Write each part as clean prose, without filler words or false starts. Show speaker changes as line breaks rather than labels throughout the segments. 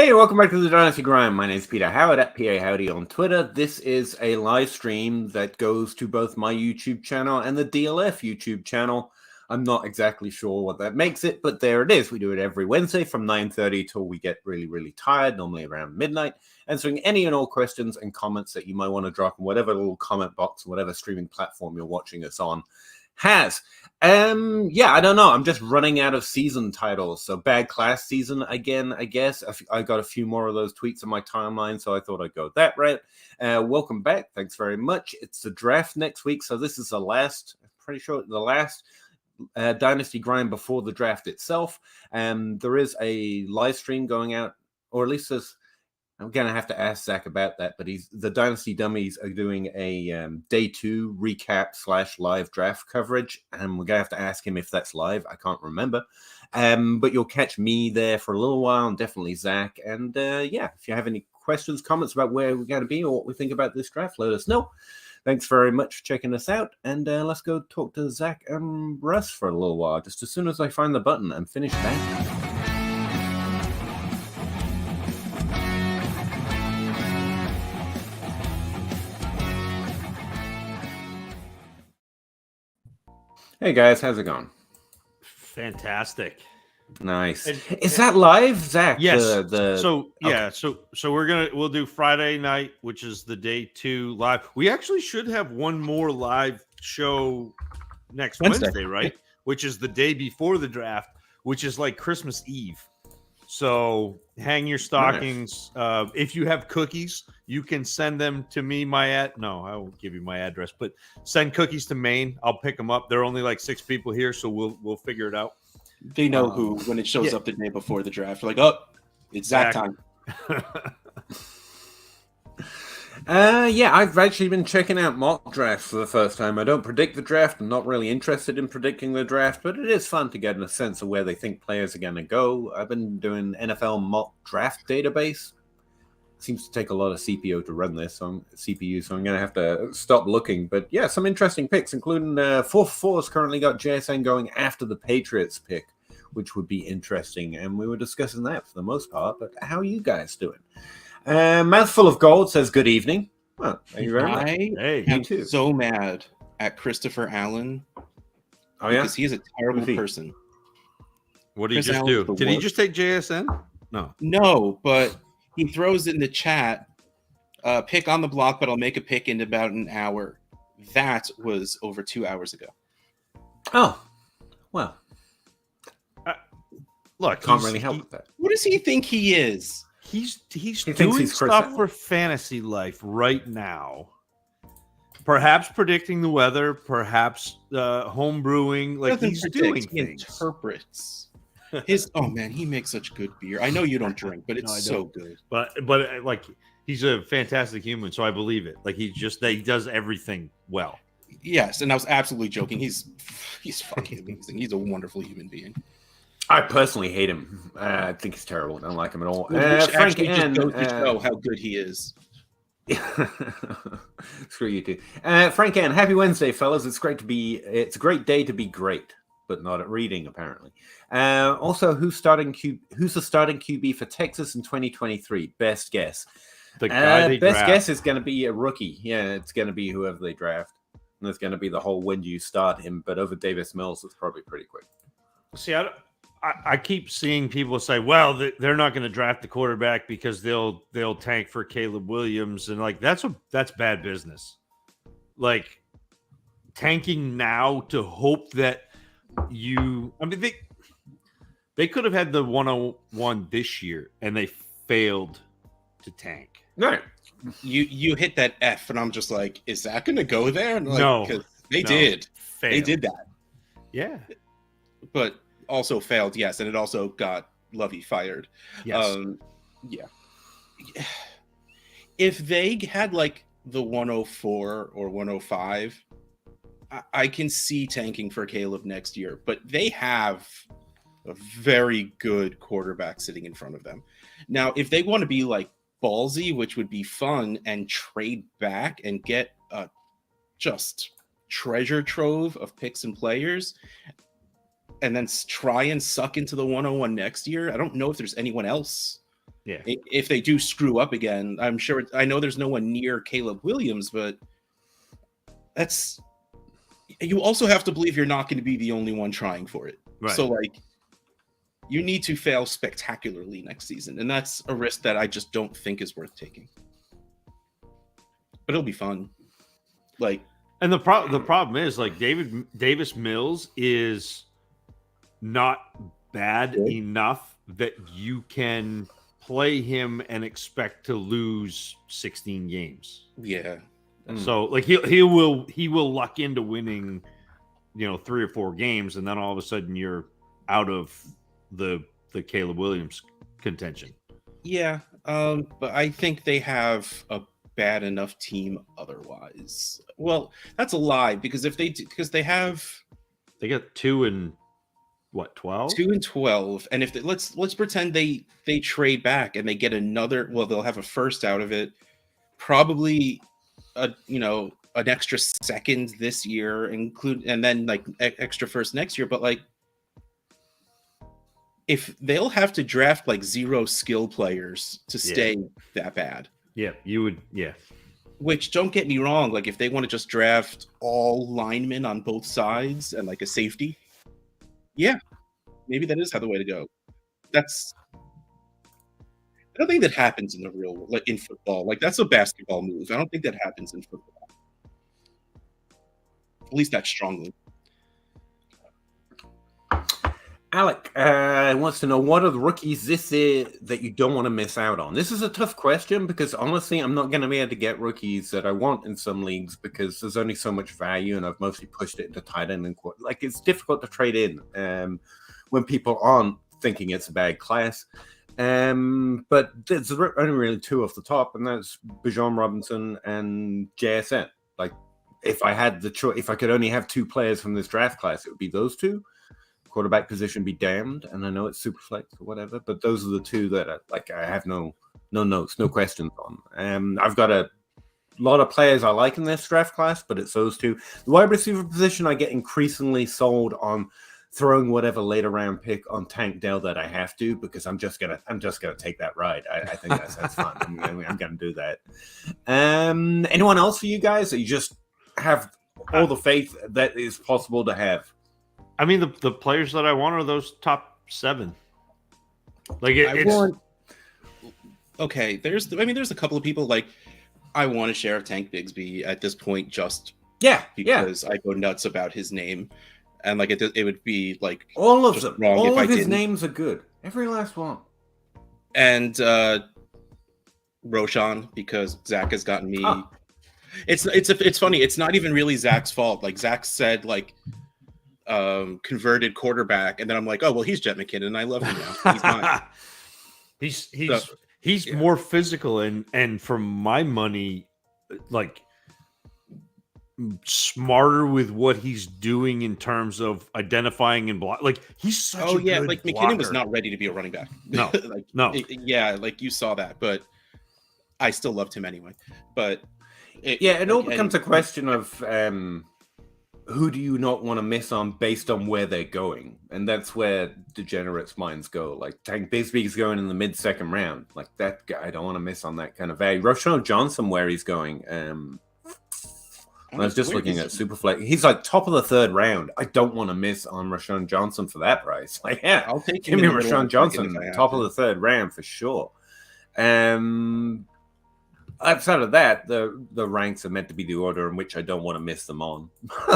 Hey, welcome back to the Dynasty Grind. My name is Peter Howard at PA Howdy on Twitter. This is a live stream that goes to both my YouTube channel and the DLF YouTube channel. I'm not exactly sure what that makes it, but there it is. We do it every Wednesday from 9:30 till we get really tired, normally around midnight, answering any and all questions and comments that you might want to drop in whatever little comment box, whatever streaming platform you're watching us on has. I don't know. I'm just running out of season titles. So bad Class season again, I guess. I got a few more of those tweets on my timeline, so I thought I'd go that route. Welcome back. Thanks very much. It's the draft next week, so this is the last, I'm pretty sure the last Dynasty Grind before the draft itself. There is a live stream going out, or at least there's, I'm going to have to ask Zach about that, but the Dynasty Dummies are doing a day 2 recap / live draft coverage, and we're going to have to ask him if that's live. I can't remember. But you'll catch me there for a little while, and definitely Zach. And if you have any questions, comments about where we're going to be or what we think about this draft, let us know. Thanks very much for checking us out, and let's go talk to Zach and Russ for a little while, just as soon as I find the button and finish that. Hey guys, how's it going?
Fantastic.
Nice. Is that live, Zach?
Yes. So we'll do Friday night, which is the day 2 live. We actually should have one more live show next Wednesday, right? Which is the day before the draft, which is like Christmas Eve. So hang your stockings. Nice. If you have cookies, you can send them to me. I won't give you my address, but send cookies to Maine. I'll pick them up. There are only like 6 people here, so we'll figure it out.
They know who when it shows up the day before the draft. They're like, oh, it's Zach time.
I've actually been checking out mock drafts for the first time. I don't predict the draft. I'm not really interested in predicting the draft, but it is fun to get a sense of where they think players are going to go. I've been doing NFL mock draft database. It seems to take a lot of CPU to run this, so I'm going to have to stop looking. But yeah, some interesting picks, including 4-4's currently got JSN going after the Patriots pick, which would be interesting. And we were discussing that for the most part, but how are you guys doing? Mouthful of Gold says, good evening. Well, thank you very much.
I am so mad at Christopher Allen.
Oh, yeah?
Because he is a terrible person.
What did he just do? Did he just take JSN?
No, but he throws in the chat, pick on the block, but I'll make a pick in about an hour. That was over 2 hours ago.
Oh, well.
Look,
can't really help with that.
What does he think he is?
He's doing stuff for fantasy life right now. Perhaps predicting the weather, perhaps home brewing. Like he's doing things.
He interprets. He makes such good beer. I know you don't drink, but it's so good.
But like he's a fantastic human, so I believe it. Like he does everything well.
Yes, and I was absolutely joking. He's fucking amazing. He's a wonderful human being.
I personally hate him. I think he's terrible. I don't like him at all.
Frank N. just goes to show how good he is.
Screw you too. Frank N. Happy Wednesday, fellas. It's a great day to be great, but not at reading, apparently. Also, who's the starting QB for Texas in 2023? Best guess.
The guy they
best
draft.
guess is going to be a rookie. Yeah, it's going to be whoever they draft. And there's going to be the whole when do you start him, but over Davis Mills, it's probably pretty quick.
See, I keep seeing people say, well, they're not going to draft the quarterback because they'll tank for Caleb Williams. And like, that's bad business. Like tanking now to hope that they could have had the 101 this year and they failed to tank.
No,
you hit that F and I'm just like, is that going to go there? And
no,
because they did.
Failed.
They did that.
Yeah.
But also failed, yes, and it also got Lovey fired.
Yes.
If they had like the 104 or 105, I can see tanking for Caleb next year, but they have a very good quarterback sitting in front of them. Now, if they want to be like ballsy, which would be fun, and trade back and get a just treasure trove of picks and players, and then try and suck into the 101 next year, I don't know if there's anyone else
Yeah.
If they do screw up again, I know there's no one near Caleb Williams, but you also have to believe you're not going to be the only one trying for it.
Right.
So like, you need to fail spectacularly next season, and that's a risk that I just don't think is worth taking. But it'll be fun. Like,
and the problem is like Davis Mills is not bad enough that you can play him and expect to lose 16 games.
Yeah.
So like he will luck into winning, 3 or 4 games, and then all of a sudden you're out of the Caleb Williams contention.
Yeah. But I think they have a bad enough team otherwise. Well, that's a lie, because they
got 2 and 12?
2 and 12, and if let's pretend they trade back and they get another, well, they'll have a first out of it, probably an extra second this year, and then like extra first next year. But like, if they'll have to draft like 0 skill players to stay that bad.
Yeah, you would. Yeah.
Which, don't get me wrong, like if they want to just draft all linemen on both sides and like a safety, yeah, maybe that is the way to go. I don't think that happens in the real world, like in football. Like, that's a basketball move. I don't think that happens in football. At least that strongly.
Alec wants to know, what are the rookies this year that you don't want to miss out on? This is a tough question, because honestly, I'm not going to be able to get rookies that I want in some leagues, because there's only so much value, and I've mostly pushed it into tight end and like, it's difficult to trade in when people aren't thinking it's a bad class. But there's only really 2 off the top, and that's Bijan Robinson and JSN. Like, if I had the choice, if I could only have 2 players from this draft class, it would be those 2. Quarterback position be damned, and I know it's super flex or whatever, but those are the 2 that I have no notes, no questions on. I've got a lot of players I like in this draft class, but it's those 2. The wide receiver position, I get increasingly sold on throwing whatever later round pick on Tank Dell that I have to, because I'm just gonna take that ride. I think that's fun. I'm gonna do that. Anyone else for you guys that you just have all the faith that is possible to have?
I mean, the players that I want are those top 7. Like,
okay, there's a couple of people, like, I want to share Tank Bigsby at this point, just because I go nuts about his name, and like it would be like
all of them. All of his
didn't.
Names are good, every last one.
And Roshan, because Zach has gotten me. Oh. It's funny. It's not even really Zach's fault. Like, Zach said, like, converted quarterback, and then I'm like, oh well, he's Jet McKinnon, and I love him now. He's mine.
He's more physical, and for my money, like, smarter with what he's doing in terms of identifying and block. Like, he's such a good
like McKinnon
blocker.
was not ready to be a running back.
No,
like,
no,
like you saw that, but I still loved him anyway. But
it all becomes a question of who do you not want to miss on based on where they're going, and that's where degenerates' minds go. Like, Tank Bigsby's going in the mid-second round. Like, that guy, I don't want to miss on that kind of value. Roshan Johnson, where he's going. I was just looking at Superflex. He's like top of the 3rd round. I don't want to miss on Rashawn Johnson for that price. Like, yeah,
I'll take
give me Rashawn Johnson, top of the 3rd round for sure. Outside of that, the ranks are meant to be the order in which I don't want to miss them on.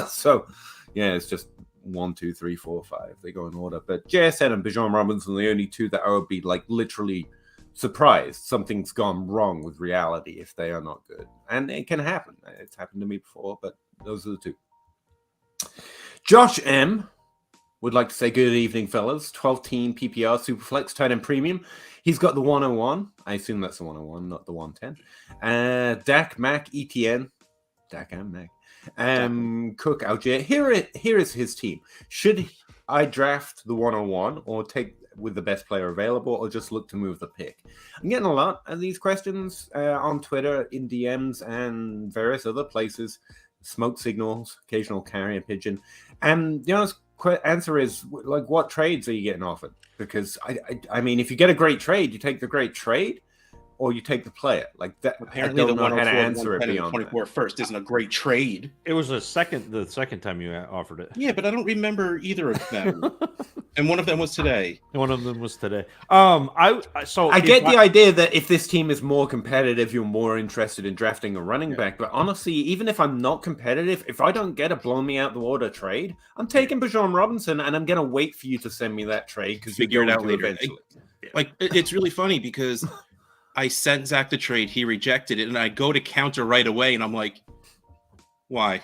So, yeah, it's just 1, 2, 3, 4, 5. They go in order. But JSN and Bijan Robinson are the only 2 that I would be like literally surprised something's gone wrong with reality if they are not good. And it can happen. It's happened to me before, but those are the 2. Josh M would like to say good evening, fellas. 12-team PPR Superflex tight end premium. He's got the 101. I assume that's the 101, not the 110. Dak, Mac, ETN. Dak and Mac. Cook, Algier. Here is his team. Should I draft the 101 or take with the best player available, or just look to move the pick? I'm getting a lot of these questions on Twitter, in DMs, and various other places. Smoke signals, occasional carrier pigeon. And, answer is like, what trades are you getting offered? Because I mean, if you get a great trade, you take the great trade, or you take the player. Like that.
Apparently,
I don't
the
know how to
104,
answer it
110, and
beyond
24 first isn't a great trade.
It was the second time you offered it.
Yeah, but I don't remember either of them. And one of them was today.
One of them was today. I
get the idea that if this team is more competitive, you're more interested in drafting a running back. But honestly, even if I'm not competitive, if I don't get a blow me out the water trade, I'm taking Bijan Robinson, and I'm going to wait for you to send me that trade because
figure it out later. Eventually. Like it's really funny because I sent Zach the trade, he rejected it, and I go to counter right away, and I'm like, why?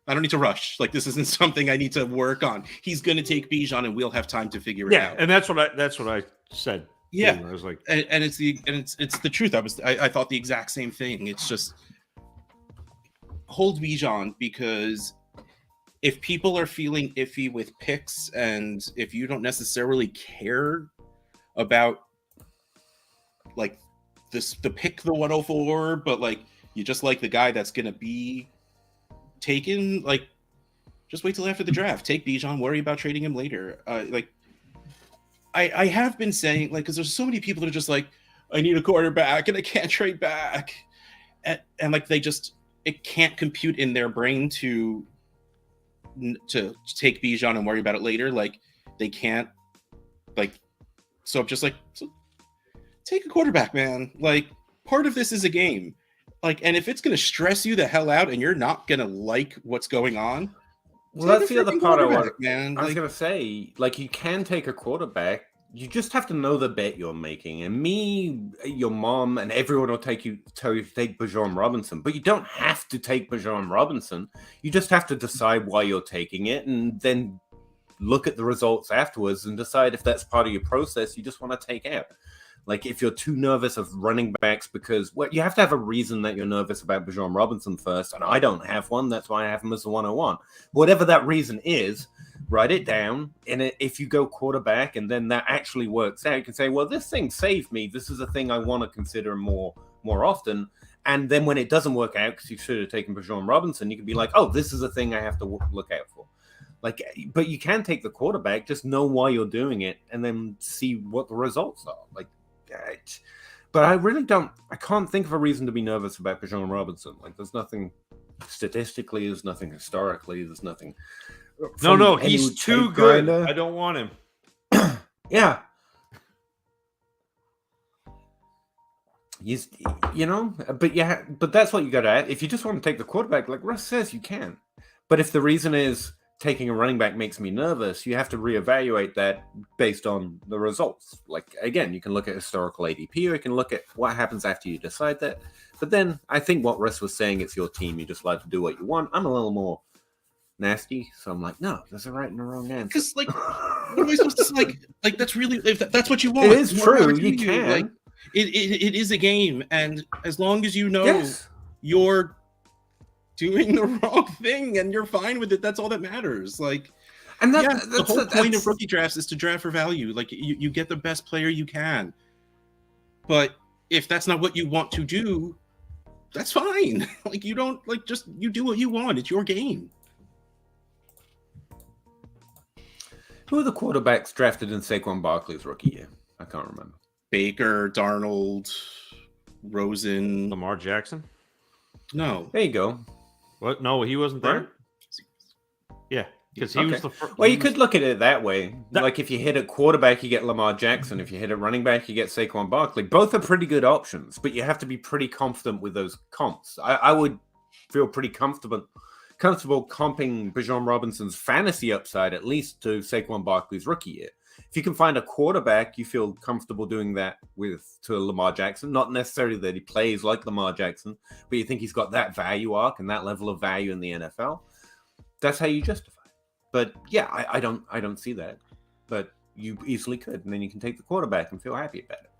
I don't need to rush. Like this isn't something I need to work on. He's going to take Bijan, and we'll have time to figure it out.
Yeah, and that's what I said.
Yeah,
too. I was like,
and it's the truth. I thought the exact same thing. It's just hold Bijan, because if people are feeling iffy with picks, and if you don't necessarily care about like the pick, the 104, but like you just like the guy that's going to be taken, like just wait till after the draft. Take Bijan, worry about trading him later. I have been saying, like, because there's so many people that are just like, I need a quarterback and I can't trade back, and like it can't compute in their brain to take Bijan and worry about it later. Like they can't, like, so I'm just like, take a quarterback, man. Like part of this is a game. Like, and if it's going to stress you the hell out and you're not going to like what's going on,
well, that's the other part I was
going
to say. Like, you can take a quarterback. You just have to know the bet you're making. And me, your mom, and everyone will tell you to take Bijan Robinson. But you don't have to take Bijan Robinson. You just have to decide why you're taking it, and then look at the results afterwards and decide if that's part of your process you just want to take out. Like, if you're too nervous of running backs, because you have to have a reason that you're nervous about Bijan Robinson first, and I don't have one. That's why I have him as the 101. Whatever that reason is, write it down. And if you go quarterback and then that actually works out, you can say, well, this thing saved me. This is a thing I want to consider more often. And then when it doesn't work out, because you should have taken Bijan Robinson, you can be like, oh, this is a thing I have to look out for. Like, but you can take the quarterback, just know why you're doing it, and then see what the results are. Like, but I can't think of a reason to be nervous about Bijan Robinson. Like, there's nothing statistically, there's nothing historically, there's nothing.
No, he's too good. I don't want him.
Yeah. But that's what you got to add. If you just want to take the quarterback, like Russ says, you can. But if the reason is taking a running back makes me nervous, you have to reevaluate that based on the results. Like, again, you can look at historical ADP, or you can look at what happens after you decide that. But then I think what Russ was saying, it's your team. You just like to do what you want. I'm a little more nasty, so I'm like, no, there's a right and a wrong answer.
Because, like, what am I supposed to say? Like that's really, if that's what you want.
It is true. You can.
Like, it is a game, and as long as you know you're doing the wrong thing and you're fine with it, that's all that matters. Like, and that's the whole point of rookie drafts is to draft for value. Like, you get the best player you can. But if that's not what you want to do, that's fine. Like, you don't, like, just you do what you want. It's your game.
Who are the quarterbacks drafted in Saquon Barkley's rookie year? I can't remember.
Baker, Darnold, Rosen,
Lamar Jackson.
No,
there you go.
What? No, he wasn't there. Yeah, because he was the first.
Well, you could look at it that way. Like, if you hit a quarterback, you get Lamar Jackson. If you hit a running back, you get Saquon Barkley. Both are pretty good options, but you have to be pretty confident with those comps. I would feel pretty comfortable comping Bijan Robinson's fantasy upside at least to Saquon Barkley's rookie year. If you can find a quarterback you feel comfortable doing that to Lamar Jackson, not necessarily that he plays like Lamar Jackson, but you think he's got that value arc and that level of value in the NFL, that's how you justify it. But yeah, I don't see that, but you easily could, and then you can take the quarterback and feel happy about it.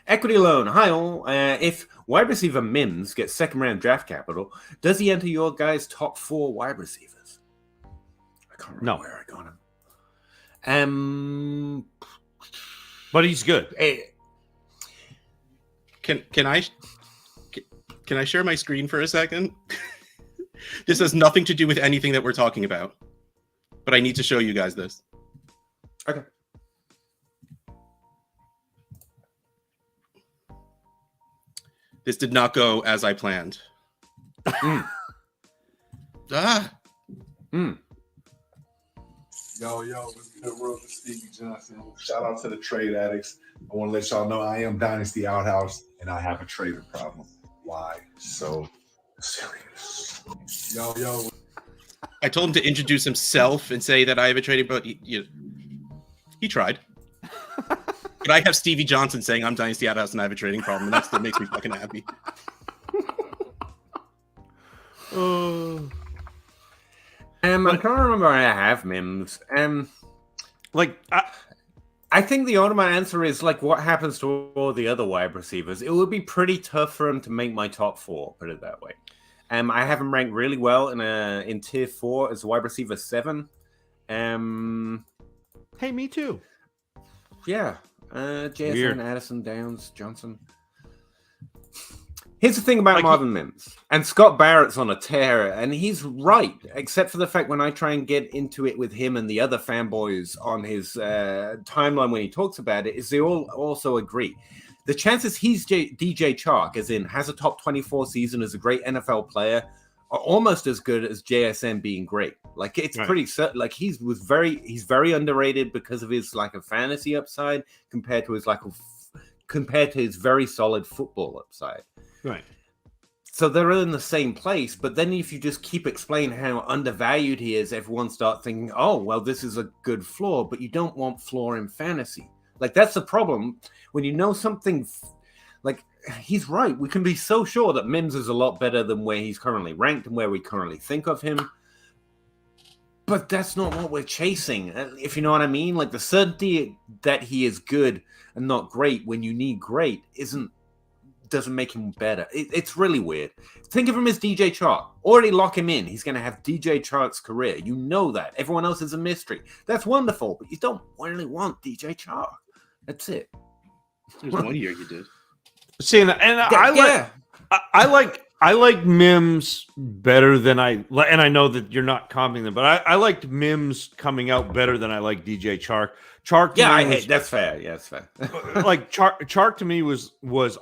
Equity loan. Hi all. If wide receiver Mims gets second round draft capital, does he enter your guys' top 4 wide receivers? I can't remember where I got him.
But he's good.
Can I share my screen for a second? This has nothing to do with anything that we're talking about, but I need to show you guys this.
Okay.
This did not go as I planned.
Yo, what's good, world? It's Stevie Johnson. Shout out to the trade addicts. I want to let y'all know I am Dynasty Outhouse, and I have a trader problem. Why so serious? Yo.
I told him to introduce himself and say that I have a trading, but he tried. But I have Stevie Johnson saying I'm Dynasty Outhouse and I have a trading problem, and that's what makes me fucking happy.
I'm trying to remember I have Mims. I think the ultimate answer is like what happens to all the other wide receivers. It would be pretty tough for him to make my top 4, put it that way. I have him ranked really well in tier 4 as wide receiver 7.
Hey, me too.
Yeah. JSN,
Weird.
Addison, Downs, Johnson. Here's the thing about Marvin Mims. And Scott Barrett's on a tear, and he's right, except for the fact when I try and get into it with him and the other fanboys on his timeline when he talks about it, is they all also agree. The chances he's DJ Chark, as in has a top 24 season as a great NFL player, are almost as good as JSN being great. Like it's pretty certain. Like he's very underrated because of his like a fantasy upside compared to his very solid football upside.
Right.
So they're in the same place, but then if you just keep explaining how undervalued he is, everyone starts thinking, oh, well, this is a good floor, but you don't want floor in fantasy. Like, that's the problem. When you know something, like, he's right. We can be so sure that Mims is a lot better than where he's currently ranked and where we currently think of him. But that's not what we're chasing, if you know what I mean. Like, the certainty that he is good and not great when you need great doesn't make him better. It's really weird. Think of him as DJ Chark. Already lock him in. He's going to have DJ Chark's career. You know that. Everyone else is a mystery. That's wonderful, but you don't really want DJ Chark. That's it.
There's 1 year you did.
See, I like Mims better than and I know that you're not commenting them, but I liked Mims coming out better than I like DJ Chark.
That's fair. Yeah, that's fair.
Like Chark to me was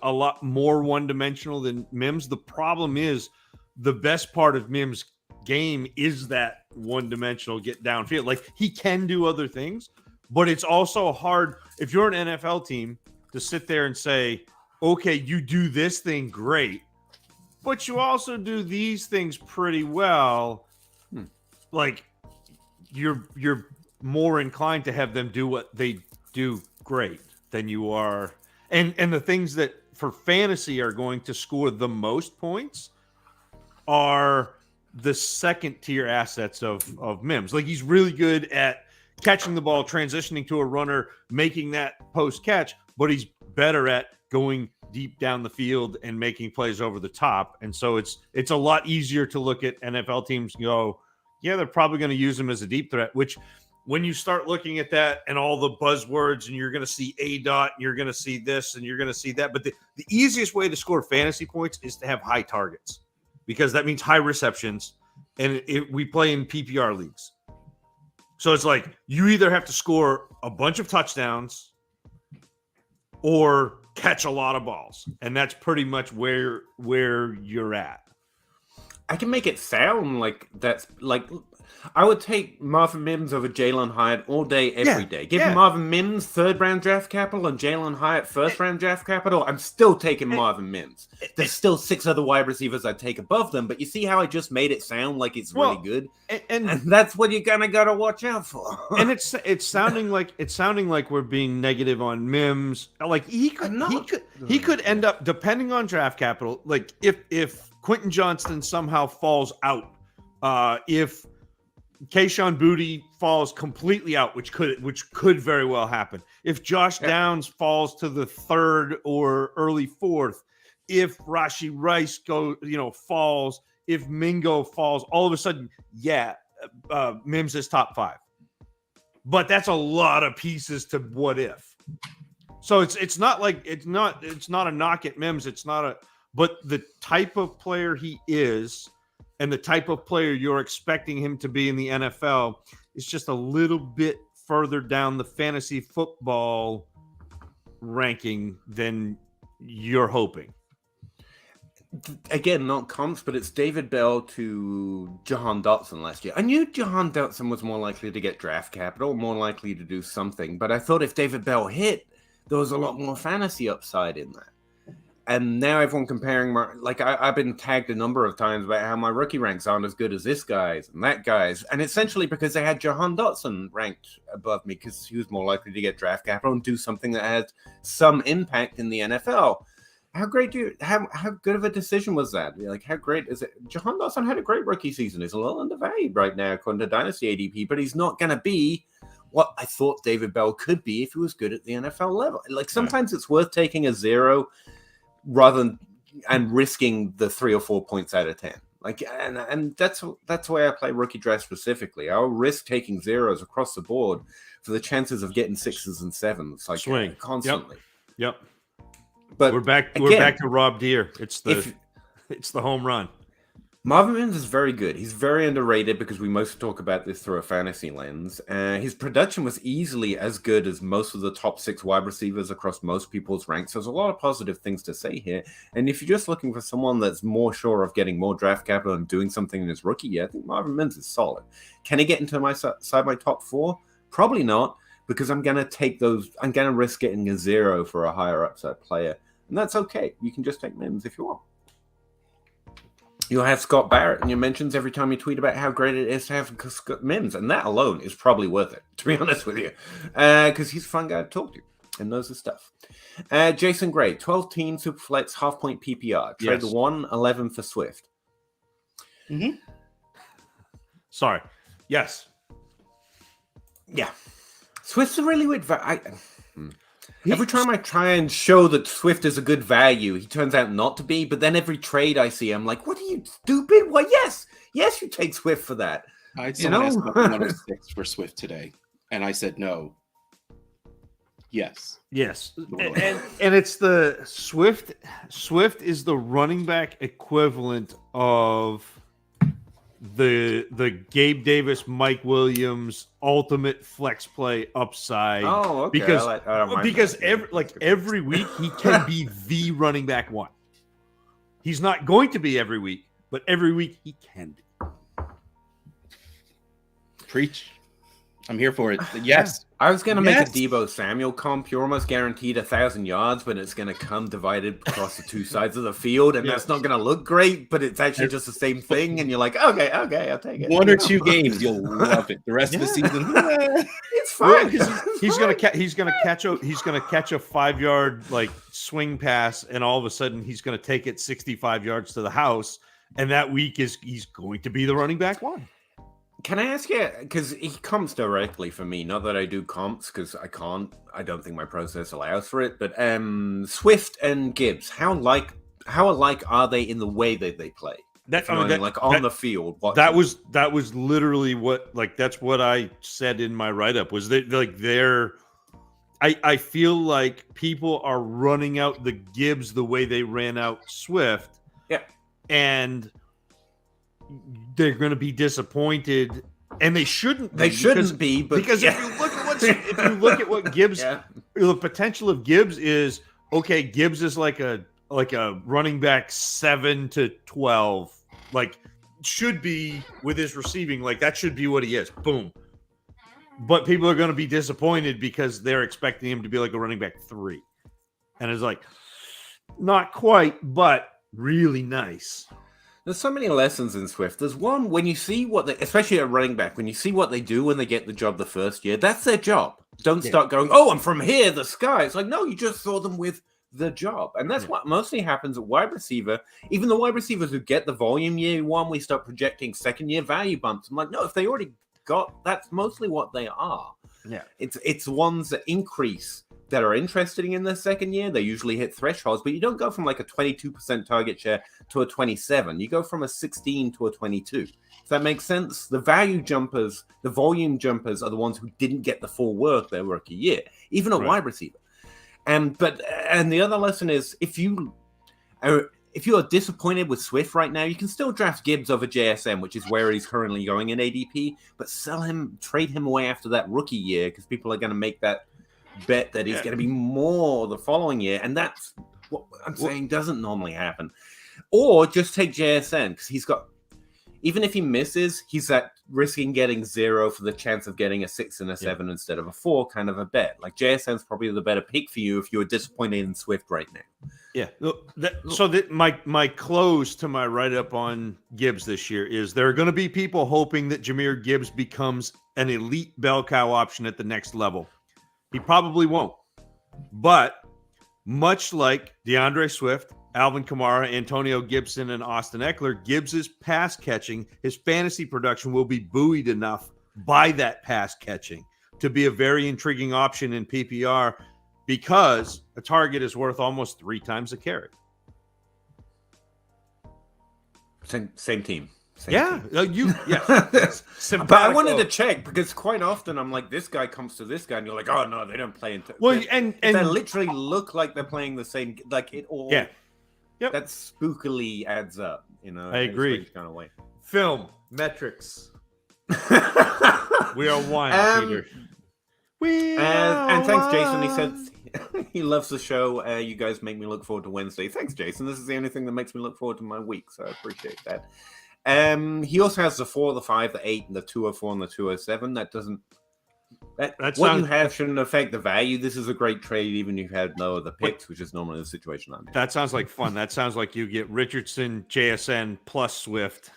a lot more one-dimensional than Mims. The problem is the best part of Mims' game is that one-dimensional get downfield. Like he can do other things, but it's also hard if you're an NFL team to sit there and say, okay, you do this thing great, but you also do these things pretty well. Like you're more inclined to have them do what they do great than you are. And the things that for fantasy are going to score the most points are the second tier assets of Mims. Like he's really good at catching the ball, transitioning to a runner, making that post catch, but he's better at going deep down the field and making plays over the top. And so it's a lot easier to look at NFL teams and go, yeah, they're probably going to use him as a deep threat, which when you start looking at that and all the buzzwords and you're going to see ADOT, you're going to see this and you're going to see that. But the easiest way to score fantasy points is to have high targets because that means high receptions. And we play in PPR leagues. So it's like you either have to score a bunch of touchdowns or catch a lot of balls. And that's pretty much where you're at.
I can make it sound like that's like I would take Marvin Mims over Jalen Hyatt all day, every day. Give Marvin Mims third-round draft capital and Jalen Hyatt first-round draft capital. I'm still taking Marvin Mims. There's still 6 other wide receivers I'd take above them, but you see how I just made it sound like it's really good, and that's what you're gonna gotta watch out for.
And it's sounding like we're being negative on Mims. Like he could end up depending on draft capital. Like if Quentin Johnston somehow falls out, if Kayshon Boutte falls completely out, which could very well happen. If Josh Downs falls to the 3rd or early 4th, if Rashee Rice falls, if Mingo falls, all of a sudden, Mims is top 5. But that's a lot of pieces to what if. So it's not a knock at Mims. But the type of player he is and the type of player you're expecting him to be in the NFL is just a little bit further down the fantasy football ranking than you're hoping.
Again, not comps, but it's David Bell to Jahan Dotson last year. I knew Jahan Dotson was more likely to get draft capital, more likely to do something, but I thought if David Bell hit, there was a lot more fantasy upside in that. And now everyone comparing I've been tagged a number of times about how my rookie ranks aren't as good as this guy's and that guy's, and essentially because they had Jahan Dotson ranked above me because he was more likely to get draft capital and do something that had some impact in the NFL. How good of a decision was that? Like, how great is it? Jahan Dotson had a great rookie season. He's a little undervalued right now according to Dynasty ADP, but he's not going to be what I thought David Bell could be if he was good at the NFL level. Like, sometimes it's worth taking a 0 and risking the 3 or 4 points out of 10. Like, and that's why I play rookie draft specifically. I'll risk taking 0s across the board for the chances of getting 6s and 7s, like
swing
constantly.
Yep.
But
we're back to Rob Deere. It's the home run.
Marvin Mims is very good. He's very underrated because we mostly talk about this through a fantasy lens. His production was easily as good as most of the top 6 wide receivers across most people's ranks. There's a lot of positive things to say here. And if you're just looking for someone that's more sure of getting more draft capital and doing something in his rookie year, I think Marvin Mims is solid. Can he get into my top 4? Probably not, because I'm going to take those. I'm going to risk getting a 0 for a higher upside player. And that's okay. You can just take Mims if you want. You'll have Scott Barrett in your mentions every time you tweet about how great it is to have Scott Mims. And that alone is probably worth it, to be honest with you. Because he's a fun guy to talk to and knows his stuff. Jason Gray, 12-team Superflex half-point PPR. Trade 111 for Swift.
Mm-hmm.
Sorry. Yes.
Yeah. Swift's a really weird... Every time I try and show that Swift is a good value, he turns out not to be. But then every trade I see, I'm like, what are you, stupid? Well, yes, you take Swift for that.
I had someone ask about 106 for Swift today, and I said no. Yes.
And it's the Swift. Swift is the running back equivalent of the Gabe Davis, Mike Williams ultimate flex play upside.
Oh, okay.
Because every week he can be the running back 1. He's not going to be every week, but every week he can be.
Preach. I'm here for it. Yes.
I was going to make a Deebo Samuel comp. You're almost guaranteed 1,000 yards, but it's going to come divided across the 2 sides of the field, and that's not going to look great, but it's actually just the same thing, and you're like, okay, I'll take it.
1 or 2 games, you'll love it. The rest of the season,
it's fine.
He's going to catch a 5-yard swing pass, and all of a sudden he's going to take it 65 yards to the house, and that week he's going to be the running back 1.
Can I ask you, because he comps directly for me, not that I do comps, because I can't, I don't think my process allows for it, but Swift and Gibbs, how alike are they in the way that they play? On the field.
That was literally what, that's what I said in my write-up, was that, I feel like people are running out the Gibbs the way they ran out Swift.
Yeah.
And they're going to be disappointed, and they shouldn't be.
Because
if you look at what Gibbs, the potential of Gibbs is okay. Gibbs is like a running back 7 to 12, should be with his receiving. That should be what he is. Boom. But people are going to be disappointed because they're expecting him to be like a running back 3, and it's not quite, but really nice.
There's so many lessons in Swift. There's one, when you see especially at running back, when you see what they do when they get the job the first year, that's their job. Don't start going, I'm from here, the sky. It's no, you just saw them with the job. And that's what mostly happens at wide receiver. Even the wide receivers who get the volume year 1, we start projecting second year value bumps. I'm like, no, if they already got, that's mostly what they are.
Yeah.
It's ones that increase that are interested in their second year. They usually hit thresholds, but you don't go from a 22% target share to a 27. You go from a 16 to a 22. Does that make sense? The value jumpers, the volume jumpers are the ones who didn't get the full work their rookie year, even a wide receiver. And the other lesson is if if you are disappointed with Swift right now, you can still draft Gibbs over JSN, which is where he's currently going in ADP, but sell him, trade him away after that rookie year because people are going to make that bet that he's going to be more the following year. And that's what I'm saying doesn't normally happen. Or just take JSN because he's got, even if he misses, he's at risking getting 0 for the chance of getting a 6 and a 7 instead of a 4 kind of a bet. Like JSN's probably the better pick for you if you're disappointed in Swift right now.
Yeah. My close to my write-up on Gibbs this year is there are going to be people hoping that Jahmyr Gibbs becomes an elite bell cow option at the next level. He probably won't. But much like DeAndre Swift, Alvin Kamara, Antonio Gibson, and Austin Eckler, Gibbs's pass catching, his fantasy production will be buoyed enough by that pass catching to be a very intriguing option in PPR because a target is worth almost 3 times a carry.
Same team.
Yes.
But I wanted to check because quite often I'm like, this guy comes to this guy, and you're like, oh no, they don't play into.
Well, and
they literally look like they're playing the same. Like it all.
Yeah. Yep.
That spookily adds up.
I agree.
Kind of way.
Film metrics. We are one, Peter.
And thanks, Jason. He said he loves the show. You guys make me look forward to Wednesday. Thanks, Jason. This is the only thing that makes me look forward to my week, so I appreciate that. He also has the 4, the 5, the 8, and the 204 and the 207. That doesn't. You have shouldn't affect the value. This is a great trade, even if you had no other picks, which is normally the situation I'm in.
That sounds like fun. That sounds like you get Richardson, JSN plus Swift,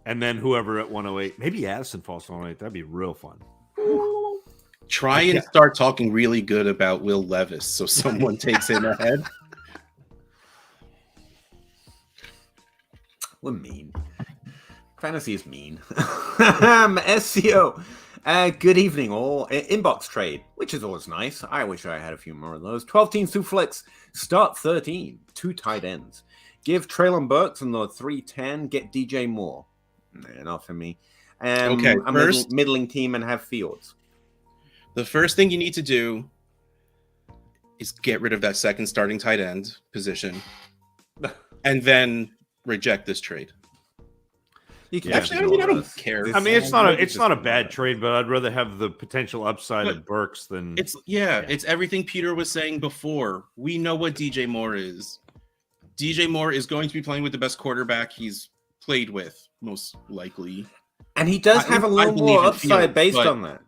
and then whoever at 108. Maybe Addison falls to 108. That'd be real fun.
Try and start talking really good about Will Levis so someone takes him ahead.
We're mean. Fantasy is mean. SEO. Good evening, all. Inbox trade, which is always nice. I wish I had a few more of those. 12 teams, 2 flex. Start 13. 2 tight ends. Give Traylon Burks on the 310. Get DJ Moore. Nah, not for me.
Okay,
I'm
first,
a middling team and have Fields.
The first thing you need to do is get rid of that second starting tight end position and then reject this trade. Actually, I don't care.
I mean, it's not a bad trade, but I'd rather have the potential upside of Burks than
it's everything Peter was saying before. We know what DJ Moore is. DJ Moore is going to be playing with the best quarterback he's played with, most likely.
And he does have a little more upside based on that.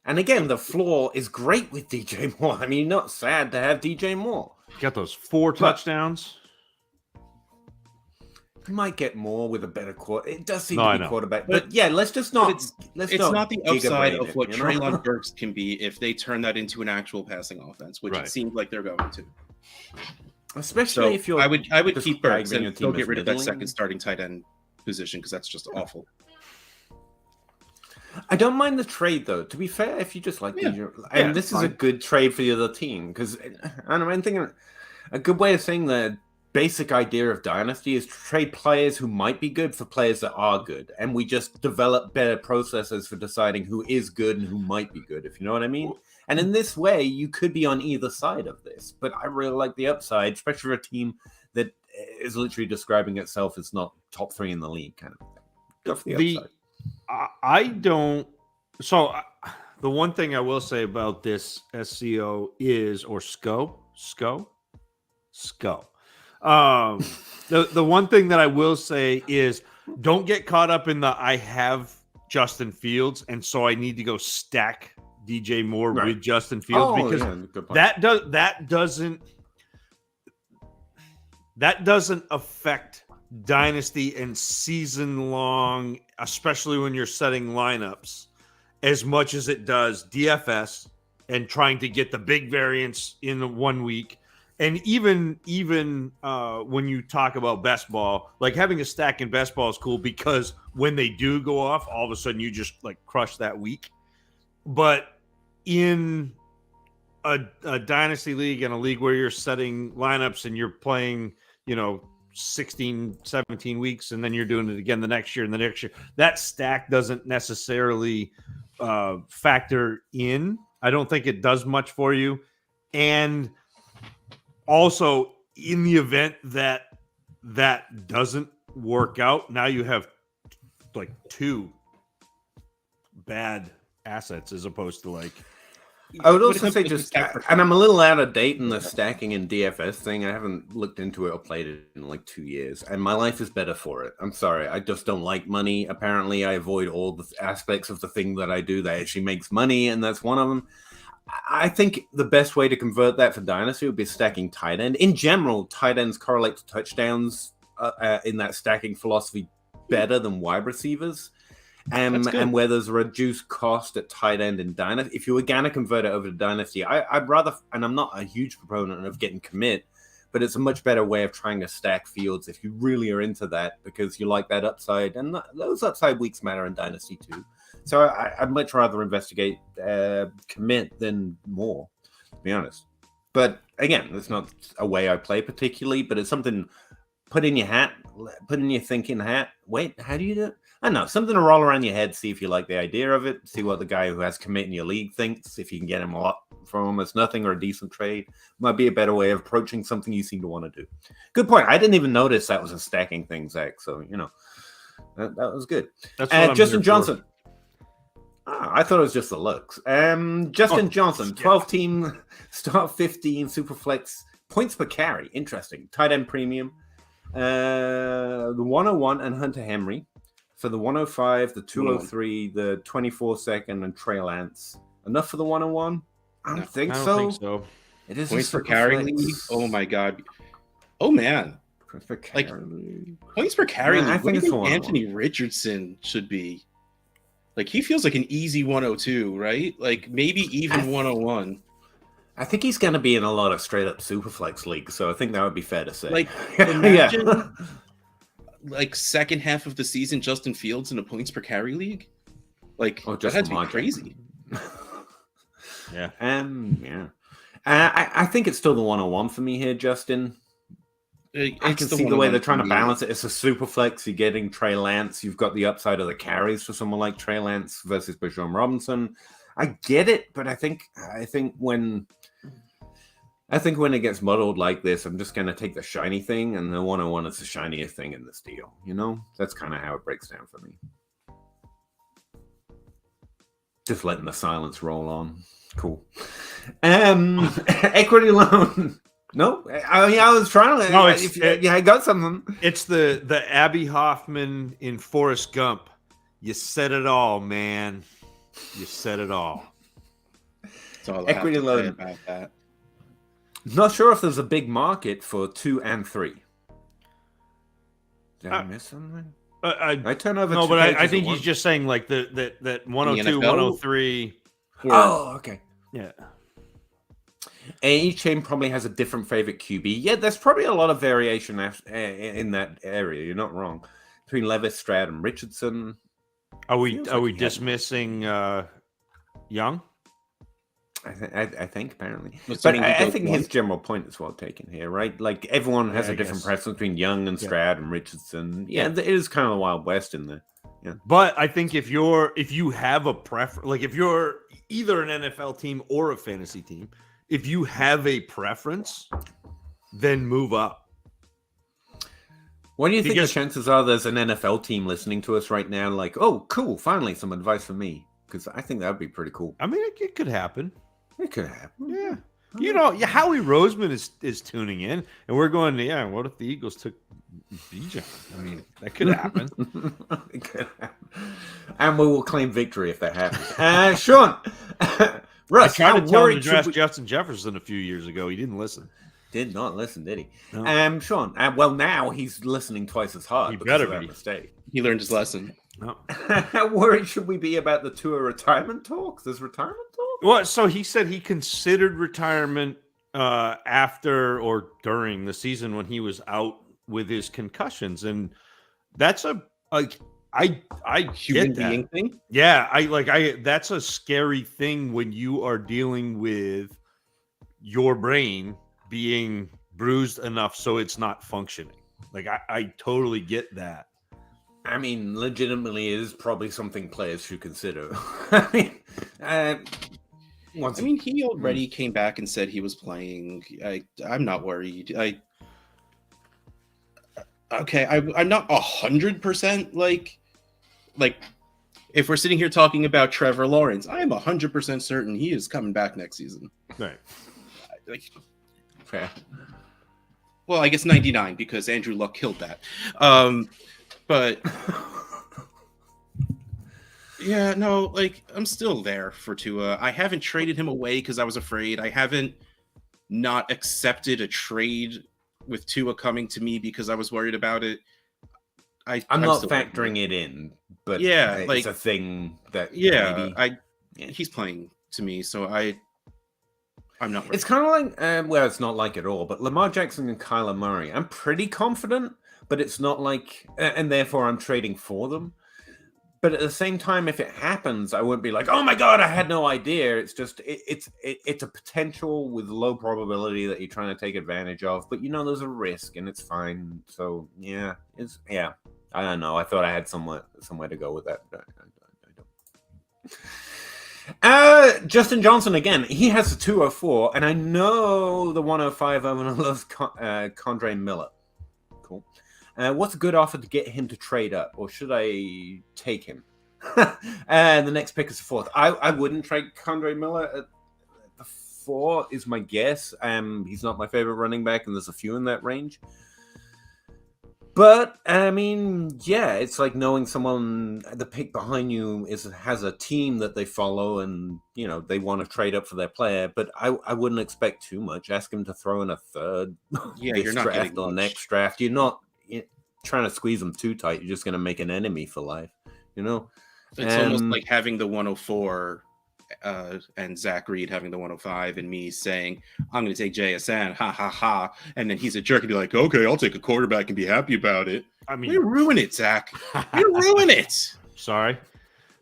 And again, the floor is great with DJ Moore. I mean, you're not sad to have DJ Moore.
Got those 4 touchdowns.
He might get more with a better quarter. It does seem to be quarterback. But yeah, let's just not. It's
not the upside of what Traylon Burks can be if they turn that into an actual passing offense, which it seems like they're going to.
Especially if you're.
I would keep Burks and still get rid of that second starting tight end position because that's just awful.
I don't mind the trade though. To be fair, if you just like and this is a good trade for the other team because I'm thinking a good way of saying the basic idea of Dynasty is to trade players who might be good for players that are good, and we just develop better processes for deciding who is good and who might be good, if you know what I mean. And in this way, you could be on either side of this, but I really like the upside, especially for a team that is literally describing itself as not top 3 in the league kind of thing. Go for the upside.
I don't. So the one thing I will say about this SCO is, or SCO. The one thing that I will say is don't get caught up in the I have Justin Fields and so I need to go stack DJ Moore with Justin Fields because that doesn't affect dynasty and season long, especially when you're setting lineups, as much as it does DFS and trying to get the big variance in 1 week. And even when you talk about best ball, like having a stack in best ball is cool because when they do go off, all of a sudden you just like crush that week. But in a dynasty league and a league where you're setting lineups and you're playing, 16, 17 weeks, and then you're doing it again the next year and the next year, that stack doesn't necessarily factor in. I don't think it does much for you. And also, in the event that that doesn't work out, now you have like two bad assets as opposed to like.
I would also say and I'm a little out of date in the stacking and DFS thing. I haven't looked into it or played it in like 2 years, and my life is better for it. I'm sorry, I just don't like money. Apparently, I avoid all the aspects of the thing that I do that actually makes money, and that's one of them. I think the best way to convert that for Dynasty would be stacking tight end. In general, tight ends correlate to touchdowns in that stacking philosophy better than wide receivers. And where there's a reduced cost at tight end in Dynasty, if you were going to convert it over to Dynasty, I'd rather, and I'm not a huge proponent of getting commit, but it's a much better way of trying to stack fields if you really are into that because you like that upside. And those upside weeks matter in Dynasty too. So I'd much rather investigate commit than more, to be honest. But again, it's not a way I play particularly, but it's something put in your hat, put in your thinking hat. Wait, how do you do it? I don't know, something to roll around your head, see if you like the idea of it, see what the guy who has commit in your league thinks, if you can get him a lot from almost nothing or a decent trade. Might be a better way of approaching something you seem to want to do. Good point. I didn't even notice that was a stacking thing, Zach. So, that was good.
That's what
Justin Johnson. I thought it was just the looks. Justin Johnson, 12-team, start 15, Superflex, points per carry. Interesting. Tight end premium. The 101 and Hunter Henry. For the 105, the 203, the 24-second, and Trey Lance. Enough for the 101? I don't think so. It is
points per carry league. Oh my god. Oh man.
Points per carry.
Points per carry league.
I think it's
Anthony Richardson should be. Like he feels like an easy 102, right? Like maybe even 101.
I think he's going to be in a lot of straight up Superflex leagues, so I think that would be fair to say.
Like imagine. Like second half of the season, Justin Fields in a points per carry league, like that had to be crazy.
Yeah.
I think it's still the 101 for me here, Justin. I can see the way they're trying to balance it. It's a super flex. You're getting Trey Lance. You've got the upside of the carries for someone like Trey Lance versus Bijan Robinson. I get it, but I think when it gets muddled like this, I'm just going to take the shiny thing, and the 101 is the shiniest thing in this deal. That's kind of how it breaks down for me. Just letting the silence roll on. Cool. Equity loan. No, I was trying to. No, I got something.
It's the Abby Hoffman in Forrest Gump. You said it all, man. You said it all.
That's all I equity have to say about that.
Not sure if there's a big market for 2 and 3. Did I miss something? I turn over.
No, but I think he's just saying like that 102, 103.
Oh, okay.
Yeah.
And each team probably has a different favorite QB. Yeah, there's probably a lot of variation in that area. You're not wrong. Between Levis, Stroud, and Richardson.
Are we dismissing Young?
I think apparently, but I think his general point is well taken here, right? Like everyone has a different preference between Young and Stroud and Richardson. Yeah, it is kind of the Wild West in there. Yeah,
but I think if you have a preference, like if you're either an NFL team or a fantasy team, if you have a preference, then move up.
What do you think the chances are there's an NFL team listening to us right now? Like, oh, cool, finally some advice for me, because I think that would be pretty cool.
I mean, it could happen.
It could happen.
Yeah. Howie Roseman is tuning in, and we're going, what if the Eagles took Bijan? I mean, that could happen.
It could happen. And we will claim victory if that happens. Sean, Russ,
I tried to tell him to draft Justin Jefferson a few years ago. He didn't listen.
Did not listen, did he? No. Sean, well, now he's listening twice as hard.
He better be.
Mistake.
He learned his lesson.
No.
How worried should we be about the Tua retirement talks? There's retirement talk?
Well, so he said he considered retirement after or during the season when he was out with his concussions, and that's I
human
get that.
Being thing.
Yeah, that's a scary thing when you are dealing with your brain being bruised enough so it's not functioning. Like I totally get that.
I mean, legitimately, it is probably something players should consider. I mean,
he already came back and said he was playing. I'm not worried. okay, I'm not 100% like if we're sitting here talking about Trevor Lawrence, I am 100% certain he is coming back next season.
Right.
Like,
Fair.
well, I guess 99 because Andrew Luck killed that. But yeah, no, like I'm still there for Tua. I haven't traded him away because I was afraid. I haven't not accepted a trade with Tua coming to me because I was worried about it.
I'm not factoring it in, but
yeah,
it's
like
a thing that
yeah,
maybe,
he's playing to me, so I'm not.
It's kind of like, well, it's not like at all, but Lamar Jackson and Kyler Murray. I'm pretty confident, but it's not like, and therefore I'm trading for them. But at the same time, if it happens, I wouldn't be like, oh my God, I had no idea. It's just, it's a potential with low probability that you're trying to take advantage of, but there's a risk and it's fine. So yeah, I don't know. I thought I had somewhere to go with that, but I don't. Justin Johnson again. He has a 204, and I know the 105 everyone loves Condre Miller. Cool. What's a good offer to get him to trade up, or should I take him? And the next pick is the 4th. I wouldn't trade Condre Miller at the 4 is my guess. He's not my favorite running back, and there's a few in that range. But I mean, yeah, it's like knowing someone. The pick behind you has a team that they follow, and they want to trade up for their player. But I wouldn't expect too much. Ask him to throw in a 3rd.
Yeah,
this
you're not
draft
getting
or
much.
next draft. You're not trying to squeeze them too tight. You're just going to make an enemy for life.
It's almost like having the 104 and Zach Reed having the 105 and me saying, I'm going to take JSN, ha, ha, ha. And then he's a jerk and be like, okay, I'll take a quarterback and be happy about it.
I mean,
you ruin it, Zach. You ruin it.
Sorry.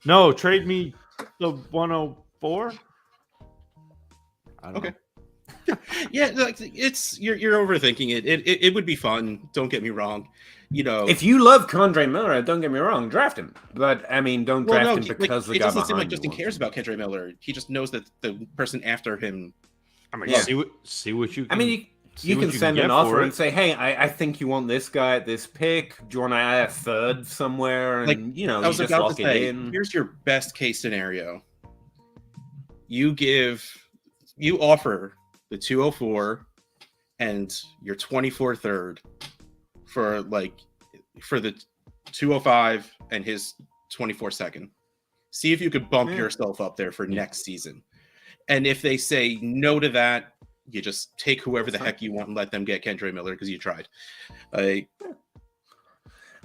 No, trade me the 104.
Okay. Yeah, like you're overthinking it. It would be fun. Don't get me wrong.
If you love Condre Miller, don't get me wrong, draft him. But I mean, don't draft him because the guy behind you.
It doesn't seem like Justin cares about Condre Miller. He just knows that the person after him.
I mean, see what you. Can,
I mean, you can send an offer and say, "Hey, I think you want this guy at this pick. Do you want to add a 3rd somewhere?" And
I was
just
about
lock
to say,
it in.
Here's your best case scenario. You offer the 204 and your 24 3rd for the 205 and his 24 2nd. See if you could bump yourself up there for next season. And if they say no to that, you just take whoever the heck you want and let them get Kendra Miller because you tried.
It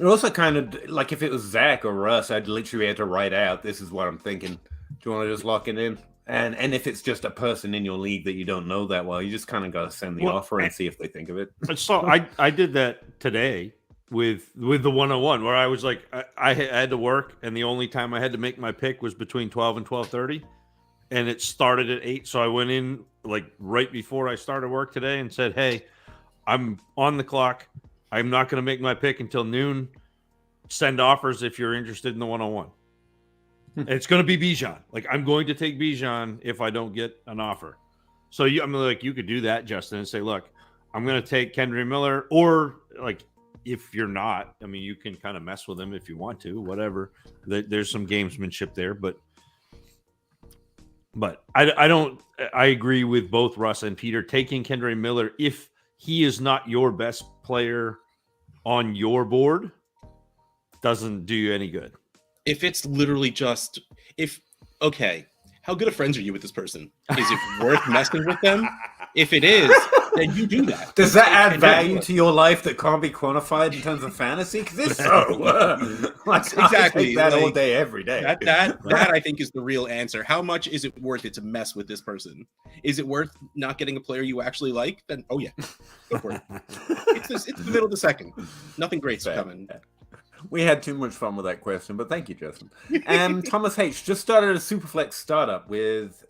also kind of like if it was Zach or Russ, I'd literally had to write out, this is what I'm thinking. Do you want to just lock it in? And if it's just a person in your league that you don't know that well, you just kind of got to send the offer and see if they think of it.
So I did that today with the 101 where I was like, I had to work, and the only time I had to make my pick was between 12 and 12:30, and it started at 8. So I went in like right before I started work today and said, hey, I'm on the clock. I'm not going to make my pick until noon. Send offers if you're interested in the 101. It's going to be Bijan. Like, I'm going to take Bijan if I don't get an offer. So you could do that, Justin, and say, look, I'm going to take Kendra Miller, or like, if you're not, I mean, you can kind of mess with him if you want to, whatever. There's some gamesmanship there, but I agree with both Russ and Peter. Taking Kendra Miller, if he is not your best player on your board, doesn't do you any good.
If it's literally just okay, how good of friends are you with this person? Is it worth messing with them? If it is, then you do that.
Does that add value to your life that can't be quantified in terms of fantasy? Because it's so
exactly
that all day, every day.
That I think is the real answer. How much is it worth it to mess with this person? Is it worth not getting a player you actually like? Then yeah, go for it. It's the middle of the second. Nothing great's coming.
We had too much fun with that question, but thank you, Justin. Thomas H. just started a Superflex startup with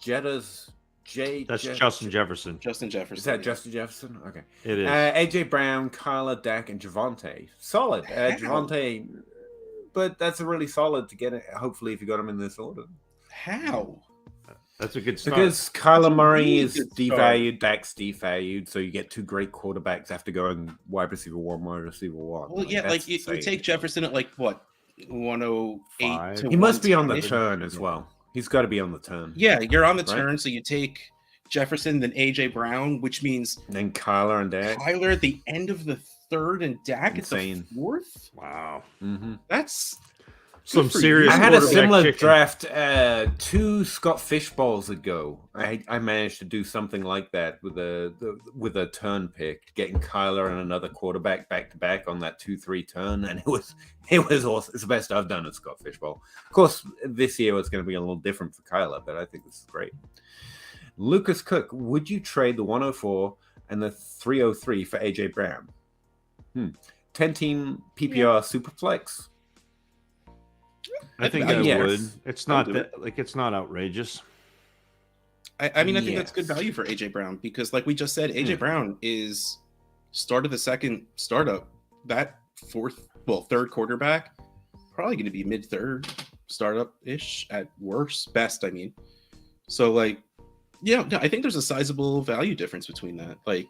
Jetta's
Justin Jefferson.
Justin Jefferson.
Is that Justin Jefferson? Okay.
It is.
AJ Brown, Kyler, Dak, and Javonte. Solid. Javonte, but that's a really solid to get it. Hopefully, if you got him in this order.
How?
That's a good start.
Because Kyler Murray
really
is
good start.
devalued, Dak's devalued, so you get two great quarterbacks after going wide receiver 1, wide receiver 1.
Well, yeah, like you take Jefferson at like what 108
5.
to
He must be on the
110-ish.
turn as well. He's got to be on the turn.
Yeah, you're on the
Right?
turn, so you take Jefferson, then AJ Brown, which means
And then Kyler and Dak.
Kyler at the end of the third and Dak at the
Insane.
fourth.
Wow.
Mm-hmm.
That's
Some
good for
serious.
I had a
quarterback
similar
chicken.
draft 2 Scott Fish Bowls ago. I managed to do something like that with a turn pick, getting Kyler and another quarterback back to back on that 2-3 turn, and it was awesome. It's the best I've done at Scott Fish Bowl. Of course, this year it's going to be a little different for Kyler, but I think this is great. Lucas Cook, would you trade the 104 and the 303 for AJ Brown? 10-team PPR Superflex.
I think I
Yes.
would. It's not that like it's not outrageous.
I mean, I think that's good
Yes.
value for AJ Brown because, like we just said, AJ
Yeah.
Brown is start of the second startup. That third quarterback, probably going to be mid-third startup ish at worst, best. I mean, so like, yeah, no, I think there's a sizable value difference between that. Like,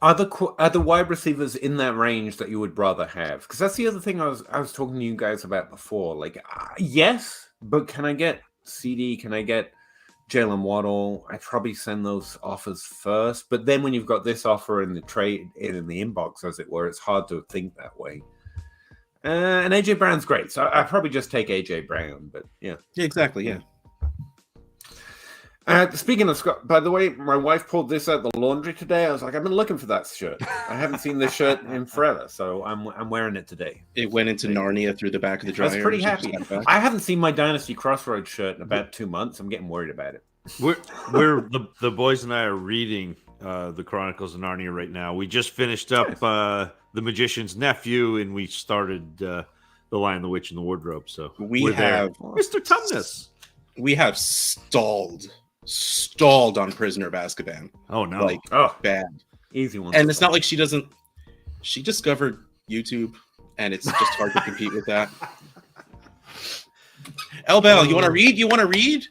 Are the wide receivers in that range that you would rather have? Because that's the other thing I was talking to you guys about before. Like, yes, but can I get CD? Can I get Jalen Waddle? I'd probably send those offers first. But then when you've got this offer in the trade in the inbox, as it were, it's hard to think that way. And AJ Brown's great, so I'd probably just take AJ Brown. But yeah.
exactly, yeah.
Speaking of Scott, by the way, my wife pulled this out the laundry today. I was like, I've been looking for that shirt. I haven't seen this shirt in forever, so I'm wearing it today.
It went into Narnia through the back of the dryer.
I was pretty
She just
happy.
got back.
I haven't seen my Dynasty Crossroads shirt in about 2 months. I'm getting worried about it.
We're the boys and I are reading the Chronicles of Narnia right now. We just finished up The Magician's Nephew, and we started The Lion, the Witch, and the Wardrobe. So
We have
Mr. Tumnus.
We have stalled on Prisoner of Azkaban.
Oh no!
Like,
Oh,
bad.
easy one.
And it's not like she doesn't. She discovered YouTube, and it's just hard to compete with that. Elbel, you want to read? You want to read?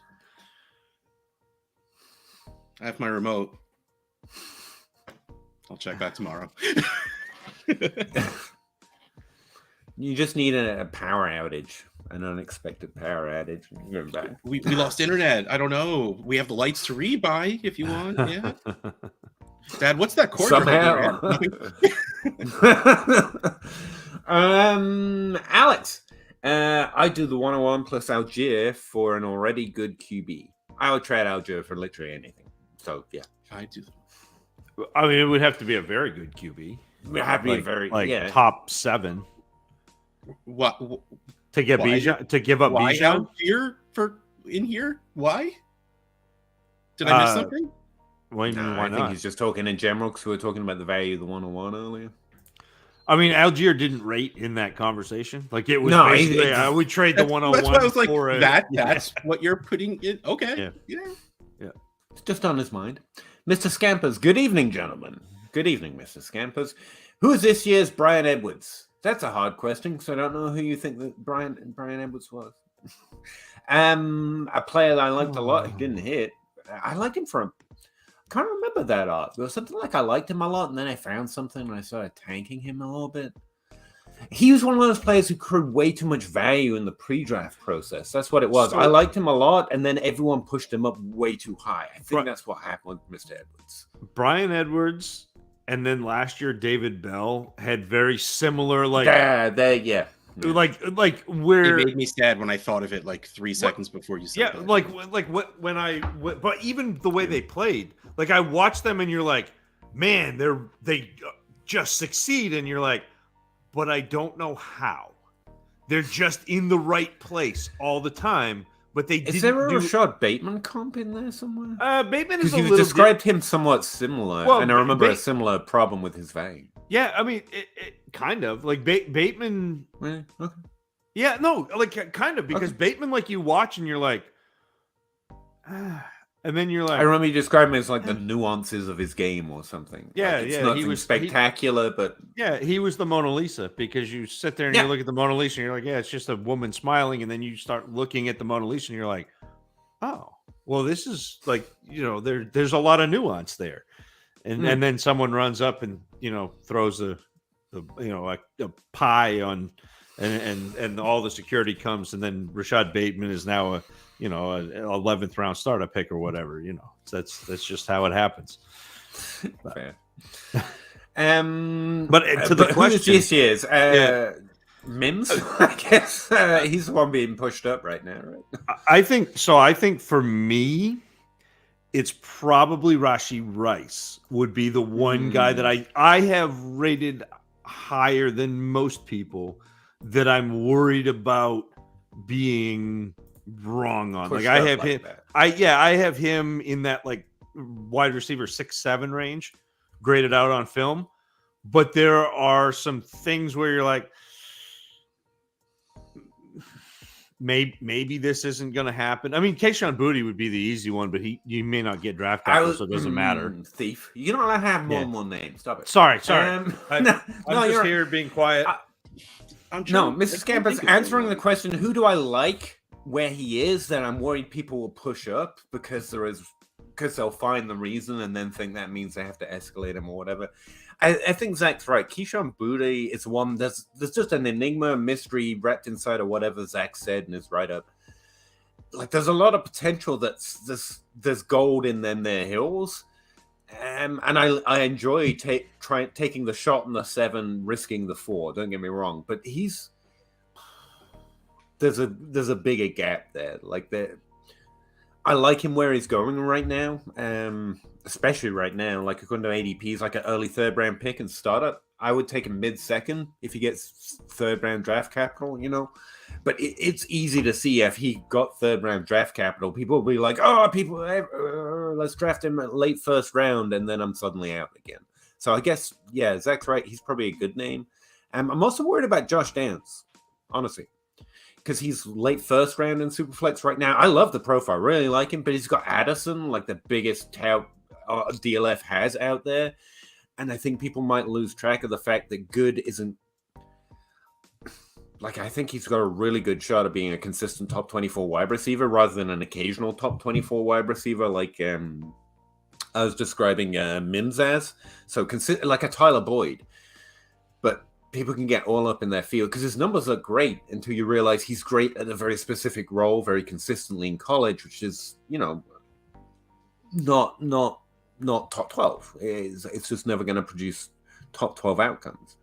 I have my remote. I'll check back tomorrow.
You just need a power outage, an unexpected power outage. You're back.
We lost internet. I don't know. We have the lights to read by if you want. Yeah. Dad, what's that cord?
Somehow. Alex, I do the 101 plus Algier for an already good QB. I would trade Algier for literally anything. So yeah,
I do.
I mean, it would have to be a very good QB.
we're happy. Very yeah.
Top 7
What?
to get
Why?
Bijan, to give up
Why
Bijan.
out here for in here? Why? Did I miss something?
Why
I think
not?
he's just talking in general because we were talking about the value of the 101 earlier.
I mean, Algier didn't rate in that conversation. Like it was
No,
basically,
he-
I would trade the 101
That's why I was like,
for a,
that's what you're putting in. Okay.
Yeah.
Yeah.
It's just on his mind. Mr. Scampers, good evening, gentlemen. Good evening, Mr. Scampers. Who is this year's Brian Edwards? That's a hard question because I don't know who you think that Brian Edwards was. A player that I liked a lot. He didn't hit. I liked him from. I can't remember that art. There was something like I liked him a lot, and then I found something and I started tanking him a little bit. He was one of those players who accrued way too much value in the pre-draft process. That's what it was.
So-
I liked him a lot, and then everyone pushed him up way too high. I think
Right.
that's what happened with Mr. Edwards.
Brian Edwards, and then last year David Bell had very similar like
Yeah.
like where
It made me sad when I thought of it like 3 seconds before you said
yeah
that.
like but even the way they played, like I watched them and you're like, man, they just succeed, and you're like, but I don't know how. They're just in the right place all the time, but they
Is
didn't
there a
do.
Rashad Bateman comp in there somewhere?
Bateman
Because
is a
you
little
described him somewhat similar,
Well,
and I remember a
Ba-
similar problem with his value.
Yeah, I mean, it kind of like Bateman.
Really? Okay.
Yeah, no, like kind of because
Okay.
Bateman, like you watch and you're like, and then you're like,
I remember you described him as like the nuances of his game or something.
Yeah,
Like, it's
yeah,
nothing
he was-
spectacular, but
yeah, he was the Mona Lisa, because you sit there and
Yeah.
you look at the Mona Lisa and you're like, yeah, it's just a woman smiling, and then you start looking at the Mona Lisa and you're like, oh, well, this is like, there's a lot of nuance there. And then someone runs up and, throws a pie on, and all the security comes, and then Rashad Bateman is now a 11th round startup pick or whatever. That's just how it happens.
Fair.
But to the question,
this year's Mims, I guess he's the one being pushed up right now, right?
I think so. I think for me, it's probably Rashee Rice would be the one guy that I have rated higher than most people, that I'm worried about being wrong on. Like I have him, I have him in that like wide receiver 6-7 range, graded out on film. But there are some things where you're like, maybe this isn't going to happen. I mean, Kayshon Boutte would be the easy one, but you may not get draft capital, so it doesn't matter.
Thief, you don't have more than one name. Stop it.
Sorry. I'm just here being quiet.
Mrs. Campus answering the question, who do I like where he is, that I'm worried people will push up because they'll find the reason and then think that means they have to escalate him or whatever. I think Zach's right. Kayshon Boutte is one there's just an enigma, mystery wrapped inside of whatever Zach said in his write-up. Like there's a lot of potential there's gold in them there hills. And I enjoy taking the shot in the 7, risking the 4. Don't get me wrong, but there's a bigger gap there. Like I like him where he's going right now, especially right now. Like according to ADP, he's like an early 3rd round pick and startup. I would take him mid-2nd if he gets 3rd round draft capital. But it's easy to see if he got 3rd round draft capital, people will be like, let's draft him at late 1st round, and then I'm suddenly out again. So I guess, Zach's right. He's probably a good name. I'm also worried about Josh Downs, honestly, because he's late 1st round in Superflex right now. I love the profile, really like him, but he's got Addison, like the biggest tout DLF has out there. And I think people might lose track of the fact that Good isn't. Like, I think he's got a really good shot of being a consistent top 24 wide receiver rather than an occasional top 24 wide receiver like I was describing Mims as. So, like a Tyler Boyd. But people can get all up in their field because his numbers are great until you realize he's great at a very specific role, very consistently in college, which is, not top 12. It's just never going to produce top 12 outcomes.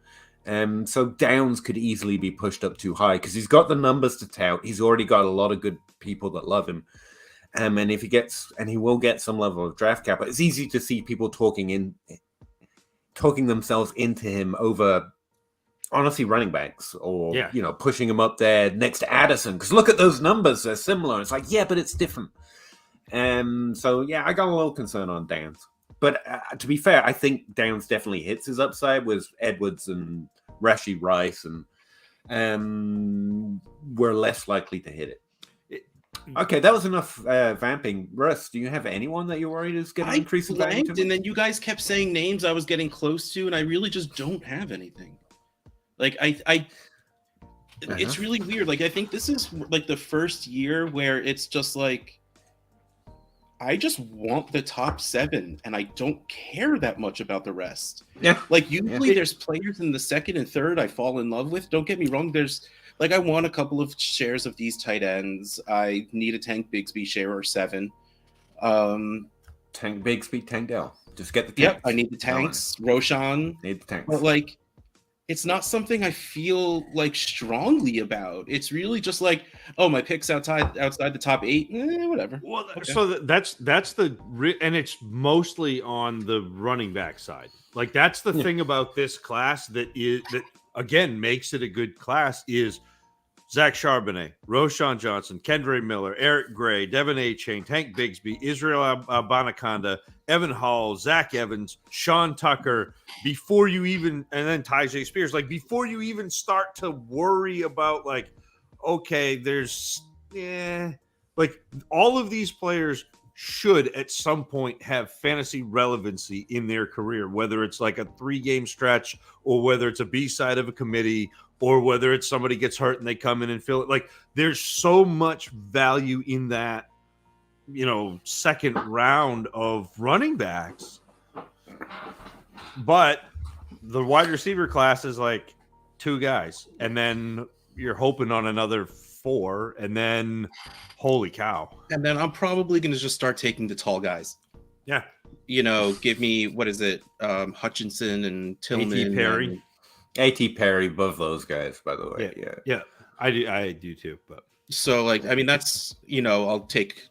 So Downs could easily be pushed up too high because he's got the numbers to tout. He's already got a lot of good people that love him. And if he will get some level of draft capital, it's easy to see people talking themselves into him over, honestly, running backs or, pushing him up there next to Addison. Because look at those numbers. They're similar. It's like, but it's different. So, I got a little concern on Downs. But to be fair, I think Downs definitely hits his upside with Edwards and Rashee Rice, and we're less likely to hit it. Okay, that was enough vamping. Russ, do you have anyone that you're worried is going to increase in value?
And then you guys kept saying names I was getting close to, and I really just don't have anything. Like it's really weird. Like I think this is like the first year where it's just like, I just want the top 7, and I don't care that much about the rest.
Yeah.
Like usually there's players in the 2nd and 3rd I fall in love with. Don't get me wrong. There's like I want a couple of shares of these tight ends. I need a Tank Bigsby share or 7.
Tank Bigsby, Tank Dell. Just get the tanks.
Yep, I need the tanks. Roshan.
Need the tanks.
But like, it's not something I feel like strongly about. It's really just like, oh, my pick's outside the top 8, whatever.
Well, okay. So that's and it's mostly on the running back side. Like that's the thing about this class that again makes it a good class is Zach Charbonnet, Roshan Johnson, Kendre Miller, Eric Gray, Devin Achane, Tank Bigsby, Israel Abanaconda, Evan Hall, Zach Evans, Sean Tucker, and then Tyjae Spears, like before you even start to worry about like, okay, there's like all of these players should at some point have fantasy relevancy in their career, whether it's like a 3-game stretch or whether it's a B-side of a committee or whether it's somebody gets hurt and they come in and fill it. Like there's so much value in that second round of running backs. But the wide receiver class is like 2 guys, and then you're hoping on another 4, and then holy cow.
And then I'm probably going to just start taking the tall guys.
Yeah.
Give me, what is it? Hutchinson and Tillman.
A.T. Perry.
A.T. Perry above those guys, by the way.
Yeah. I do too, but
so that's I'll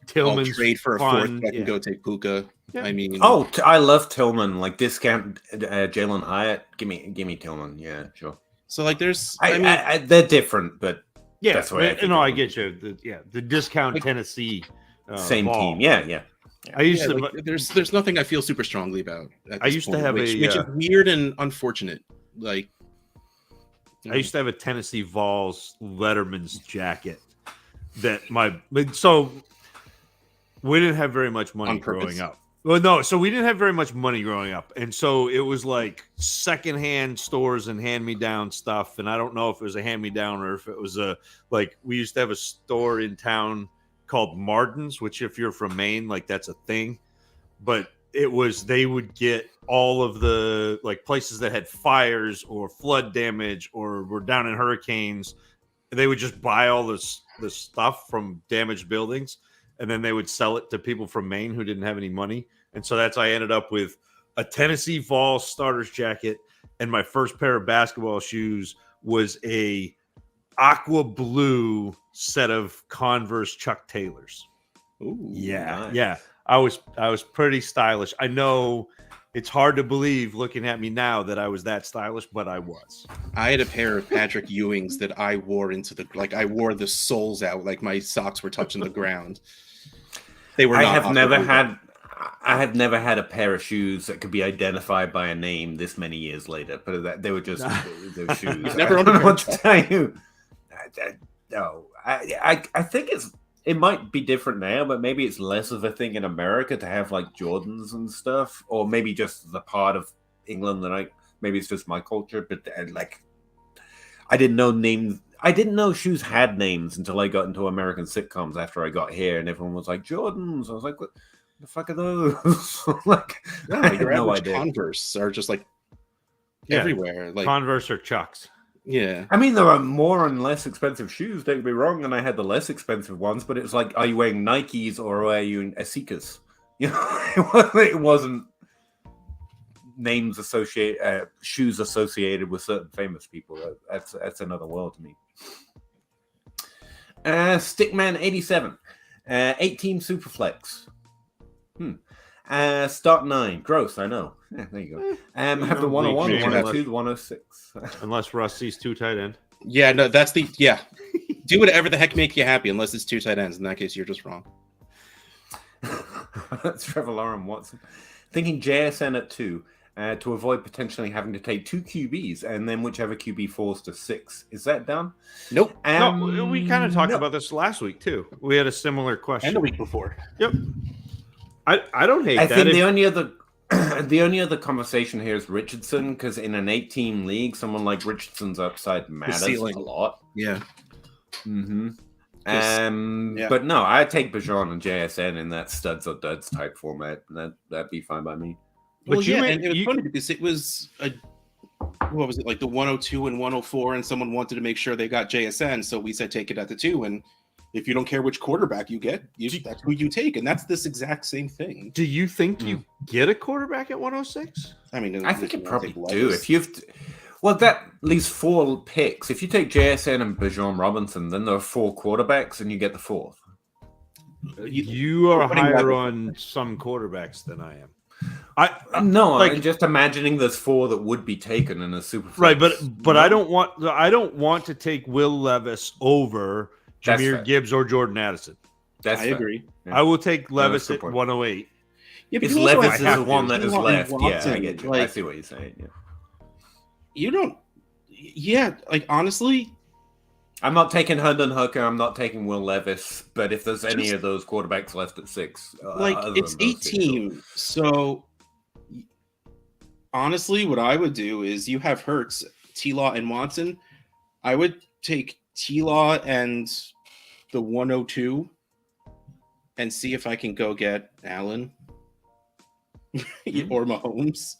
Tillman's
trade for a
fun,
4th. I can go take Puka.
Yeah.
I mean,
I love Tillman. Like discount Jalen Hyatt. Give me Tillman. Yeah, sure.
So there's,
they're different, but
yeah,
that's what
I get you. The discount Tennessee
same
ball.
team. Yeah.
I used to.
There's nothing I feel super strongly about.
I used to have
which is weird and unfortunate.
I used to have a Tennessee Vols Letterman's jacket so we didn't have very much money growing up. Well, no, so we didn't have very much money growing up, and so it was like secondhand stores and hand-me-down stuff. And I don't know if it was a hand-me-down or if it was we used to have a store in town called Martin's, which if you're from Maine, that's a thing. But they would get all of the places that had fires or flood damage or were down in hurricanes. They would just buy all this stuff from damaged buildings, and then they would sell it to people from Maine who didn't have any money. And so I ended up with a Tennessee Vols starter's jacket, and my first pair of basketball shoes was a aqua blue set of Converse Chuck Taylors.
Ooh,
yeah,
nice.
Yeah. I was pretty stylish. I know it's hard to believe looking at me now that I was that stylish, but I was.
I had a pair of Patrick Ewings that I wore I wore the soles out, my socks were touching the ground. They were. I have never
had a pair of shoes that could be identified by a name this many years later, but they were just those shoes.
Never
I don't know what to tell you. No, I think it might be different now, but maybe it's less of a thing in America to have Jordans and stuff, or maybe just the part of England that maybe it's just my culture. But I didn't know names. I didn't know shoes had names until I got into American sitcoms after I got here, and everyone was like Jordans. I was like, what the fuck are those? I had no idea.
Converse are just everywhere.
Converse or Chucks.
Yeah.
I mean, there are more and less expensive shoes, don't get me wrong, and I had the less expensive ones, but it's are you wearing Nikes or are you in Asikas? It wasn't names associated, shoes associated with certain famous people. That's another world to me. Stickman87, 8-team Superflex. Start 9. Gross, I know. Yeah, there you go. Have the 101, 102, the 106.
Unless Russ sees 2 tight end.
Yeah, no, that's do whatever the heck make you happy, unless it's 2 tight ends. In that case, you're just wrong.
That's Trevor Lauren Watson. Thinking JSN at 2 to avoid potentially having to take 2 QBs and then whichever QB falls to 6. Is that done?
Nope.
No, we kind of talked about this last week too. We had a similar question.
And the week before.
Yep. I don't hate that.
I think the only other conversation here is Richardson, because in an 8-team league, someone like Richardson's upside matters a lot.
Yeah.
Mm-hmm. But no, I take Bijan and JSN in that studs or duds type format. That'd be fine by me.
Well, and it was funny because it was what was it, the 102 and 104, and someone wanted to make sure they got JSN, so we said take it at the 2, and if you don't care which quarterback you get, that's who you take, and that's this exact same thing.
Do you think you get a quarterback at 106?
I mean,
I think you probably do. If that leaves 4 picks. If you take JSN and Bijan Robinson, then there are 4 quarterbacks, and you get the 4th.
You are higher on some quarterbacks than I am.
I'm just imagining there's 4 that would be taken in a super.
Right, but I don't want to take Will Levis over Jahmyr Gibbs or Jordan Addison.
I agree.
Yeah. I will take Levis at 108.
Yeah, because Levis is the one that is left. Yeah, I get you. I see what you're saying. Yeah.
You don't. Yeah, honestly,
I'm not taking Hendon Hooker. I'm not taking Will Levis. But if there's any of those quarterbacks left at 6,
it's 8-team. So honestly, what I would do is you have Hurts, T-Law, and Watson. I would take T-Law and the 102 and see if I can go get Allen or Mahomes.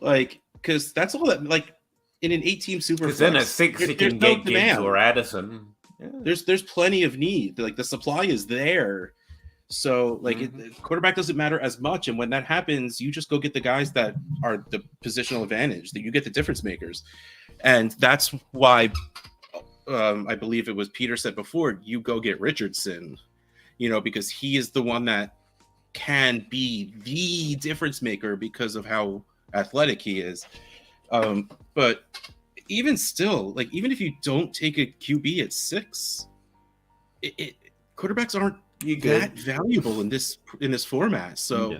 Like, because that's all that, like, in an 8-team super
Because
flex,
then at 6 you
there's
can
no
get Gibbs
demand.
or Addison. Yeah.
There's plenty of need. Like, the supply is there. So, like, quarterback doesn't matter as much. And when that happens, you just go get the guys that are the positional advantage, that you get the difference makers. And that's why I believe it was Peter said before, you go get Richardson, you know, because he is the one that can be the difference maker because of how athletic he is. But even still, like, even if you don't take a QB at 6, quarterbacks aren't that valuable in this format. So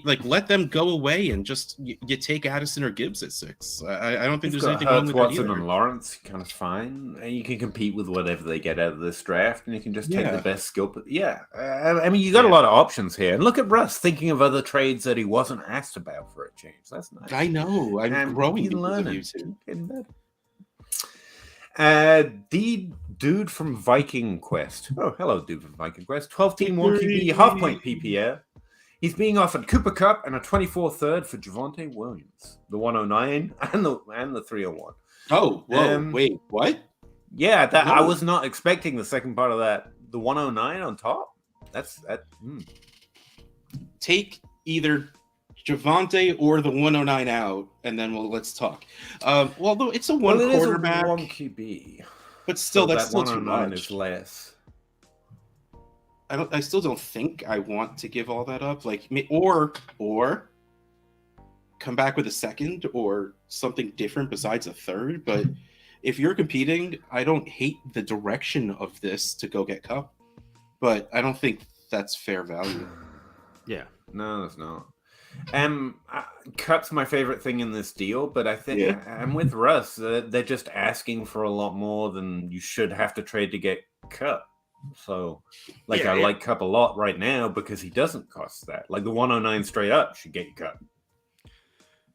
like, let them go away and just you take Addison or Gibbs at 6. I don't think there's anything wrong with
Watson
that either.
and Lawrence kind of fine, and you can compete with whatever they get out of this draft, and you can just take the best skill. But I mean, you got a lot of options here. And look at Russ thinking of other trades that he wasn't asked about for a change. That's nice.
I know. I'm growing because of you two.
The dude from Viking Quest. Oh, hello, dude from Viking Quest. 12-team 1 QB, half-point PPR. He's being offered Cooper Kupp and a 24 third for Javonte Williams, the 109 and the 301.
Oh, whoa, wait, what?
Yeah, I was not expecting the second part of that. The 109 on top. That's that.
Take either Javonte or the 109 out, and then let's talk. Well, though it's a quarterback,
1 QB,
but still,
so
that's
that
still too
109
much.
is less.
I still don't think I want to give all that up. Like, or come back with a second or something different besides a third. But if you're competing, I don't hate the direction of this to go get Kupp, but I don't think that's fair value.
Yeah, no, it's not. Kupp's my favorite thing in this deal, but I think I'm with Russ. They're just asking for a lot more than you should have to trade to get Kupp. So, I like Kupp a lot right now because he doesn't cost that. Like, the 109 straight up should get you Kupp.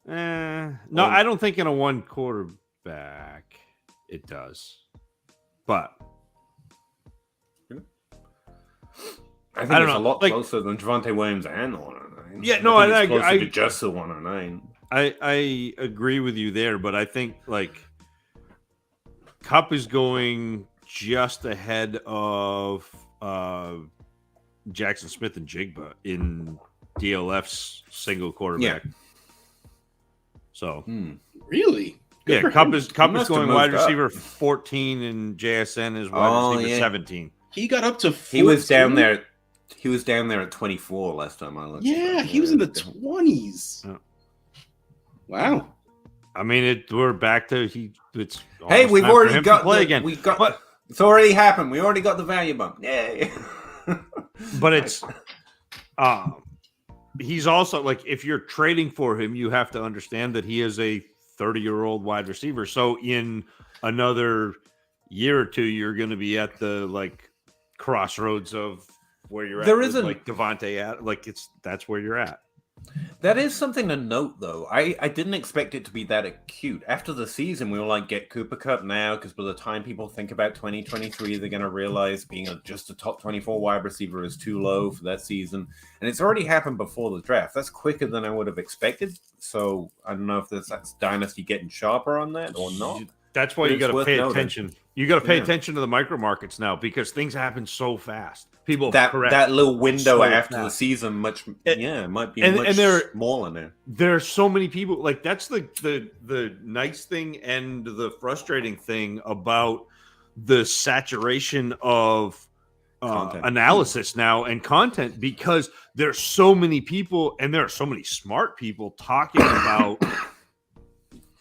No, I don't think in a 1 quarterback it does. But
I think it's a lot closer than Javonte Williams and the 109.
Yeah, no,
I think it's closer to just the 109.
I agree with you there, but I think, like, Kupp is going just ahead of Jackson Smith and Jigba in DLF's single quarterback. Yeah. So
really,
Kupp is going wide receiver 14 and JSN is wide receiver 17.
He got up to 14.
He was down there. He was down there at 24 last time I looked.
Yeah, he was in the 20s.
Yeah.
Wow.
I mean, we're back to it's.
Hey, we've already got
play again.
We've got. It's already happened. We already got the value bump. Yay!
But it's, he's also, like, if you're trading for him, you have to understand that he is a 30-year-old wide receiver. So in another year or two, you're going to be at the, like, crossroads of where you're at.
There isn't,
like, Devontae at, like, that's where you're at.
That is something to note, though. I didn't expect it to be that acute. After the season, we were like, get Cooper Kupp now, because by the time people think about 2023, they're going to realize being just a top 24 wide receiver is too low for that season. And it's already happened before the draft. That's quicker than I would have expected. So I don't know if that's Dynasty getting sharper on that or not.
That's why you got to pay attention. You got to pay attention to the micro markets now, because things happen so fast. People
that little window after the season might be much smaller now.
There are so many people. Like, that's the nice thing and the frustrating thing about the saturation of analysis now and content, because there's so many people and there are so many smart people talking about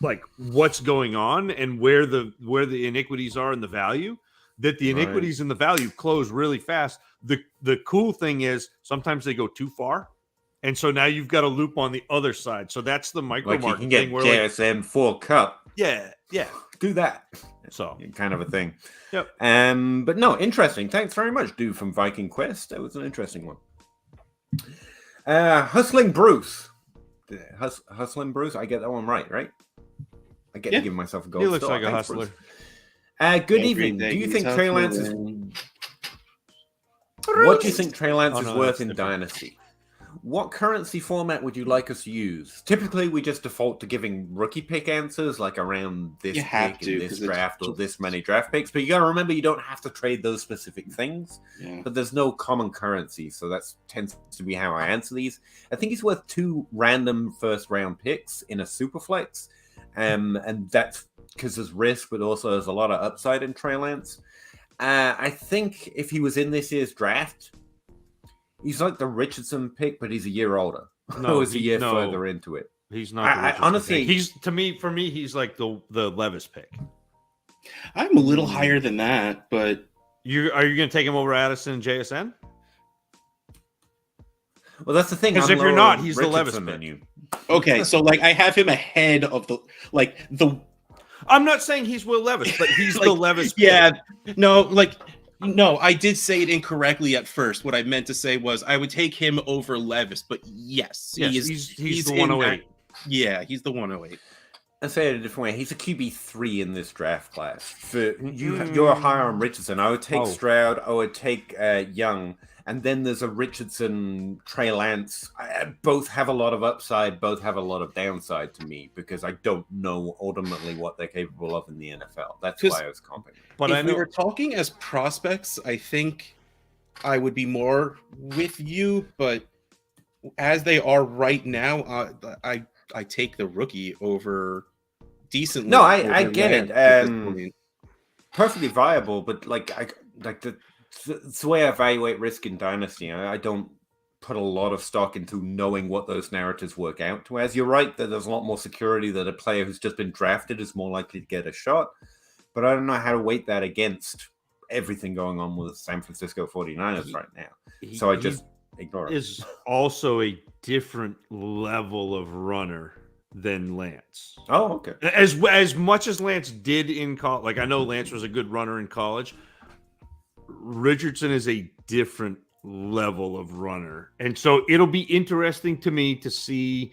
like what's going on and where the iniquities are in the value, that the iniquities in the value close really fast. The cool thing is sometimes they go too far, and so now you've got a loop on the other side. So that's the micro market thing where
JSN for Kupp.
Yeah,
do that.
So
kind of a thing.
Yep.
But no, interesting. Thanks very much, dude from Viking Quest. That was an interesting one. Hustling Bruce. Hustling Bruce. I get that one right? I get to give myself a gold
star. He looks like a hustler.
Good evening. Do you think Trey Lance is... What do you think Trey Lance
Oh,
is
no,
worth
that's
in
different.
Dynasty? What currency format would you like us to use? Typically, we just default to giving rookie pick answers, like around this
You have
pick in
to,
this
'cause it's
draft or
just-
this many draft picks. But you got to remember, you don't have to trade those specific things.
Yeah.
But there's no common currency, so that tends to be how I answer these. I think he's worth 2 random first-round picks in a super flex, and that's because there's risk, but also there's a lot of upside in Trey Lance. I think if he was in this year's draft, he's like the Richardson pick, but he's a year older.
No,
he's a year further into it.
He's not. The Richardson
honestly,
pick. For me, he's like the Levis pick.
I'm a little higher than that, but
Are you going to take him over Addison and JSN?
well, that's the thing.
'Cause
I'm
if you're
lower
not,
on
he's the Levis
Richardson
pick.
than you.
okay, so like I have him ahead of the
I'm not saying he's Will Levis, but he's the Levis pick.
yeah, no, I did say it incorrectly at first. What I meant to say was I would take him over Levis, but yes,
He's the
in
108.
Yeah, he's the 108.
I'll say it a different way. He's a QB3 in this draft class. For you're higher on Richardson. I would take Stroud. I would take Young. And then there's a Richardson, Trey Lance. Both have a lot of upside. Both have a lot of downside to me because I don't know ultimately what they're capable of in the NFL. That's why I was confident.
But
if we were talking as prospects, I think I would be more with you. But as they are right now, I take the rookie over decently.
No, I get it.
Lance.
Perfectly viable, but it's the way I evaluate risk in Dynasty. I don't put a lot of stock into knowing what those narratives work out to as. You're right that there's a lot more security that a player who's just been drafted is more likely to get a shot, but I don't know how to weight that against everything going on with the San Francisco 49ers right now. So I just ignore it.
Is also a different level of runner than Lance.
Oh, okay.
As much as Lance did in college, like I know Lance was a good runner in college, Richardson is a different level of runner. And so it'll be interesting to me to see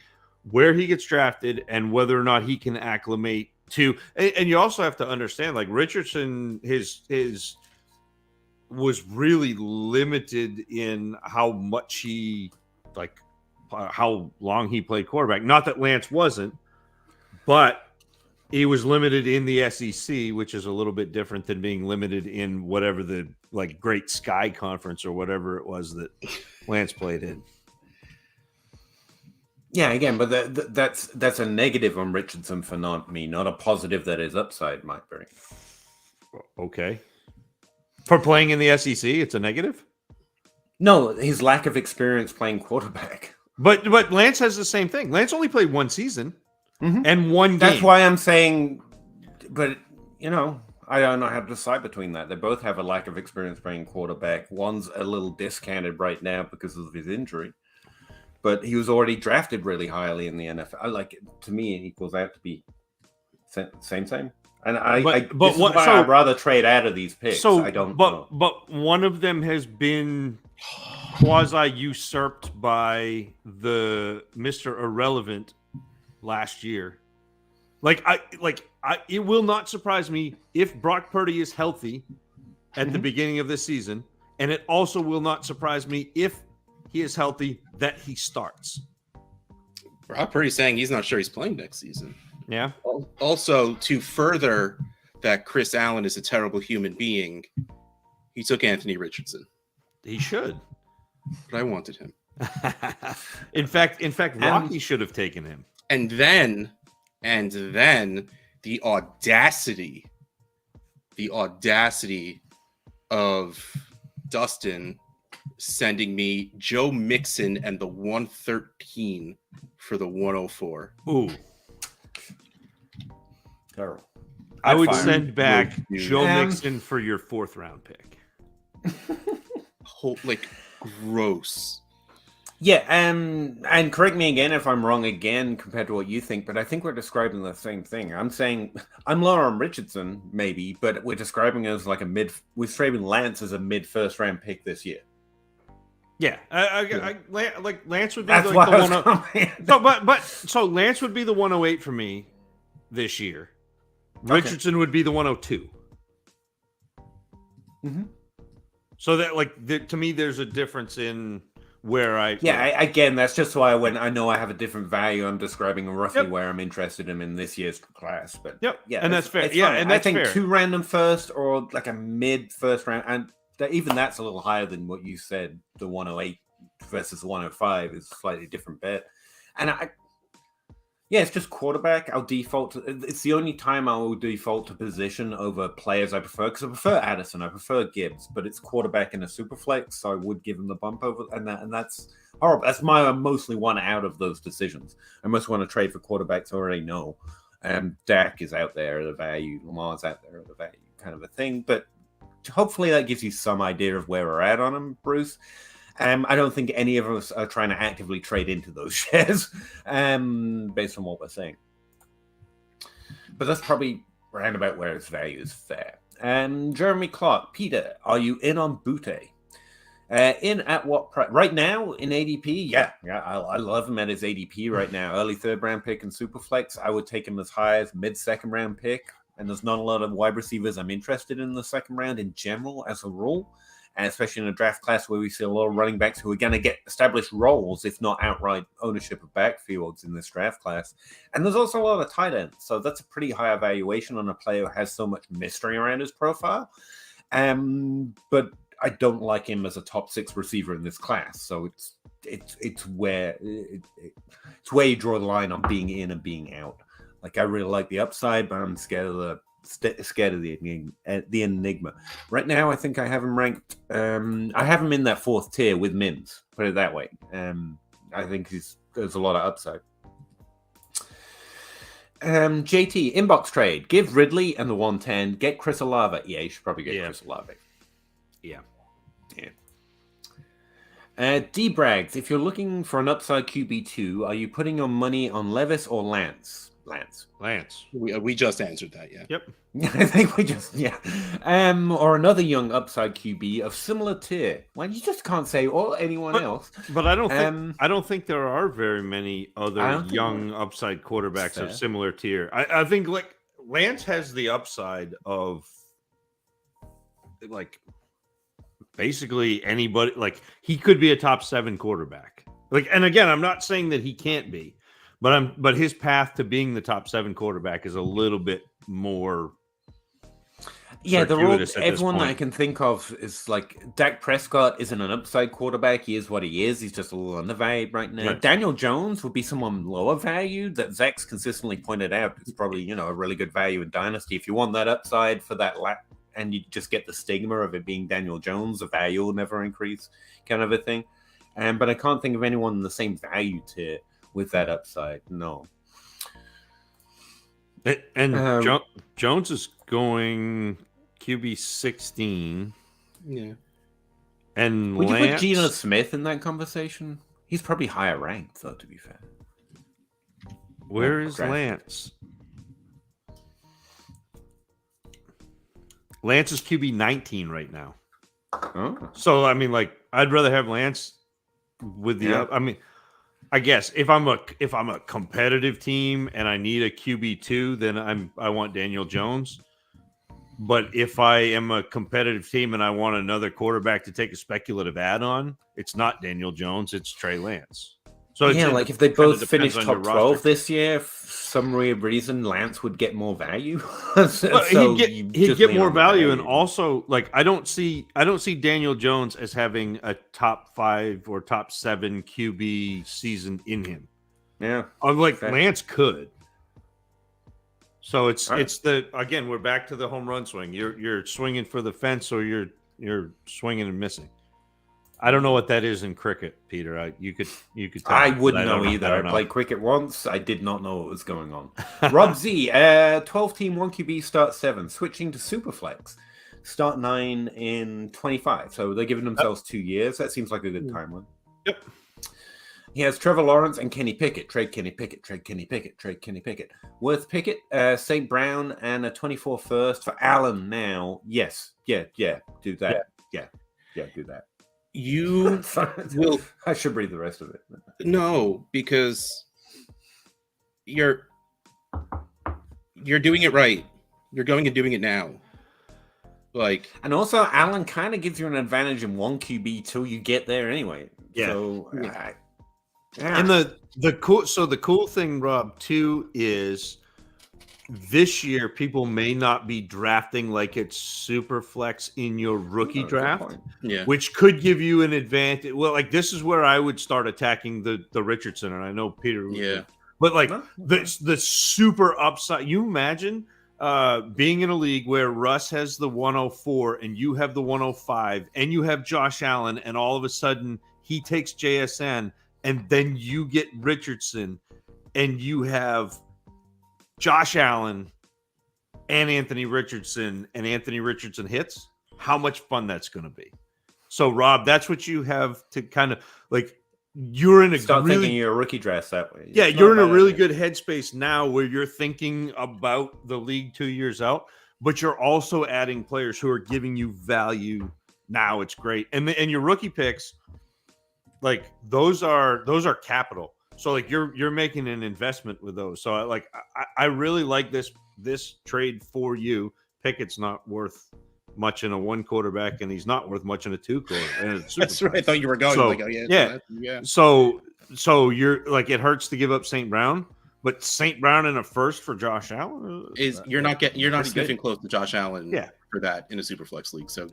where he gets drafted and whether or not he can acclimate to. And you also have to understand, like Richardson, his was really limited in how much he, like, how long he played quarterback. Not that Lance wasn't, but he was limited in the SEC, which is a little bit different than being limited in whatever the like Great Sky Conference or whatever it was that Lance played in.
Yeah, again, but that's a negative on Richardson for not a positive that his upside might bring.
Okay. For playing in the SEC, it's a negative?
No, his lack of experience playing quarterback.
But Lance has the same thing. Lance only played one season and one game.
That's why I'm saying, but I don't know how to decide between that. They both have a lack of experience playing quarterback. One's a little discounted right now because of his injury, but he was already drafted really highly in the NFL. To me, it equals out to be same. And I'd rather trade out of these picks.
So
I don't know.
But one of them has been quasi usurped by the Mr. Irrelevant last year. It will not surprise me if Brock Purdy is healthy at the beginning of this season, and it also will not surprise me if he is healthy that he starts.
Brock Purdy's saying he's not sure he's playing next season.
Yeah.
Also, to further that Chris Allen is a terrible human being, he took Anthony Richardson.
He should.
But I wanted him.
In fact, Rocky should have taken him.
And then the audacity of Dustin sending me Joe Mixon and the 113 for the 104.
Ooh.
Terrible.
I would send back Joe Mixon for your 4th round pick.
Gross.
Yeah, and correct me again if I'm wrong again compared to what you think, but I think we're describing the same thing. I'm saying I'm lower on Richardson, maybe, but we're describing it as like we're describing Lance as a mid-first round pick this year.
Yeah, Lance would be
That's
like
why
the 108. So Lance would be the 108 for me this year. Richardson would be the 102. So that to me, there's a difference in where I
again, that's just why when I know I have a different value, I'm describing roughly where I'm interested in this year's class. But
and that's fair. And
I
that's
think
fair.
2 random first or like a mid first round, and even that's a little higher than what you said. The 108 versus the 105 is a slightly different bet, and it's just quarterback. I'll default to, it's the only time I will default to position over players I prefer, because I prefer Addison, I prefer Gibbs, but it's quarterback in a super flex, so I would give him the bump over, and that's horrible. That's my mostly one out of those decisions. I most want to trade for quarterbacks I already know. Dak is out there at a value, Lamar's out there at a value, kind of a thing. But hopefully that gives you some idea of where we're at on them, Bruce. I don't think any of us are trying to actively trade into those shares, based on what we're saying. But that's probably around about where its value is fair. Jeremy Clark, Peter, are you in on Butte? In at what price? Right now in ADP? Yeah, I love him at his ADP right now. Early 3rd round pick in Superflex. I would take him as high as mid 2nd round pick. And there's not a lot of wide receivers I'm interested in the 2nd round in general as a rule. And especially in a draft class where we see a lot of running backs who are going to get established roles, if not outright ownership of backfields in this draft class. And there's also a lot of tight ends. So that's a pretty high evaluation on a player who has so much mystery around his profile. But I don't like him as a top 6 receiver in this class. So it's where you draw the line on being in and being out. Like, I really like the upside, but I'm scared of the enigma. Right now, I think I have him ranked. I have him in that 4th tier with Mims. Put it that way. I think there's a lot of upside. JT inbox trade. Give Ridley and the 110. Get Chris Olave. Yeah, you should probably get Chris Olave.
Yeah.
D Brags. If you're looking for an upside QB2, are you putting your money on Levis or Lance? Lance.
We just answered that, yeah.
Yep.
I think we just, or another young upside QB of similar tier. Well, you just can't say or anyone else.
But I don't think there are very many other young upside quarterbacks of similar tier. I think like Lance has the upside of like basically anybody. Like, he could be a top 7 quarterback. Like, and again, I'm not saying that he can't be. But his path to being the top 7 quarterback is a little bit more.
Yeah, everyone that I can think of is like Dak Prescott isn't an upside quarterback. He is what he is. He's just a little undervalued right now. Right. Daniel Jones would be someone lower valued that Zach's consistently pointed out. It's probably, a really good value in Dynasty. If you want that upside for that and you just get the stigma of it being Daniel Jones, the value will never increase, kind of a thing. But I can't think of anyone in the same value tier with that upside, no.
And Jones is going QB 16.
Yeah.
And would you put Geno Smith in that conversation? He's probably higher ranked, though, to be fair.
Where is Lance? Lance is QB 19 right now.
Oh.
So, I mean, like, I'd rather have Lance with the I guess if I'm a competitive team and I need a QB2, then I want Daniel Jones. But if I am a competitive team and I want another quarterback to take a speculative add-on, it's not Daniel Jones, it's Trey Lance. So
like if they both finish top 12 this year, for some weird reason, Lance would get more value.
He'd get more value, and also like I don't see Daniel Jones as having a top 5 or top 7 QB season in him.
Yeah,
I'm like Lance could. So it's again we're back to the home run swing. You're swinging for the fence, or you're swinging and missing. I don't know what that is in cricket, Peter. You could. Tell
I wouldn't know either. I played cricket once. I did not know what was going on. Rob Z, 12-team 1 QB start 7, switching to Superflex, start 9 in 25. So they're giving themselves 2 years. That seems like a good timeline.
Yep.
He has Trevor Lawrence and Kenny Pickett. Trade Kenny Pickett. Trade Kenny Pickett. Trade Kenny Pickett. Worth Pickett, St. Brown, and a 24 first for Allen now. Yes. Yeah. Do that. Yeah. Do that.
You will.
I should read the rest of it.
No, because you're doing it right. You're going and doing it now. Like,
and also Allen kind of gives you an advantage in 1 QB till you get there anyway.
Yeah.
So,
Yeah.
And the cool thing, Rob, too, is this year people may not be drafting like it's super flex in your rookie draft, which could give you an advantage. Well, like this is where I would start attacking the Richardson, and I know Peter. But like the super upside. You imagine being in a league where Russ has the 104 and you have the 105 and you have Josh Allen, and all of a sudden he takes JSN, and then you get Richardson, and you have Josh Allen and Anthony Richardson, and Anthony Richardson hits. How much fun that's going to be. So, Rob, that's what you have to kind of like. You're in a
thinking your rookie draft that way.
Yeah, you're in a really good headspace now where you're thinking about the league 2 years out, but you're also adding players who are giving you value now. It's great, and your rookie picks, like those are capital. So like you're making an investment with those. So I really like this trade for you. Pickett's not worth much in a 1 quarterback, and he's not worth much in a 2 quarterback.
That's right. I thought you were going.
So,
like, oh, yeah.
So you're like, it hurts to give up St. Brown, but St. Brown in a first for Josh Allen
you're not getting close to Josh Allen.
Yeah.
For that in a super flex league. So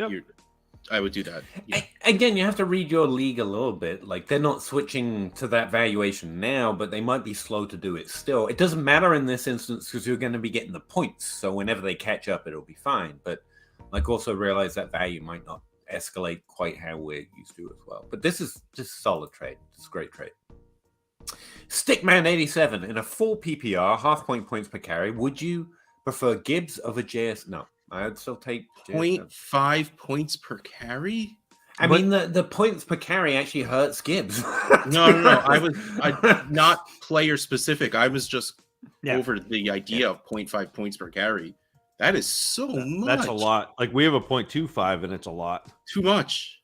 I would do that. Yeah.
Again, you have to read your league a little bit. Like they're not switching to that valuation now, but they might be slow to do it still. It doesn't matter in this instance because you're going to be getting the points. So whenever they catch up, it'll be fine. But like also realize that value might not escalate quite how we're used to as well. But this is just a solid trade. It's a great trade. Stickman87 in a full PPR, half-point points per carry. Would you prefer Gibbs over JS? No. I'd still take
0.5 points per carry.
I mean, the points per carry actually hurts Gibbs.
No. I not player specific. I was just over the idea of 0.5 points per carry. That is so much.
That's a lot. Like we have a 0.25, and it's a lot.
Too much.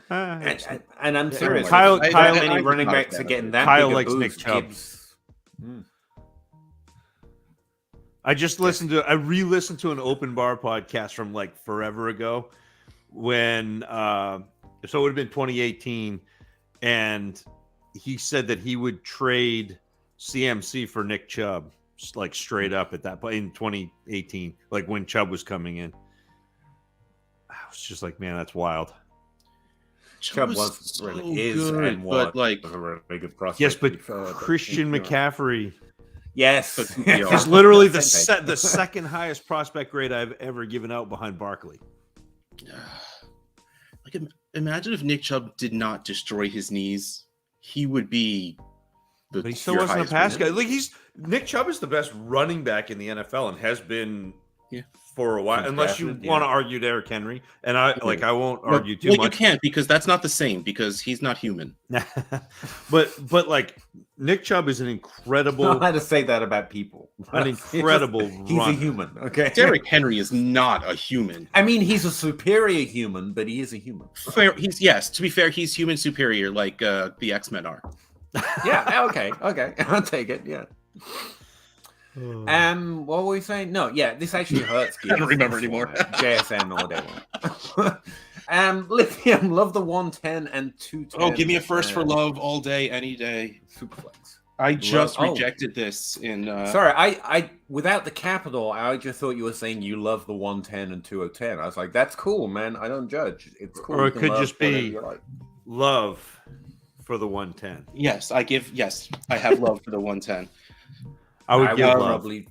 And I'm serious.
Kyle,
many running backs are getting that.
Kyle
big
likes Nick Chubb. I re-listened to an open bar podcast from like forever ago when so it would have been 2018, and he said that he would trade CMC for Nick Chubb, like straight up at that point in 2018, like when Chubb was coming in. I was just like, man, that's wild.
Chubb was
so
really
good,
and
but like
a really good prospect.
Yes, but Christian McCaffrey.
Yes,
he's literally the second highest prospect grade I've ever given out behind Barkley.
Like, imagine if Nick Chubb did not destroy his knees, he would be.
But he still wasn't a pass guy. Like Nick Chubb is the best running back in the NFL and has been for a while. Unless you want to argue Derrick Henry, and I won't argue too much.
You can't, because that's not the same, because he's not human.
but like Nick Chubb is an incredible.
I had to say that about people.
An incredible.
He's a human. Okay,
Derrick Henry is not a human.
I mean, he's a superior human, but he is a human.
To be fair, he's human superior, like the X-Men are.
Yeah. Okay. I'll take it. Yeah. What were we saying? No, this actually hurts.
I don't remember anymore.
JSN all day. Lithium, love the 110 and 210.
Oh, give me a first for love all day, any day.
Superflex.
I just rejected this in.
Sorry, I without the capital, I just thought you were saying you love the 110 and 210. I was like, that's cool, man. I don't judge. It's cool.
Or it could just be love for the 110.
Yes, I have love for the 110.
I would give love.
Probably,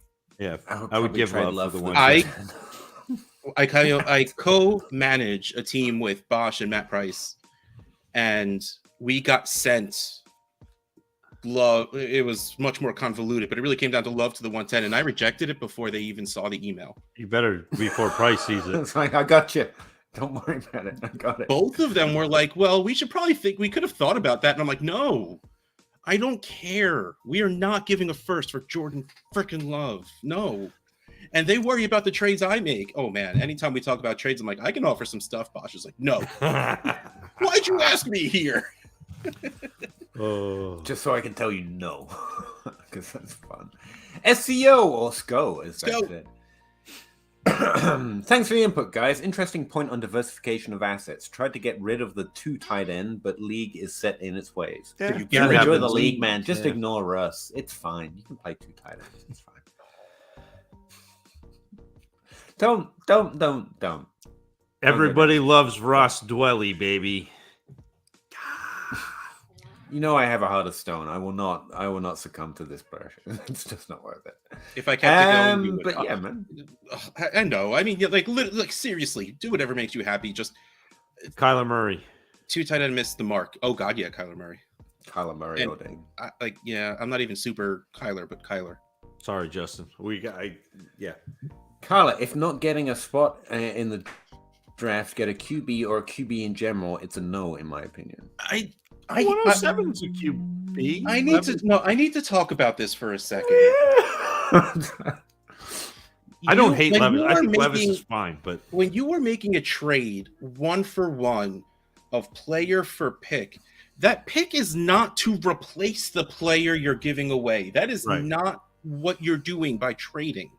I would give love for the 110.
I co-manage a team with Bosch and Matt Price, and we got sent love. It was much more convoluted, but it really came down to love to the 110, and I rejected it before they even saw the email.
You better before Price sees it.
It's like, I got you. Don't worry about it. I got it.
Both of them were like, well, we should probably think we could have thought about that. And I'm like, no, I don't care. We are not giving a first for Jordan freaking Love. No. And they worry about the trades I make. Oh, man. Anytime we talk about trades, I'm like, I can offer some stuff. Bosch is like, no. Why'd you ask me here?
Just so I can tell you no. Because that's fun. SEO or SCO, as I said. Thanks for the input, guys. Interesting point on diversification of assets. Tried to get rid of the 2 tight end, but league is set in its ways.
Yeah,
You
that
enjoy the
happens.
league, man. Just
Yeah.
ignore Russ. It's fine. You can play 2 tight ends. It's fine. Don't.
Everybody loves Ross Dwelly, baby.
You know I have a heart of stone. I will not succumb to this pressure. It's just not worth it.
If I kept it going, you would.
But yeah, man.
I know. I mean, like seriously, do whatever makes you happy. Just
Kyler Murray.
2 tight end missed the mark. Oh God, yeah, Kyler Murray.
Kyler Murray.
And I'm not even super Kyler, but Kyler.
Sorry, Justin. Yeah.
Kyler, if not getting a spot in the draft, get a QB or a QB in general, it's a no, in my opinion.
107 is a QB.
I need to talk about this for a second.
I don't hate Levis. I think Levis is fine, but
when you were making a trade 1-for-1 of player for pick, that pick is not to replace the player you're giving away. That is not what you're doing by trading.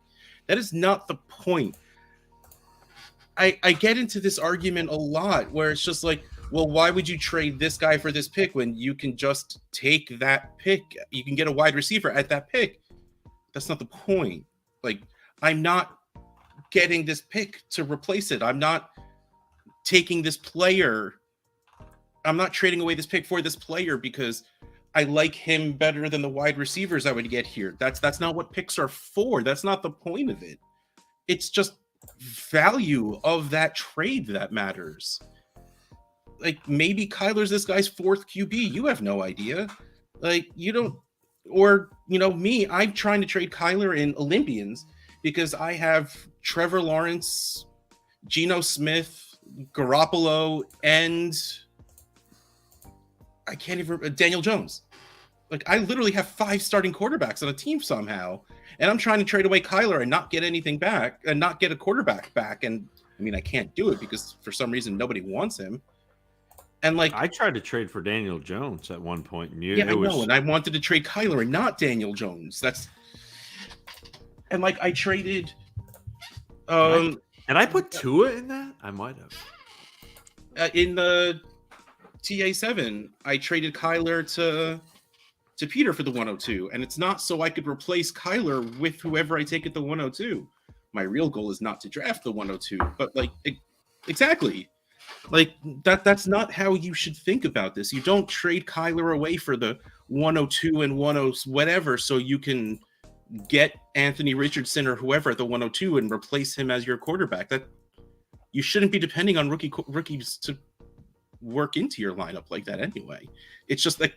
That is not the point. I get into this argument a lot where it's just like, well, why would you trade this guy for this pick when you can just take that pick? You can get a wide receiver at that pick. That's not the point. Like, I'm not getting this pick to replace it. I'm not taking this player. I'm not trading away this pick for this player because I like him better than the wide receivers I would get here. That's not what picks are for. That's not the point of it. It's just value of that trade that matters. Like, maybe Kyler's this guy's 4th QB. You have no idea. Like, you don't, or, me, I'm trying to trade Kyler in Olympians because I have Trevor Lawrence, Geno Smith, Garoppolo, and I can't even, Daniel Jones. Like, I literally have 5 starting quarterbacks on a team somehow. And I'm trying to trade away Kyler and not get anything back and not get a quarterback back. And I mean, I can't do it because for some reason nobody wants him. And like,
I tried to trade for Daniel Jones at one point. And
I know. And I wanted to trade Kyler and not Daniel Jones. And like, I traded.
And I put Tua in that? I might have.
In the TA7, I traded Kyler to Peter for the 102, and it's not so I could replace Kyler with whoever I take at the 102. My real goal is not to draft the 102, but like exactly, like that's not how you should think about this. You don't trade Kyler away for the 102 and 10 whatever, so you can get Anthony Richardson or whoever at the 102 and replace him as your quarterback. That you shouldn't be depending on rookies to work into your lineup like that anyway. It's just like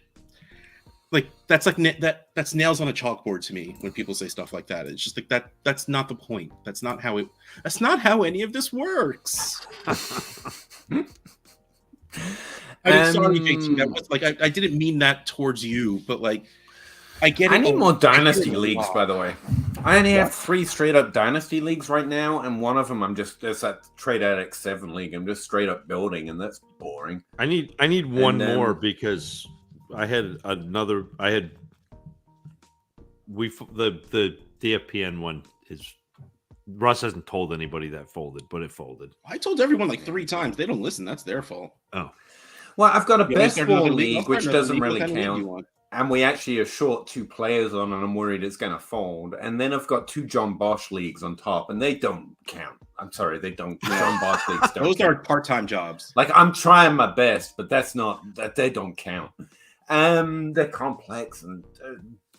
that's nails on a chalkboard to me when people say stuff like that. It's just like that's not the point. That's not how any of this works. I mean, sorry, JT. That was like I didn't mean that towards you, but like I get it.
I need more dynasty leagues, by the way. I only have 3 straight up dynasty leagues right now, and one of them there's that Trade Addict 7 league. I'm just straight up building, and that's boring.
I need one more because the DFPN one is Russ hasn't told anybody that folded, but it folded.
I told everyone like 3 times. They don't listen. That's their fault.
Oh,
well, I've got a best ball league, which doesn't really count. And we actually are short 2 players on, and I'm worried it's going to fold. And then I've got 2 John Bosch leagues on top, and they don't count. I'm sorry, they don't. John Bosch leagues don't.
Those are part-time jobs.
Like, I'm trying my best, but they don't count. They're complex and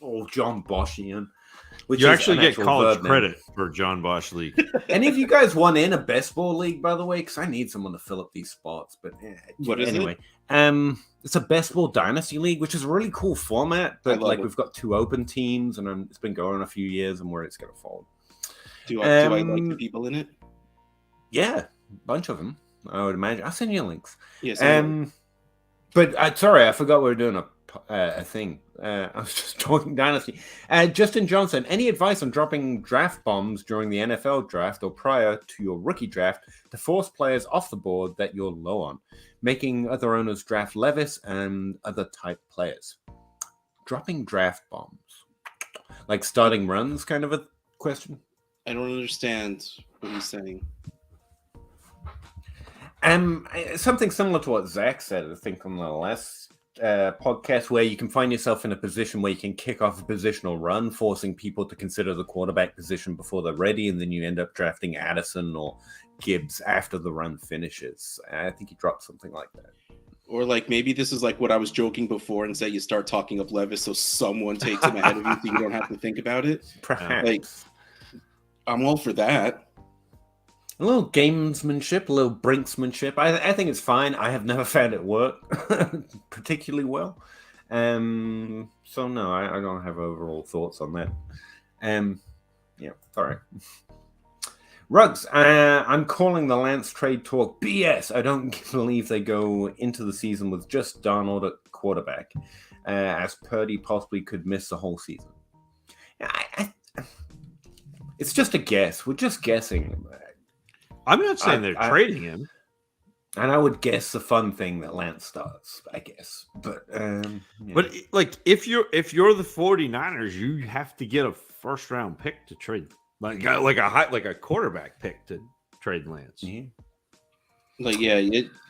all John Boschian. Which
you actually get college credit for John Bosch league.
Any of you guys want in a best ball league, by the way? Because I need someone to fill up these spots. But
what is
it? It's a best ball dynasty league, which is a really cool format. But like, we've got 2 open teams, and it's been going a few years, and where it's going to fold.
Do I like the people in it?
Yeah, a bunch of them. I would imagine. I'll send you links.
Yes.
But sorry, I forgot we were doing a thing. I was just talking dynasty. Justin Johnson, any advice on dropping draft bombs during the NFL draft or prior to your rookie draft to force players off the board that you're low on, making other owners draft Levis and other type players? Dropping draft bombs, like starting runs, kind of a question.
I don't understand what he's saying.
Something similar to what Zach said, I think, on the last podcast, where you can find yourself in a position where you can kick off a positional run, forcing people to consider the quarterback position before they're ready, and then you end up drafting Addison or Gibbs after the run finishes. I think he dropped something like that.
Or like maybe this is like what I was joking before and say you start talking up Levis so someone takes him ahead of you so you don't have to think about it.
Perhaps.
Like, I'm all for that.
A little gamesmanship, a little brinksmanship. I think it's fine. I have never found it work particularly well. So no, I don't have overall thoughts on that. Yeah, all right. Ruggs, I'm calling the Lance trade talk BS. I don't believe they go into the season with just Darnold at quarterback, as Purdy possibly could miss the whole season. It's just a guess. We're just guessing.
I'm not saying they're trading him.
And I would guess the fun thing that Lance starts, I guess. But
But like if you're the 49ers, you have to get a first round pick to trade. Like a quarterback pick to trade Lance.
Mm-hmm.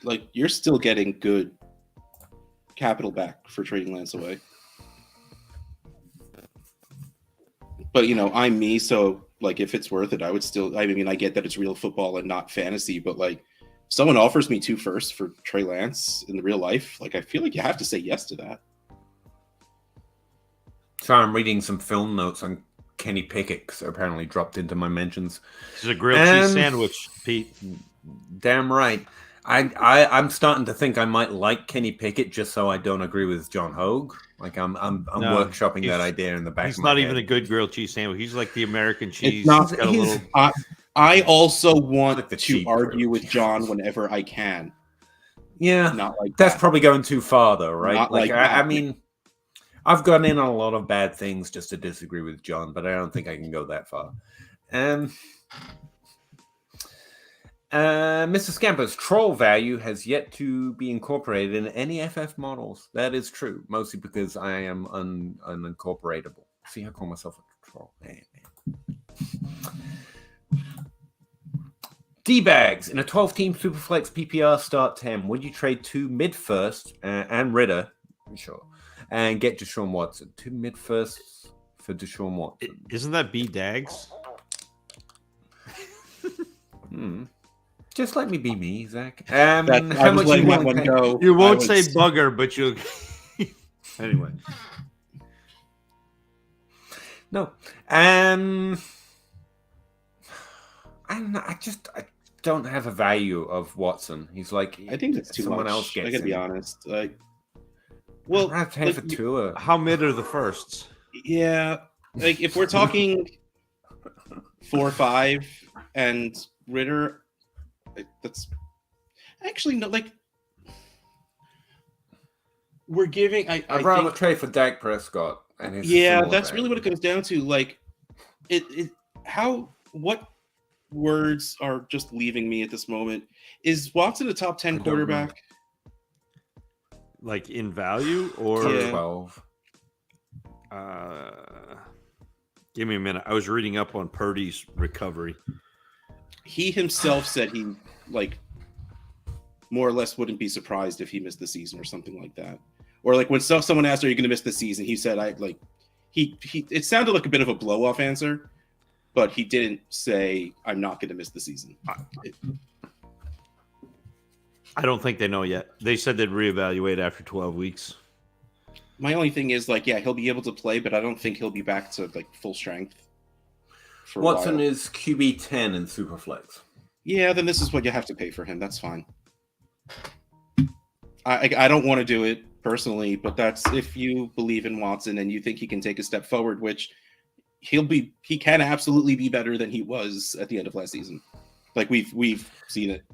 Like you're still getting good capital back for trading Lance away. But I'm me, so like if it's worth it, I would still. I mean, I get that it's real football and not fantasy, but like if someone offers me 2 firsts for Trey Lance in the real life, like I feel like you have to say yes to that.
So I'm reading some film notes on Kenny Pickett, because apparently dropped into my mentions.
This is a grilled cheese sandwich, Pete.
Damn right. I'm starting to think I might like Kenny Pickett just so I don't agree with John Hogue. Like I'm workshopping that idea in the back.
He's
of my
not
head.
even a good grilled cheese sandwich. He's like the American cheese.
It's not,
He's got a little...
I also want
like the
to
cheap
argue with
grilled
John whenever I can.
Yeah,
Not like
that's
that.
probably going too far, though, right?
Not
Like,
like that.
I mean, I've gone in on a lot of bad things just to disagree with John, but I don't think I can go that far. Mr. Scamper's troll value has yet to be incorporated in any FF models. That is true, mostly because I am unincorporatable. See, I call myself a troll. Man. D-bags in a 12-team Superflex PPR start 10. Would you trade 2 mid-first and Ritter, sure, and get Deshaun Watson? 2 mid-firsts for Deshaun Watson.
Isn't that B-Dags?
Just let me be me, Zach.
I
how
was
much
letting
you
that
want
one
to
go.
You won't
I
say
was-
bugger, but you'll... Anyway.
No. I don't have a value of Watson. He's like,
I think it's too
someone
much.
else gets
I gotta be
him.
honest. Like,
Well,
well,
I have to have a tour.
How mid are the firsts?
yeah, like if we're talking 4 or 5 and Ritter, like, that's actually no. Like we're giving. I
I'd rather
think,
trade for Dak Prescott. And his
yeah,
similar
that's
value.
really what it comes down to. Like, what words are just leaving me at this moment? Is Watson a top 10
I don't
quarterback?
Like in value or...
Yeah.
12.
Give me a minute. I was reading up on Purdy's recovery.
He himself said he like more or less wouldn't be surprised if he missed the season or something like that. Or like when someone asked, "Are you going to miss the season?" He said, "I like." He. It sounded like a bit of a blow off answer, but he didn't say, "I'm not going to miss the season."
I don't think they know yet. They said they'd reevaluate after 12 weeks.
My only thing is like, yeah, he'll be able to play, but I don't think he'll be back to like full strength. For a
Watson
while.
is QB 10 in Superflex.
Yeah, then this is what you have to pay for him. That's fine. I don't want to do it personally, but that's if you believe in Watson and you think he can take a step forward, which he can absolutely be better than he was at the end of last season. Like we've seen it.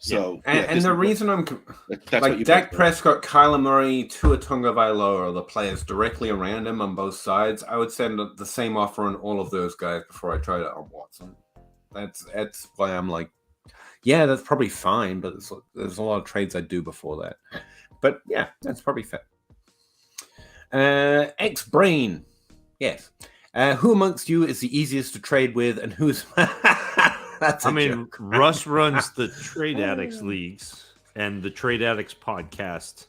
So
And the reason I'm
that's
like
what you
Dak
pay for.
Prescott, Kyler Murray, Tua Tagovailoa, the players directly around him on both sides, I would send the same offer on all of those guys before I tried it on Watson. That's why I'm like, yeah, that's probably fine, but there's a lot of trades I do before that. But yeah, that's probably fair. X-Brain. Yes. Who amongst you is the easiest to trade with, and who's? That's a joke.
Russ runs the Trade Addicts leagues and the Trade Addicts podcast.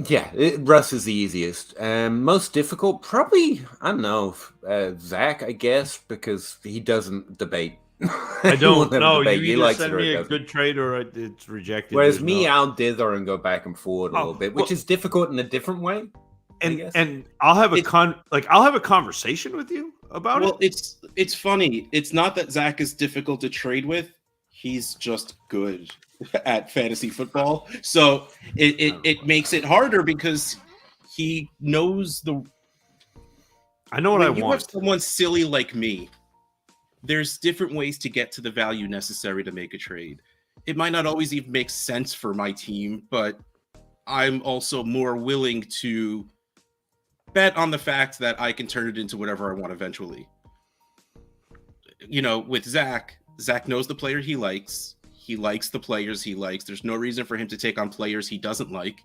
Yeah, Russ is the easiest. Most difficult, probably, I don't know, Zach, I guess, because he doesn't debate.
I don't know.
You
either send me a good trade or it's rejected.
Whereas me, I'll dither and go back and forward a little bit, which is difficult in a different way.
And I'll have I'll have a conversation with you about it.
Well, it's funny. It's not that Zach is difficult to trade with. He's just good at fantasy football. So it makes it harder because he knows the.
I know what I want.
You have someone silly like me. There's different ways to get to the value necessary to make a trade. It might not always even make sense for my team, but I'm also more willing to bet on the fact that I can turn it into whatever I want eventually. With Zach knows the player he likes. He likes the players he likes. There's no reason for him to take on players he doesn't like.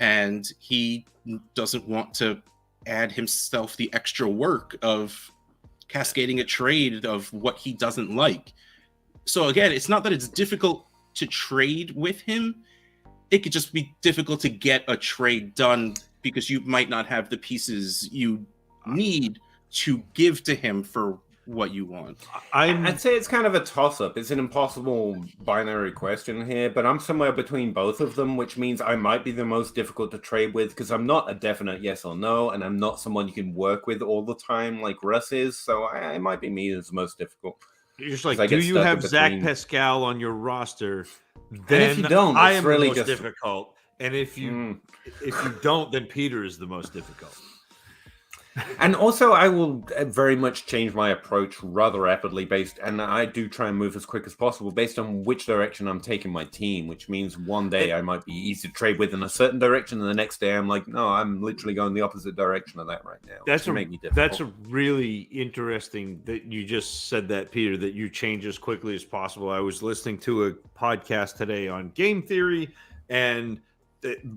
And he doesn't want to add himself the extra work of cascading a trade of what he doesn't like. So again, it's not that it's difficult to trade with him. It could just be difficult to get a trade done because you might not have the pieces you need to give to him for what you want.
I'd say it's kind of a toss-up. It's an impossible binary question here, but I'm somewhere between both of them, which means I might be the most difficult to trade with because I'm not a definite yes or no, and I'm not someone you can work with all the time like Russ is, so it might be me that's the most difficult.
You're just like, do you have Zach Pascal on your roster? Then
and if you don't,
I am
really
the most difficult. And if you don't, then Peter is the most difficult.
And also, I will very much change my approach rather rapidly and I do try and move as quick as possible based on which direction I'm taking my team, which means one day I might be easy to trade with in a certain direction, and the next day I'm like, no, I'm literally going the opposite direction of that right now.
That's a really interesting that you just said that, Peter, that you change as quickly as possible. I was listening to a podcast today on game theory, and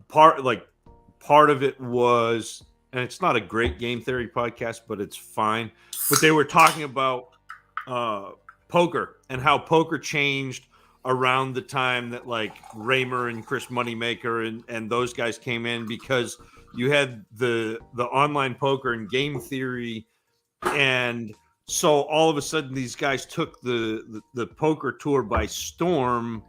part of it was, and it's not a great game theory podcast, but it's fine. But they were talking about poker and how poker changed around the time that like Raymer and Chris Moneymaker and those guys came in, because you had the online poker and game theory. And so all of a sudden these guys took the poker tour by storm,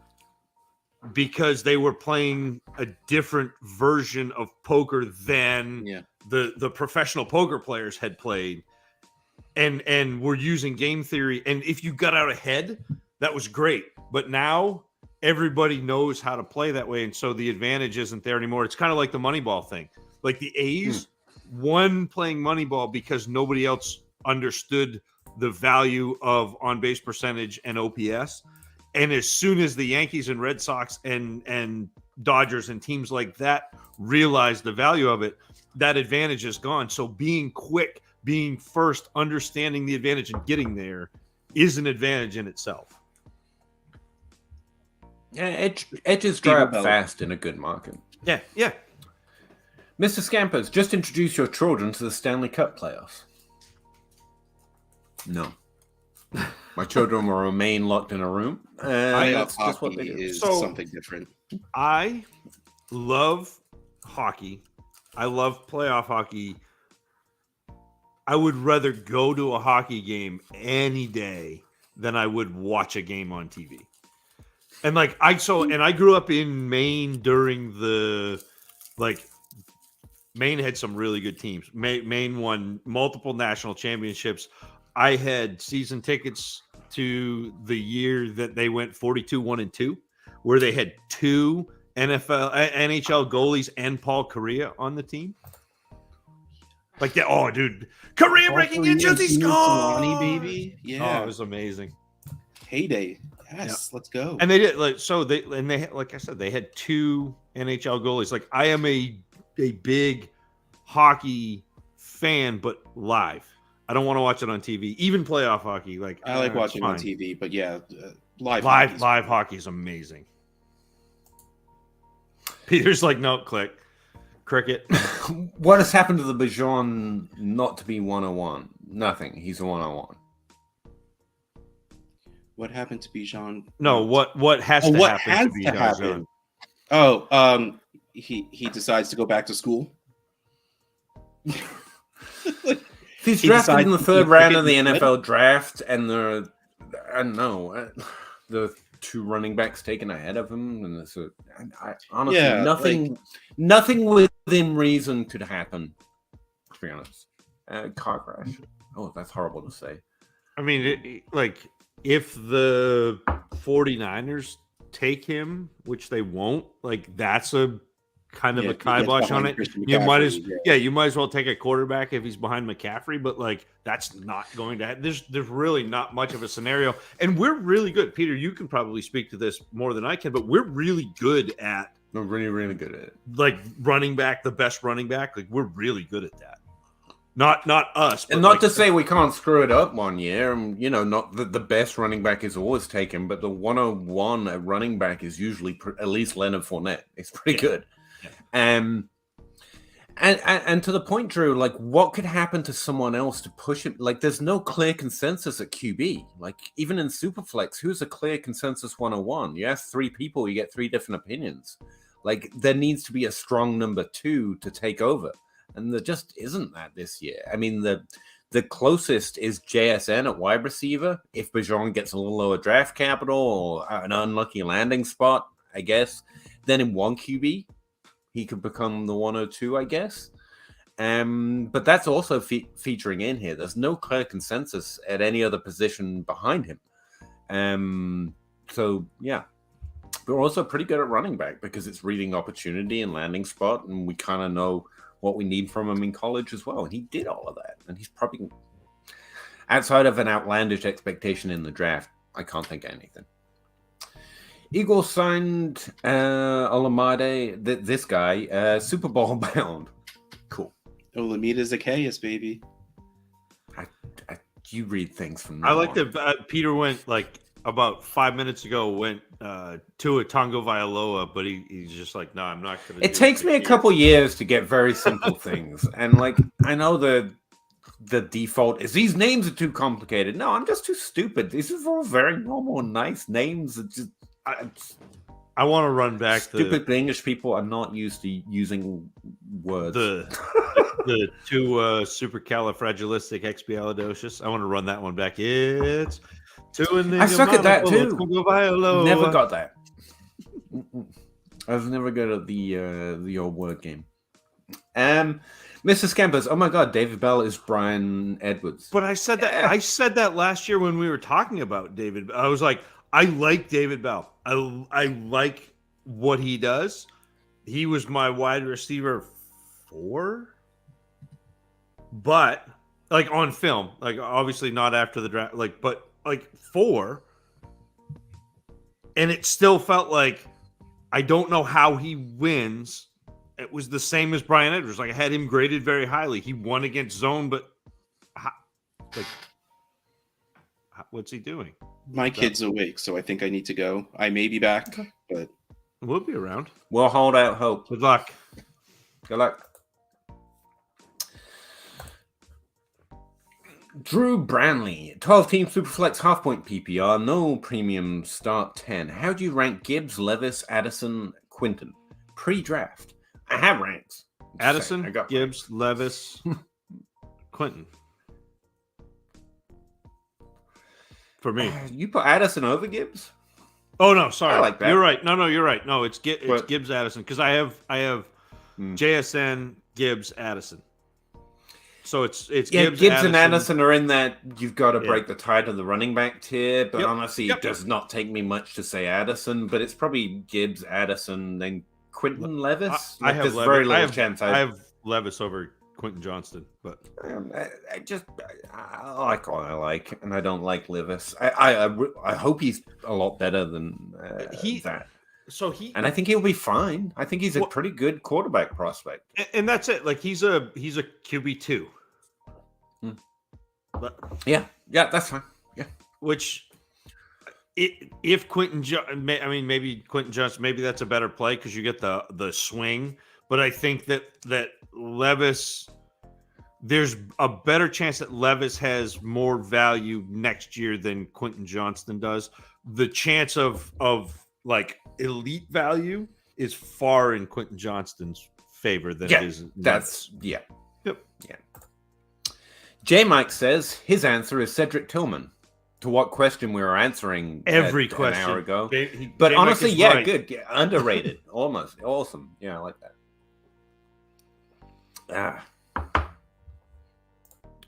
because they were playing a different version of poker than the professional poker players had played, and were using game theory. And if you got out ahead, that was great. But now everybody knows how to play that way, and so the advantage isn't there anymore. It's kind of like the Moneyball thing. Like the A's won playing Moneyball because nobody else understood the value of on-base percentage and OPS. And as soon as the Yankees and Red Sox and Dodgers and teams like that realize the value of it, that advantage is gone. So being quick, being first, understanding the advantage and getting there is an advantage in itself.
Yeah, edges dry up fast in a good market.
Yeah.
Mr. Scampers, just introduce your children to the Stanley Cup playoffs. No. My children will remain locked in a room.
That's just what they do. Is something different.
I love hockey. I love playoff hockey. I would rather go to a hockey game any day than I would watch a game on TV. And I grew up in Maine during Maine had some really good teams. Maine won multiple national championships. I had season tickets to the year that they went 42-1-2, where they had two NHL goalies and Paul Correa on the team. Like that. Oh, dude. Correa breaking into the score,
baby. Yeah.
Oh, it was amazing.
Heyday. Yes, let's go.
And they did like I said, they had two NHL goalies. Like, I am a big hockey fan, but live. I don't want to watch it on TV. Even playoff hockey,
I like watching on TV, but live
hockey is amazing. Peter's like, no, click. Cricket.
What has happened to the Bijan not to be 101? Nothing. He's a 101.
What happened to Bijan?
No, what has to
what
happen
has
to
to
Bijan?
happen? Oh, he decides to go back to school.
If he's
He
drafted in the
decides
third
to
round
pick
of the
it
NFL draft, and I don't know, the 2 running backs taken ahead of him, and honestly,
Yeah,
nothing within reason could happen. To be honest, car crash. Oh, that's horrible to say.
I mean, if the 49ers take him, which they won't, that's a kind of a kibosh on it. You might as well take a quarterback if he's behind McCaffrey, but that's not going to happen. There's really not much of a scenario, and we're really good. Peter, you can probably speak to this more than I can, but we're really good at
really good at it.
Running back, the best running back. We're really good at that. Not us, but
and not to say we can't screw it up one year. Not that the best running back is always taken, but the 101 at running back is usually at least Leonard Fournette. It's pretty good. Yeah. And to the point, Drew, what could happen to someone else to push it? There's no clear consensus at QB. Even in Superflex, who's a clear consensus 101? You ask 3 people, you get 3 different opinions. There needs to be a strong number 2 to take over. And there just isn't that this year. I mean, the closest is JSN at wide receiver. If Bijan gets a little lower draft capital or an unlucky landing spot, I guess, then in 1 QB, he could become the 102, I guess. But that's also featuring in here. There's no clear consensus at any other position behind him. So, yeah. We're also pretty good at running back because it's reading opportunity and landing spot, and we kind of know what we need from him in college as well. And he did all of that. And he's probably, outside of an outlandish expectation in the draft, I can't think of anything. Eagles signed Olamide, this guy, Super Bowl bound. Cool.
Olamide Zacchaeus, baby.
You read things from now
I like that Peter went about 5 minutes ago went to a Tonga Vailoa, but he's just no, I'm not going to.
It takes me a couple years to get very simple things, and I know the default is these names are too complicated. No, I'm just too stupid. These are all very normal, nice names.
I want to run back.
Stupid English people are not used to using words.
The 2 supercalifragilisticexpialidocious. I want to run that one back. It's 2 in the.
I suck at that too. Never got that. I was never good at the old word game. Mr. Scampers, oh my God, David Bell is Brian Edwards.
But I said that. I said that last year when we were talking about David. I was like, I like David Bell. I like what he does. He was my wide receiver 4, but on film, obviously not after the draft, but 4, and it still felt like I don't know how he wins. It was the same as Brian Edwards. I had him graded very highly. He won against zone, but what's he doing?
My kid's awake, so I think I need to go. I may be back, but
we'll be around.
We'll hold out hope.
Good luck.
Good luck. Drew Branley, 12-team Superflex half-point PPR, no premium start 10. How do you rank Gibbs, Levis, Addison, Quinton? Pre-draft. I have ranks.
Addison, Gibbs, Levis, Quinton. For me.
You put Addison over Gibbs?
Oh, no, sorry.
I like that.
You're right. No, you're right. No, it's Gibbs, Addison, because I have JSN, Gibbs, Addison. So it's Gibbs
and Addison are in that you've got to break the tide of the running back tier, but honestly, it does not take me much to say Addison, but it's probably Gibbs, Addison, then Quinton Levis.
I have Levis.
Very little chance.
I have Levis over Quinton Johnston, but
I like what I like, and I don't like Levis. I hope he's a lot better than that. And I think he'll be fine. I think he's a pretty good quarterback prospect.
And that's it. He's a QB2. But
yeah, that's fine. Yeah.
Which if maybe Quinton Johnson, maybe that's a better play because you get the swing. but I think that Levis, there's a better chance that Levis has more value next year than Quentin Johnston does. The chance of like elite value is far in Quentin Johnston's favor than it is in Levis.
Yep.
Yeah.
J Mike says his answer is Cedric Tillman. To what question we were answering
every question
an hour ago.
But
honestly, right. Good. Yeah, underrated. Almost. Awesome. Yeah, I like that.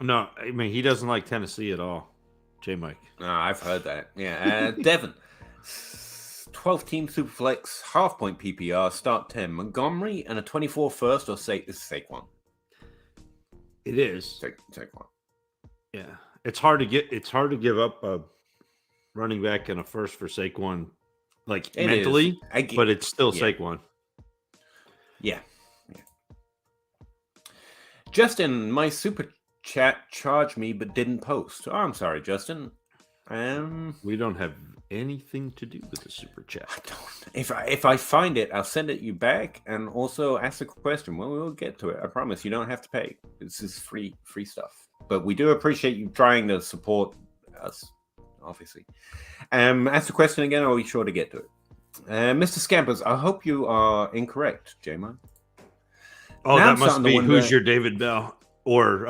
No, I mean, he doesn't like Tennessee at all. J Mike.
No, I've heard that. Yeah. Devin. 12-team Superflex, half-point PPR, start 10. Montgomery and a 24 first, or say this is Saquon.
It is.
Saquon.
Yeah. It's hard to give up a running back and a first for Saquon, like it mentally, but it's still Saquon.
Yeah. Justin, my super chat charged me but didn't post. Oh, I'm sorry, Justin.
We don't have anything to do with the super chat.
I don't. If I find it, I'll send it you back, and also ask a question. Well, we'll get to it. I promise. You don't have to pay. This is free stuff. But we do appreciate you trying to support us, obviously. Ask the question again, or are we sure to get to it? Mr. Scampers, I hope you are incorrect, J-Man.
Oh, now that must be who's your David Bell or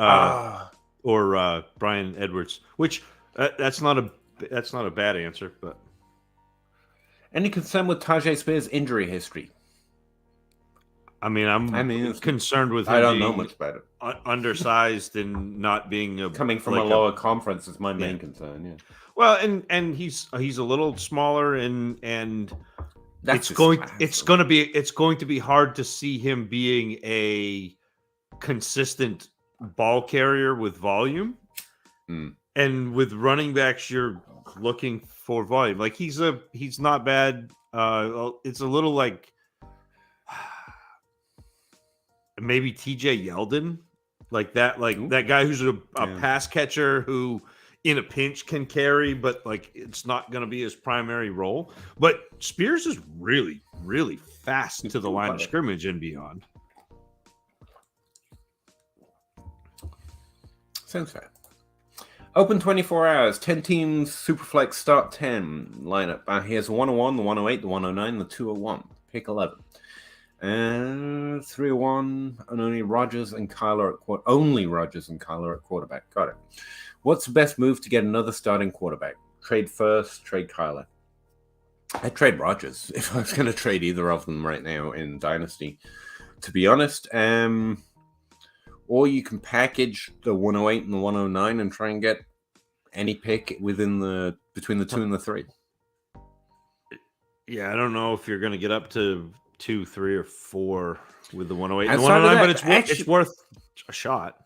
Brian Edwards, which that's not a bad answer, but
any concern with Tajay Spears' injury history?
I mean, I'm concerned with him.
I don't know much about it.
Undersized and not being
coming from a lower conference is my main concern. Yeah.
Well, and he's a little smaller, and it's going to be hard to see him being a consistent ball carrier with volume. And with running backs, you're looking for volume. Like he's not bad. It's a little like maybe TJ Yeldon, like that guy who's a pass catcher who in a pinch can carry, but like it's not going to be his primary role. But Spears is really, really fast to the line of scrimmage and beyond.
Sounds fair. Open 24 hours, 10 teams, Superflex start 10 lineup. Here's the 101, the 108, the 109, the 201. Pick 11. And 301, and only Rodgers and Kyler at quarterback. Got it. What's the best move to get another starting quarterback? Trade first, trade Kyler. I'd trade Rodgers if I was going to trade either of them right now in Dynasty, to be honest. Or you can package the 108 and the 109 and try and get any pick between the 2 and the 3.
Yeah, I don't know if you're going to get up to 2, 3, or 4 with the 108 and the 109, but it's worth a shot.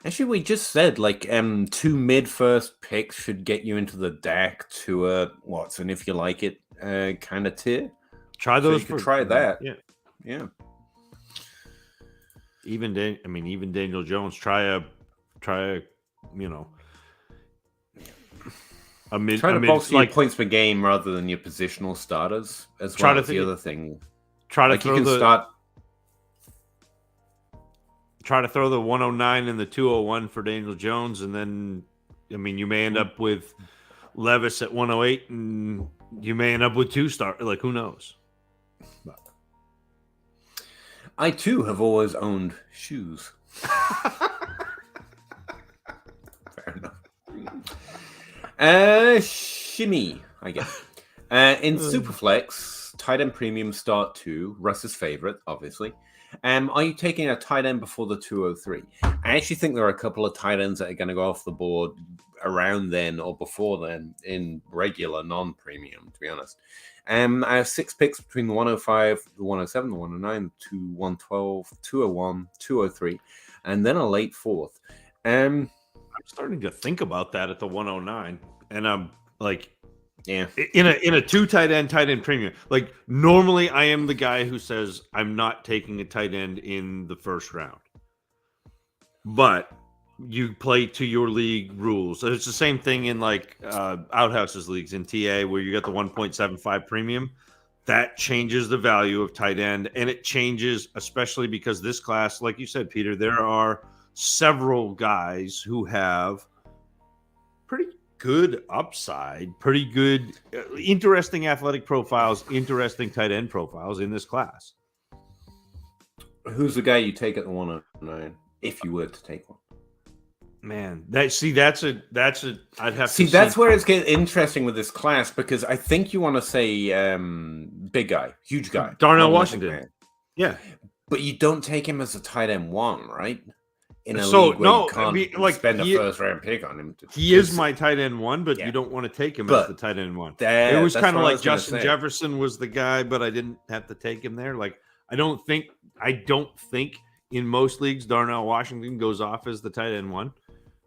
Actually, we just said like 2 mid-first picks should get you into the Dak to Watson if you like it kind of tier.
Try those.
So you could try that.
Yeah. Even Daniel Jones. Try a mid.
Try to bolster your points per game rather than your positional starters as well. That's the other thing.
Try to throw the 109 and the 201 for Daniel Jones, and then you may end up with Levis at 108, and you may end up with 2 stars. Like who knows? But
I too have always owned shoes. Fair enough. Shimmy, I guess. In Superflex, tight end premium start 2, Russ's favorite, obviously. Are you taking a tight end before the 203? I actually think there are a couple of tight ends that are going to go off the board around then or before then in regular non-premium, to be honest. I have 6 picks between the 105, the 107, the 109, the 112, 201, 203, and then a late 4th. I'm
starting to think about that at the 109, and I'm like, yeah, in a 2 tight end premium. Like normally, I am the guy who says I'm not taking a tight end in the first round, but you play to your league rules. It's the same thing in like Outhouse's leagues in TA where you got the 1.75 premium. that changes the value of tight end, and it changes especially because this class, like you said, Peter, there are several guys who have pretty good upside, pretty good, interesting athletic profiles, interesting tight end profiles in this class.
Who's the guy you take at the 109 if you were to take one?
Man, that's I'd have
see.
to
That's where it's getting interesting with this class, because I think you want to say big guy, huge guy,
Darnell Washington. Yeah,
but you don't take him as a tight end 1, right? In a
so
league where you can't
like
spend a first round pick on him.
He is my tight end 1, but you don't want to take him as the tight end 1. It was kind of like Justin Jefferson was the guy, but I didn't have to take him there. Like I don't think in most leagues Darnell Washington goes off as the tight end 1.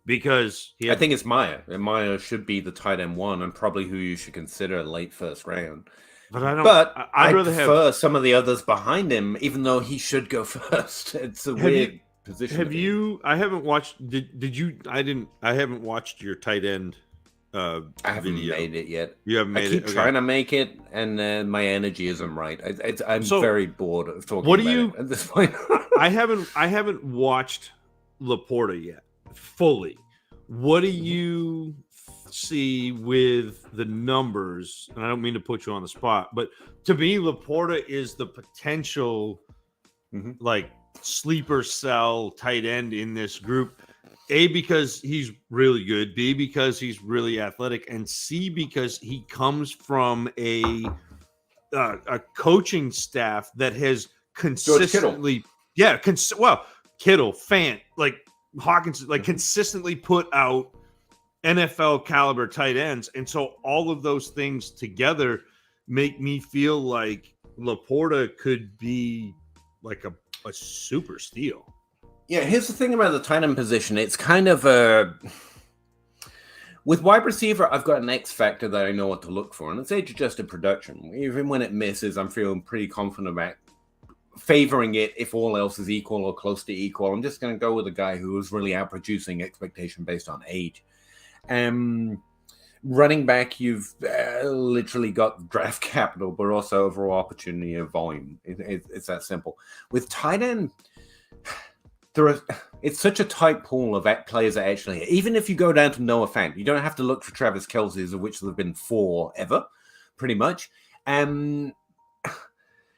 Because
I think it's Maya. And Maya should be the tight end 1 and probably who you should consider late first round.
But I don't.
But
I'd
I
rather
prefer
have
some of the others behind him, even though he should go first. It's a weird position.
Have you? I haven't watched. Did you? I didn't. I haven't watched your tight end.
I haven't
video.
made it yet.
You haven't made it.
I keep trying to make it, and my energy isn't right. I'm very bored of talking.
What do
about
you?
it at this point?
I haven't watched Laporta yet fully. What do you see with the numbers? And I don't mean to put you on the spot, but to me, Laporta is the potential like sleeper cell tight end in this group. A, because he's really good. B, because he's really athletic. And C, because he comes from a coaching staff that has consistently, Kittle, Fant, like Hawkins, like consistently put out NFL caliber tight ends. And so all of those things together make me feel like Laporta could be like a super steal.
Yeah, here's the thing about the tight end position. It's kind of with wide receiver, I've got an X factor that I know what to look for, and it's age-adjusted production. Even when it misses, I'm feeling pretty confident about favoring it if all else is equal or close to equal. I'm just going to go with a guy who is really outproducing expectation based on age. Running back, you've literally got draft capital, but also overall opportunity and volume. It's that simple. With tight end, it's such a tight pool of players that actually, even if you go down to Noah Fant, you don't have to look for Travis Kelce's, of which there have been 4 ever, pretty much.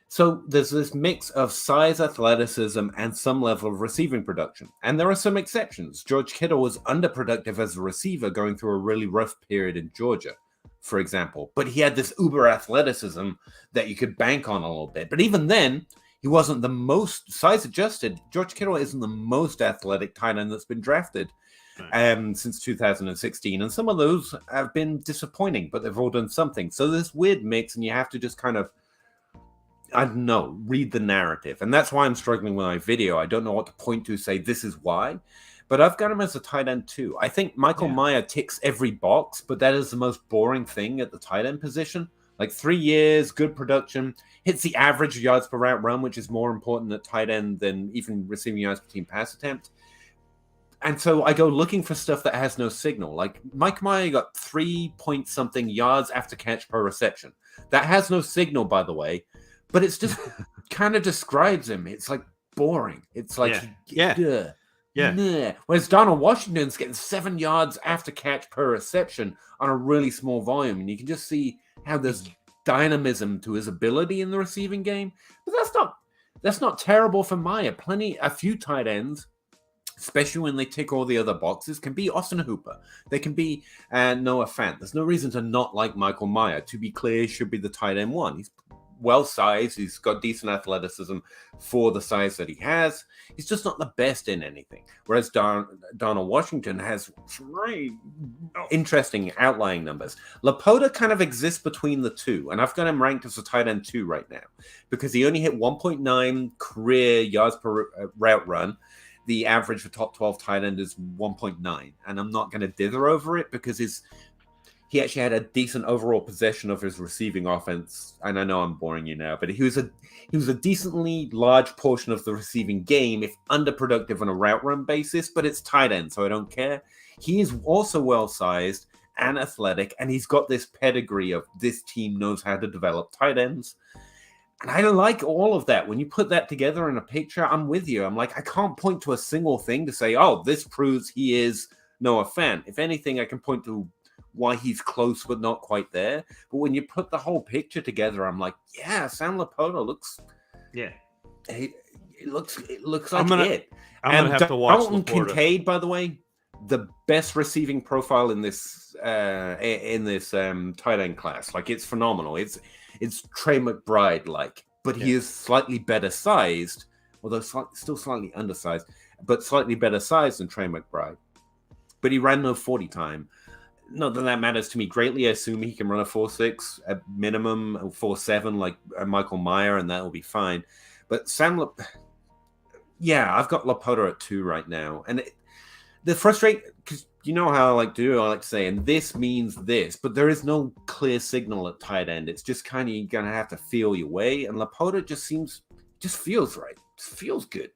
So there's this mix of size, athleticism, and some level of receiving production. And there are some exceptions. George Kittle was underproductive as a receiver going through a really rough period in Georgia, for example. But he had this uber athleticism that you could bank on a little bit. But even then, he wasn't the most size adjusted. George Kittle isn't the most athletic tight end that's been drafted since 2016. And some of those have been disappointing, but they've all done something. So this weird mix, and you have to just kind of, I don't know, read the narrative. And that's why I'm struggling with my video. I don't know what to point to say this is why. But I've got him as a tight end too. I think Michael Mayer ticks every box, but that is the most boring thing at the tight end position. Like 3 years, good production, hits the average yards per route run, which is more important at tight end than even receiving yards per team pass attempt. And so I go looking for stuff that has no signal. Like Mike Mayer got 3-point-something yards after catch per reception. That has no signal, by the way. But it's just kind of describes him. It's like boring. It's like, Whereas Donald Washington's getting 7 yards after catch per reception on a really small volume. And you can just see how there's dynamism to his ability in the receiving game. But that's not terrible for Maya. A few tight ends, especially when they tick all the other boxes, can be Austin Hooper. They can be Noah Fant. There's no reason to not like Michael Mayer. To be clear, he should be the tight end 1. He's well-sized. He's got decent athleticism for the size that he has. He's just not the best in anything. Whereas Donald Washington has very interesting outlying numbers. Laporta kind of exists between the two, and I've got him ranked as a tight end 2 right now because he only hit 1.9 career yards per route run. The average for top 12 tight end is 1.9, and I'm not going to dither over it because he actually had a decent overall possession of his receiving offense. And I know I'm boring you now, but he was a decently large portion of the receiving game, if underproductive on a route run basis, but it's tight end, so I don't care. He is also well-sized, and athletic, and he's got this pedigree of this team knows how to develop tight ends. And I like all of that. When you put that together in a picture, I'm with you. I'm like, I can't point to a single thing to say, oh, this proves he is Noah Fant. If anything, I can point to why he's close but not quite there. But when you put the whole picture together, I'm like, yeah, Sam Laporta looks...
Yeah.
It looks like it.
I'm going to have to watch
Dalton
Laporta.
Kincaid, by the way, the best receiving profile in this tight end class. Like, it's phenomenal. It's Trey McBride like, but he is slightly better sized, although still slightly undersized, but slightly better sized than Trey McBride. But he ran no 40 time. Not that that matters to me greatly. I assume he can run a 4.6 at minimum, 4.7 like Michael Mayer, and that will be fine. But I've got Laporta at 2 right now, and the frustrate because you know how I like to say, and this means this, but there is no clear signal at tight end. It's just kind of gonna have to feel your way, and Laporta just feels right. Just feels good.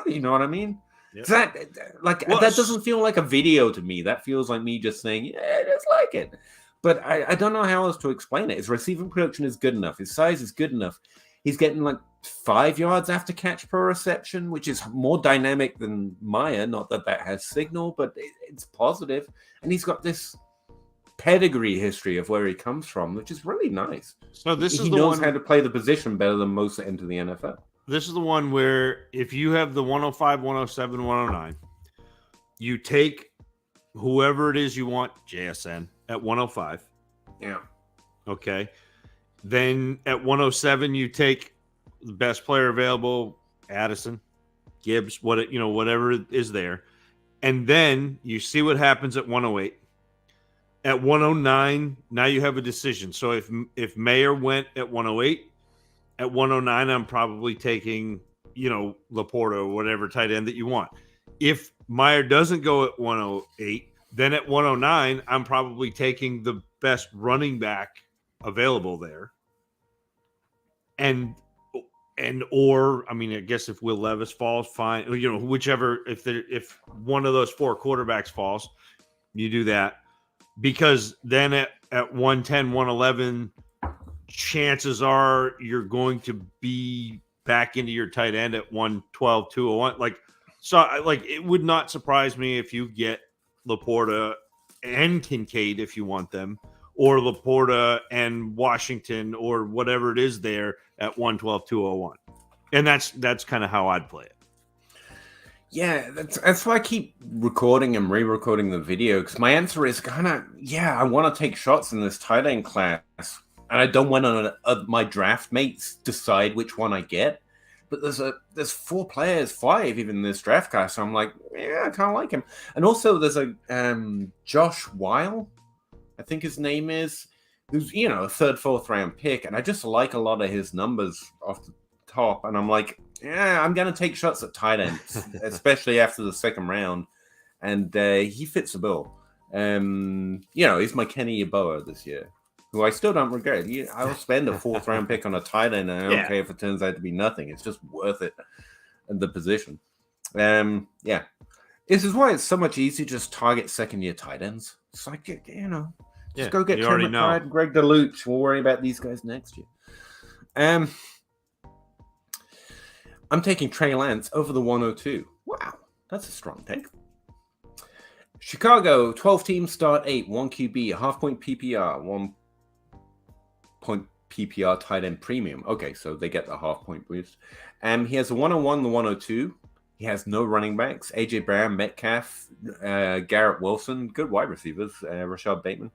You know what I mean? Yep. That doesn't feel like a video to me. That feels like me just saying, yeah, I just like it. But I don't know how else to explain it. His receiving production is good enough. His size is good enough. He's getting like 5 yards after catch per reception, which is more dynamic than Maya. Not that has signal, but it's positive. And he's got this pedigree history of where he comes from, which is really nice.
So he
knows how to play the position better than most that enter the NFL.
This is the one where if you have the 105, 107, 109, you take whoever it is you want, JSN, at 105.
Yeah.
Okay. Then at 107, you take the best player available, Addison, Gibbs, whatever is there. And then you see what happens at 108. At 109, now you have a decision. So if Mayer went at 108, at 109, I'm probably taking, Laporta or whatever tight end that you want. If Mayer doesn't go at 108, then at 109, I'm probably taking the best running back available there. I guess if Will Levis falls, fine. Whichever, if one of those 4 quarterbacks falls, you do that. Because then at 110, 111, chances are you're going to be back into your tight end at 112, 201. It would not surprise me if you get Laporta and Kincaid if you want them, or Laporta and Washington or whatever it is there at 112, 201. And that's kind of how I'd play it.
Yeah, that's why I keep recording and re-recording the video, because my answer is I want to take shots in this tight end class. And I don't want my draft mates decide which one I get. But there's 4 players, 5 even in this draft class. So I'm like, yeah, I kind of like him. And also there's a Josh Weil, I think his name is, who's, a 3rd, 4th round pick. And I just like a lot of his numbers off the top. And I'm like, yeah, I'm going to take shots at tight ends, especially after the 2nd round. And he fits the bill. He's my Kenny Yeboah this year, who I still don't regret. I'll spend a 4th round pick on a tight end, and I don't care if it turns out to be nothing. It's just worth it in the position. This is why it's so much easier to just target 2nd-year tight ends. It's like, just go get Tim McBride and Greg DeLuch. We'll worry about these guys next year. I'm taking Trey Lance over the 102. Wow, that's a strong take. Chicago, 12 teams, start 8, 1 QB, a half-point PPR, 1 point PPR tight end premium. Okay, so they get the half-point boost. He has the 101, the 102. He has no running backs. AJ Brown, Metcalf, Garrett Wilson, good wide receivers. Rashad Bateman,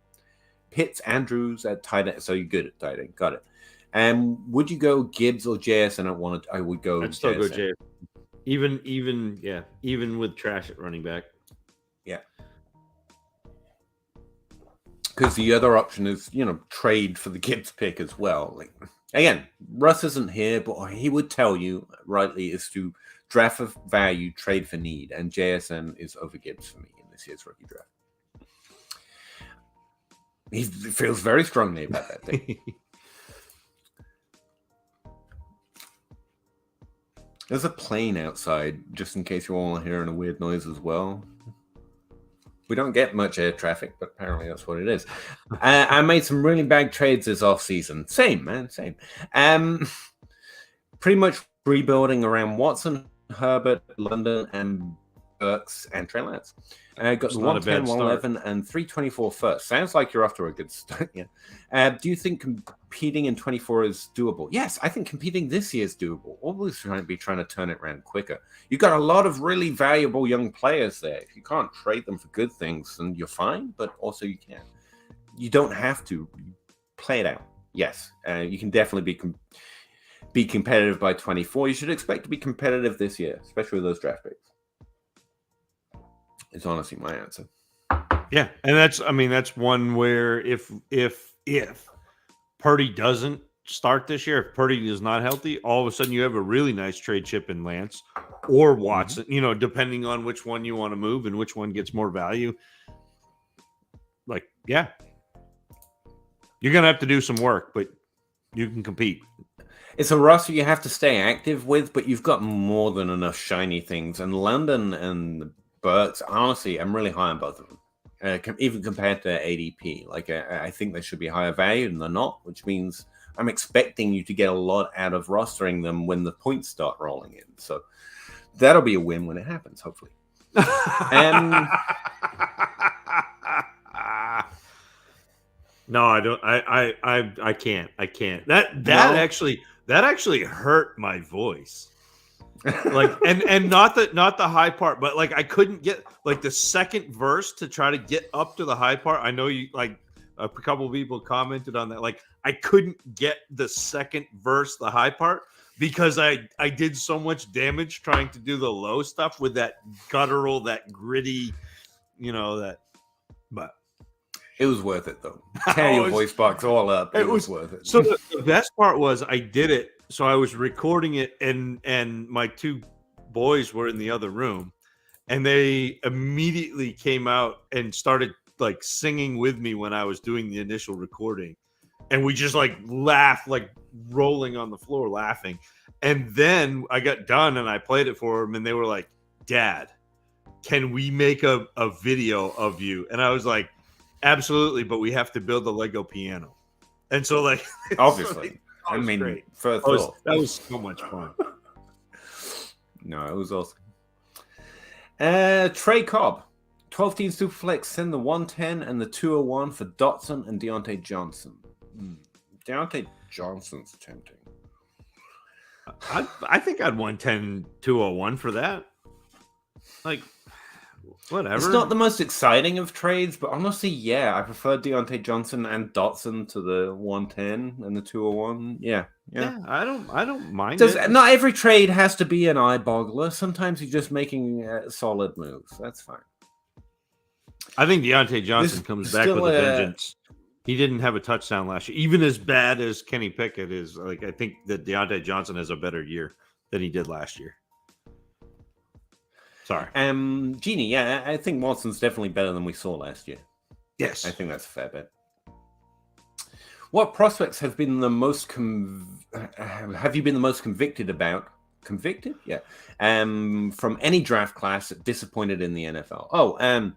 Pitts, Andrews at tight end. So you're good at tight end. Got it. Would you go Gibbs or JSN at 1? I would go.
I'd still go JSN. Even with trash at running back.
Yeah. Because the other option is, trade for the Gibbs pick as well. Again, Russ isn't here, but what he would tell you, rightly, is to draft for value, trade for need. And JSN is over Gibbs for me in this year's rookie draft. He feels very strongly about that thing. There's a plane outside, just in case you're all hearing a weird noise as well. We don't get much air traffic, but apparently that's what it is. I made some really bad trades this off season. Same, man, same. Pretty much rebuilding around Watson, Herbert, London, and Burks and Trey Lance. Got the 110, 111, and 324 first. Sounds like you're off to a good start. Yeah. Do you think competing in 24 is doable? Yes, I think competing this year is doable. Always trying to turn it around quicker. You've got a lot of really valuable young players there. If you can't trade them for good things, then you're fine, but also you can. You don't have to play it out. Yes, you can definitely be competitive by 24. You should expect to be competitive this year, especially with those draft picks. It's honestly my answer.
Yeah, and that's one where if Purdy doesn't start this year, if Purdy is not healthy, all of a sudden you have a really nice trade chip in Lance or Watson, depending on which one you want to move and which one gets more value. Like, yeah. You're going to have to do some work, but you can compete.
It's a roster you have to stay active with, but you've got more than enough shiny things. And London and Burks, honestly, I'm really high on both of them, even compared to ADP. Like, I think they should be higher value, and they're not, which means I'm expecting you to get a lot out of rostering them when the points start rolling in. So that'll be a win when it happens, hopefully.
No, I don't. I can't. That actually hurt my voice. Like, and not the high part, but like I couldn't get like the second verse to try to get up to the high part. I know you like a couple of people commented on that. Like I couldn't get the second verse, the high part, because I did so much damage trying to do the low stuff with that guttural, that gritty, that. But
it was worth it though. Tear your voice box all up. It was worth it.
So the best part was I did it. So I was recording it, and my two boys were in the other room, and they immediately came out and started like singing with me when I was doing the initial recording, and we just like laughed, like rolling on the floor laughing. And then I got done and I played it for them, and they were like, "Dad, can we make a video of you?" And I was like, "Absolutely, but we have to build a Lego piano." And so like
obviously. I mean,
great.
that
was so much fun.
No, it was awesome. Trey Cobb, 12-team Superflex, send the 110 and the 201 for Dotson and Deontay Johnson. Deontay Johnson's tempting.
I think I'd 110, 201 for that. Like, whatever.
It's not the most exciting of trades, but honestly, yeah, I prefer Deontay Johnson and Dotson to the 110 and the 201. Yeah.
I don't mind.
Not every trade has to be an eye boggler. Sometimes you're just making solid moves. That's fine.
I think Deontay Johnson comes back with a vengeance. He didn't have a touchdown last year, even as bad as Kenny Pickett is. Like, I think that Deontay Johnson has a better year than he did last year. Sorry.
Jeannie, yeah, I think Watson's definitely better than we saw last year.
Yes.
I think that's a fair bet. What prospects have been the most have you been the most convicted about? Convicted? Yeah. From any draft class that disappointed in the NFL.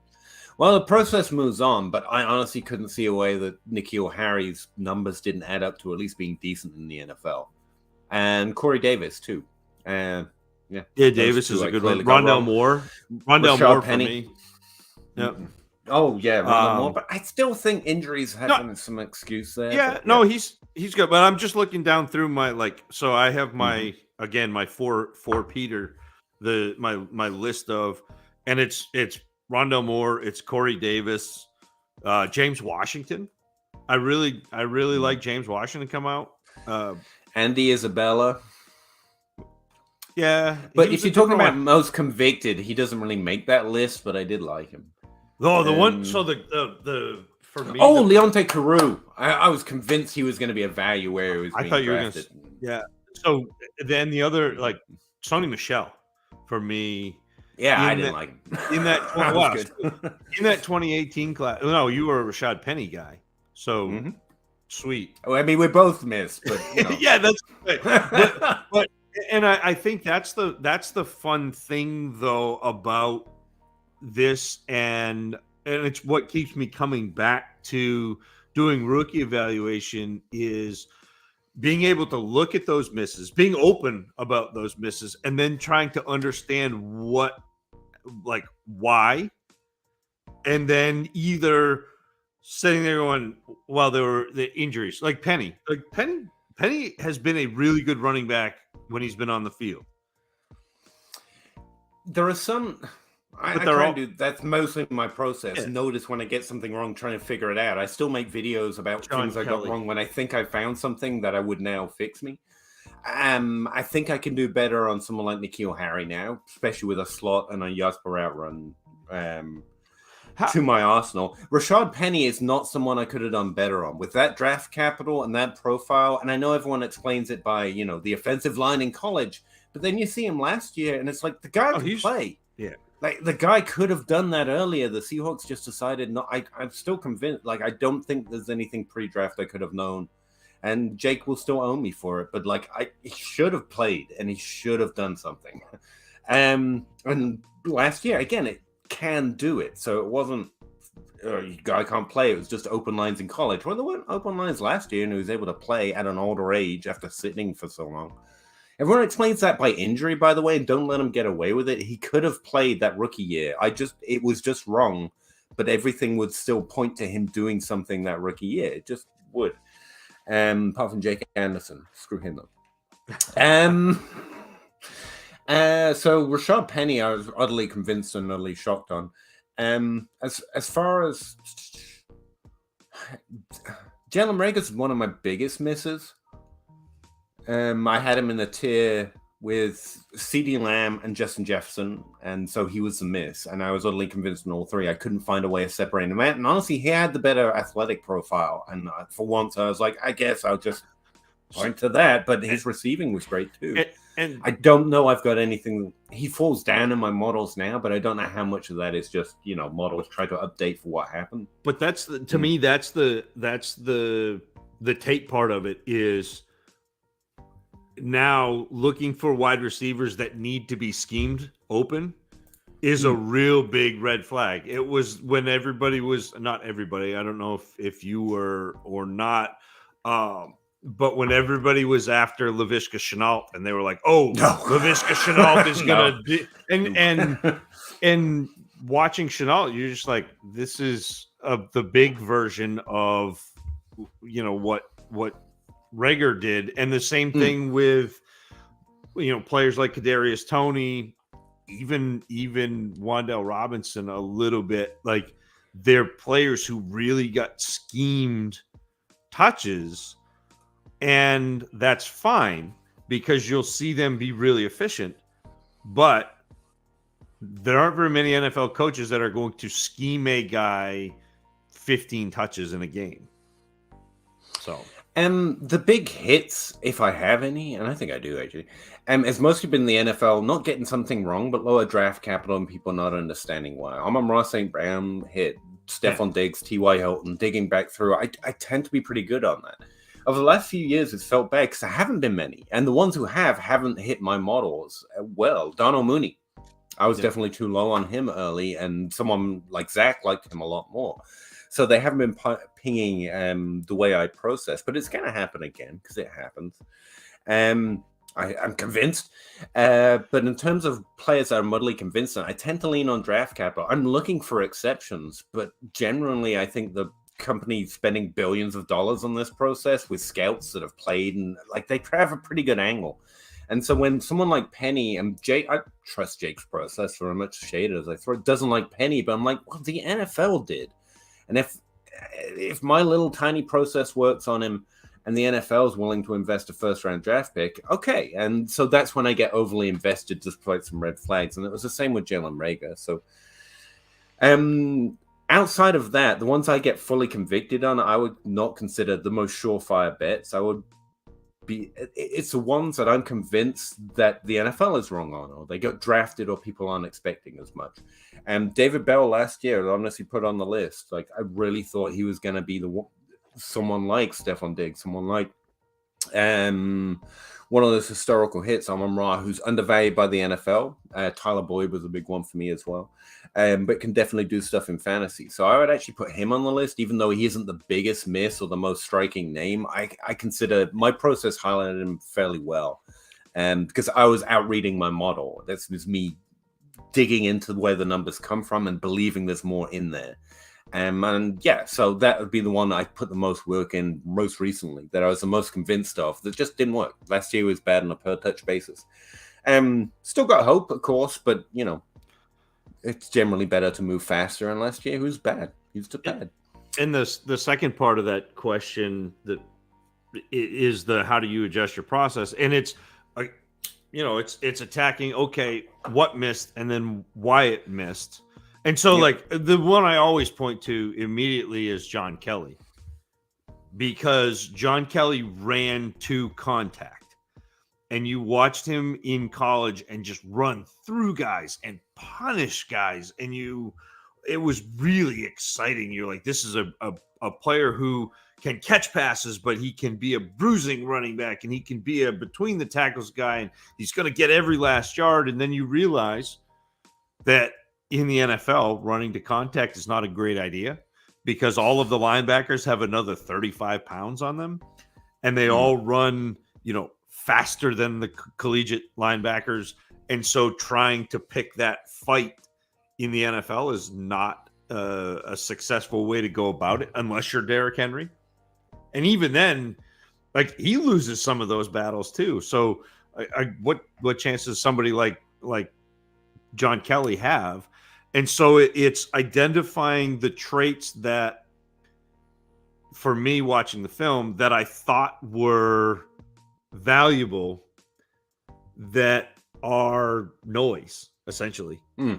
Well, the process moves on, but I honestly couldn't see a way that N'Keal Harry's numbers didn't add up to at least being decent in the NFL. And Corey Davis, too. Yeah,
Davis is a good one. Rondell Moore for me. Yep.
Oh yeah, Rondell Moore. But I still think injuries have some excuse there.
Yeah, no, he's good. But I'm just looking down through my so I have my my four Peter, my list of, and it's Rondell Moore, it's Corey Davis, James Washington. I really like James Washington come out.
Andy Isabella.
Yeah,
but if you're talking about most convicted, he doesn't really make that list. But I did like him.
Oh, the one. So the for me.
Oh, Leonte Carew. I was convinced he was going to be a value where he was. I thought you were going to.
Yeah. So then the other Sony Michel for me.
Yeah, I didn't like him.
In that in that 2018 class. No, you were a Rashad Penny guy. So sweet.
Well, I mean, we both missed, but
yeah, that's good. But and I think that's the fun thing though about this, and and it's what keeps me coming back to doing rookie evaluation is being able to look at those misses, being open about those misses, and then trying to understand why, and then either sitting there going, well, there were the injuries, like Penny. Penny has been a really good running back when he's been on the field.
There are some. That's mostly my process. Yeah. Notice when I get something wrong, trying to figure it out. I still make videos about things I got wrong when I think I found something that I would now fix me. I think I can do better on someone like N'Keal Harry now, especially with a slot and a Jasper outrun to my arsenal. Rashad Penny is not someone I could have done better on. With that draft capital and that profile, and I know everyone explains it by, the offensive line in college, but then you see him last year, and it's like the guy can play.
Yeah.
Like, the guy could have done that earlier. The Seahawks just decided not. I'm still convinced. Like, I don't think there's anything pre-draft I could have known. And Jake will still owe me for it. But, he should have played, and he should have done something. And last year, again, it can do it. So it wasn't, guy can't play. It was just open lines in college. Well, there weren't open lines last year, and he was able to play at an older age after sitting for so long. Everyone explains that by injury, by the way, and don't let him get away with it. He could have played that rookie year. It was just wrong, but everything would still point to him doing something that rookie year. It just would. Apart from Jake Anderson. Screw him up. So Rashad Penny, I was utterly convinced and utterly shocked on. As far as Jalen Reagor is one of my biggest misses. I had him in the tier with CeeDee Lamb and Justin Jefferson, and so he was the miss. And I was utterly convinced in all three. I couldn't find a way of separating them out. And honestly, he had the better athletic profile. And for once, I was like, I guess I'll just point to that. But his receiving was great too. And I don't know I've got anything. He falls down in my models now, but I don't know how much of that is just, models try to update for what happened.
But that's to me, that's the tape part of it is now looking for wide receivers that need to be schemed open is a real big red flag. It was when everybody was, not everybody, I don't know if you were or not, but when everybody was after Laviska Shenault and they were like, Laviska Shenault is going to be, and watching Shenault, you're just like, this is the big version of, what Reagor did. And the same thing with, players like Kadarius Toney, even Wan'Dale Robinson a little bit. Like, they're players who really got schemed touches, and that's fine because you'll see them be really efficient. But there aren't very many NFL coaches that are going to scheme a guy 15 touches in a game. So
the big hits, if I have any, and I think I do actually, has mostly been the NFL not getting something wrong, but lower draft capital and people not understanding why. Amon-Ra St. Brown hit, Stephon Diggs, T.Y. Hilton, digging back through. I tend to be pretty good on that. Over the last few years, it's felt bad because there haven't been many, and the ones who haven't hit my models well. Darnell Mooney, I was definitely too low on him early, and someone like Zach liked him a lot more. So they haven't been pinging the way I process, but it's going to happen again because it happens. I'm convinced. But in terms of players that are muddily convincing, I tend to lean on draft capital. I'm looking for exceptions, but generally I think the company spending billions of dollars on this process with scouts that have played and they have a pretty good angle. And so when someone like Penny and Jake, I trust Jake's process for as much shaded as I throw, doesn't like Penny, but I'm like, well, the NFL did. And if my little tiny process works on him and the NFL is willing to invest a first-round draft pick, okay. And so that's when I get overly invested despite some red flags. And it was the same with Jalen Reagor. So outside of that, the ones I get fully convicted on, I would not consider the most surefire bets. It's the ones that I'm convinced that the NFL is wrong on, or they got drafted, or people aren't expecting as much. And David Bell last year, honestly, put on the list. I really thought he was going to be someone like Stephon Diggs, someone like one of those historical hits, Amon-Ra, who's undervalued by the NFL. Tyler Boyd was a big one for me as well, but can definitely do stuff in fantasy. So I would actually put him on the list, even though he isn't the biggest miss or the most striking name. I consider my process highlighted him fairly well, because I was outreading my model. This was me digging into where the numbers come from and believing there's more in there. And yeah, so that would be the one I put the most work in most recently, that I was the most convinced of, that just didn't work. Last year was bad on a per touch basis. Still got hope, of course, but you know, it's generally better to move faster. And last year, who's bad? He's just bad.
And the second part of that question that is the how do you adjust your process? And it's it's attacking. Okay, what missed, and then why it missed. And so, like, the one I always point to immediately is John Kelly, because John Kelly ran to contact, and you watched him in college and just run through guys and punish guys. And it was really exciting. You're like, this is a player who can catch passes, but he can be a bruising running back, and he can be a between the tackles guy, and he's going to get every last yard. And then you realize that in the NFL, running to contact is not a great idea, because all of the linebackers have another 35 pounds on them, and they all run, faster than the collegiate linebackers. And so trying to pick that fight in the NFL is not a successful way to go about it, unless you're Derrick Henry. And even then, like, he loses some of those battles too. So what chance does somebody like John Kelly have? And so it's identifying the traits that, for me watching the film, that I thought were valuable that are noise, essentially.
Yeah.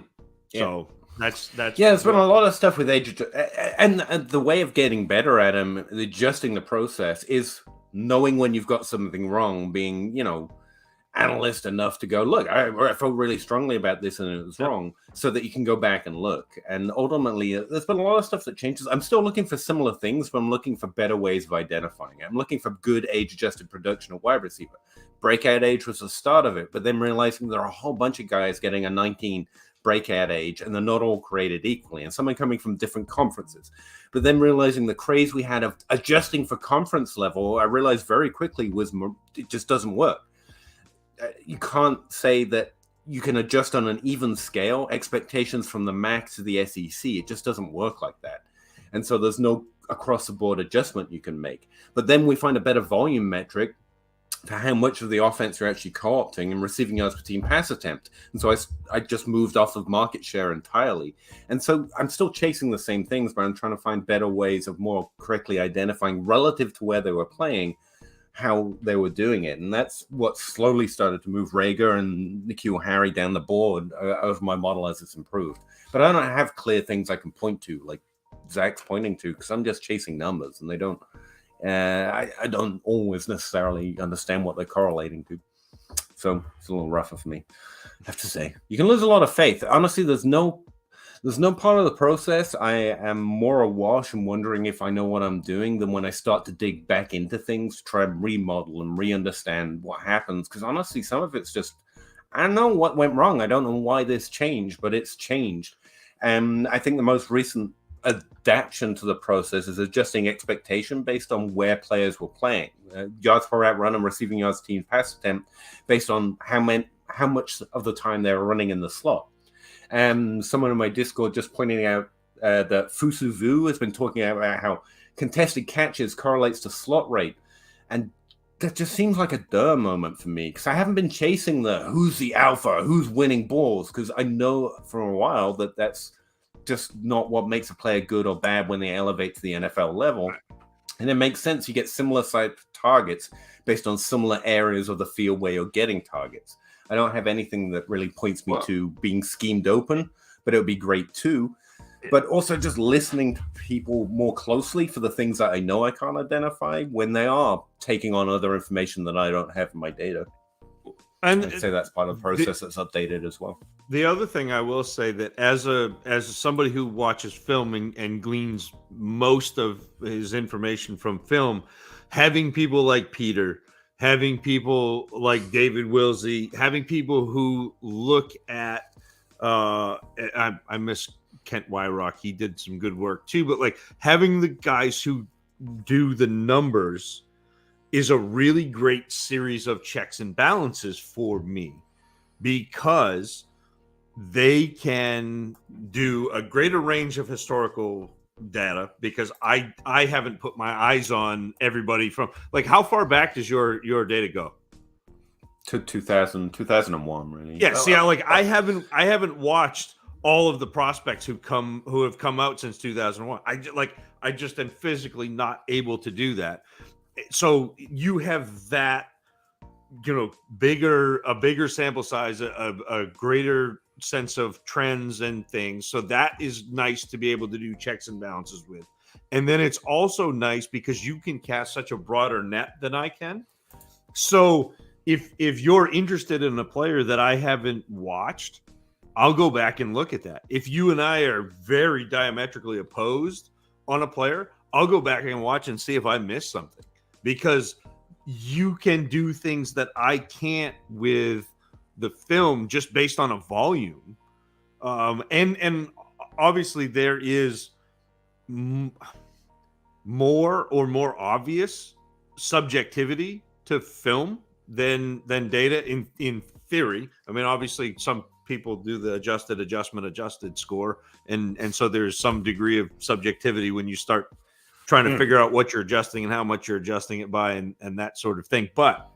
So that's
there's been a lot of stuff with age, and the way of getting better at him, adjusting the process, is knowing when you've got something wrong, being analyst enough to go, look, I felt really strongly about this and it was wrong, so that you can go back and look. And ultimately, there's been a lot of stuff that changes. I'm still looking for similar things, but I'm looking for better ways of identifying it. I'm looking for good age-adjusted production of wide receiver. Breakout age was the start of it, but then realizing there are a whole bunch of guys getting a 19 breakout age, and they're not all created equally, and some are coming from different conferences. But then realizing the craze we had of adjusting for conference level, I realized very quickly it just doesn't work. You can't say that you can adjust on an even scale expectations from the MAC to the SEC. It just doesn't work like that. And so there's no across-the-board adjustment you can make. But then we find a better volume metric for how much of the offense you're actually co-opting and receiving yards per team pass attempt. And so I just moved off of market share entirely. And so I'm still chasing the same things, but I'm trying to find better ways of more correctly identifying, relative to where they were playing, how they were doing it. And that's what slowly started to move Rager and N'Keal Harry down the board of my model as it's improved. But I don't have clear things I can point to, like Zach's pointing to, because I'm just chasing numbers, and they don't I don't always necessarily understand what they're correlating to. So it's a little rougher for me, I have to say. You can lose a lot of faith. Honestly, there's no part of the process I am more awash and wondering if I know what I'm doing than when I start to dig back into things to try and remodel and re-understand what happens. Because honestly, some of it's just, I don't know what went wrong. I don't know why this changed, but it's changed. And I think the most recent adaptation to the process is adjusting expectation based on where players were playing. Yards per route run and receiving yards team pass attempt based on how much of the time they were running in the slot. Someone in my Discord just pointing out that Fusu Vu has been talking about how contested catches correlates to slot rate. And that just seems like a duh moment for me, because I haven't been chasing who's the alpha, who's winning balls, because I know for a while that that's just not what makes a player good or bad when they elevate to the NFL level. And it makes sense you get similar size targets based on similar areas of the field where you're getting targets. I don't have anything that really points me to being schemed open, but it would be great too. But also just listening to people more closely for the things that I know I can't identify when they are taking on other information that I don't have in my data. And I'd say that's part of the process that's updated as well.
The other thing I will say, that as somebody who watches film and gleans most of his information from film, having people like Peter, having people like David Wilsey, having people who look at I miss Kent Wyrock. He did some good work too, but like having the guys who do the numbers is a really great series of checks and balances for me, because they can do a greater range of historical data, because I haven't put my eyes on everybody from, like, how far back does your data go?
To 2001, really.
Yeah, see, I haven't watched all of the prospects who have come out since 2001. I just am physically not able to do that. So you have that, a bigger sample size, a greater sense of trends and things. So that is nice to be able to do checks and balances with. And then it's also nice because you can cast such a broader net than I can. So if you're interested in a player that I haven't watched, I'll go back and look at that. If you and I are very diametrically opposed on a player, I'll go back and watch and see if I missed something, because you can do things that I can't with the film just based on a volume. And obviously there is more obvious subjectivity to film than data in theory. I mean, obviously some people do the adjusted score, and so there's some degree of subjectivity when you start trying to figure out what you're adjusting and how much you're adjusting it by, and that sort of thing. But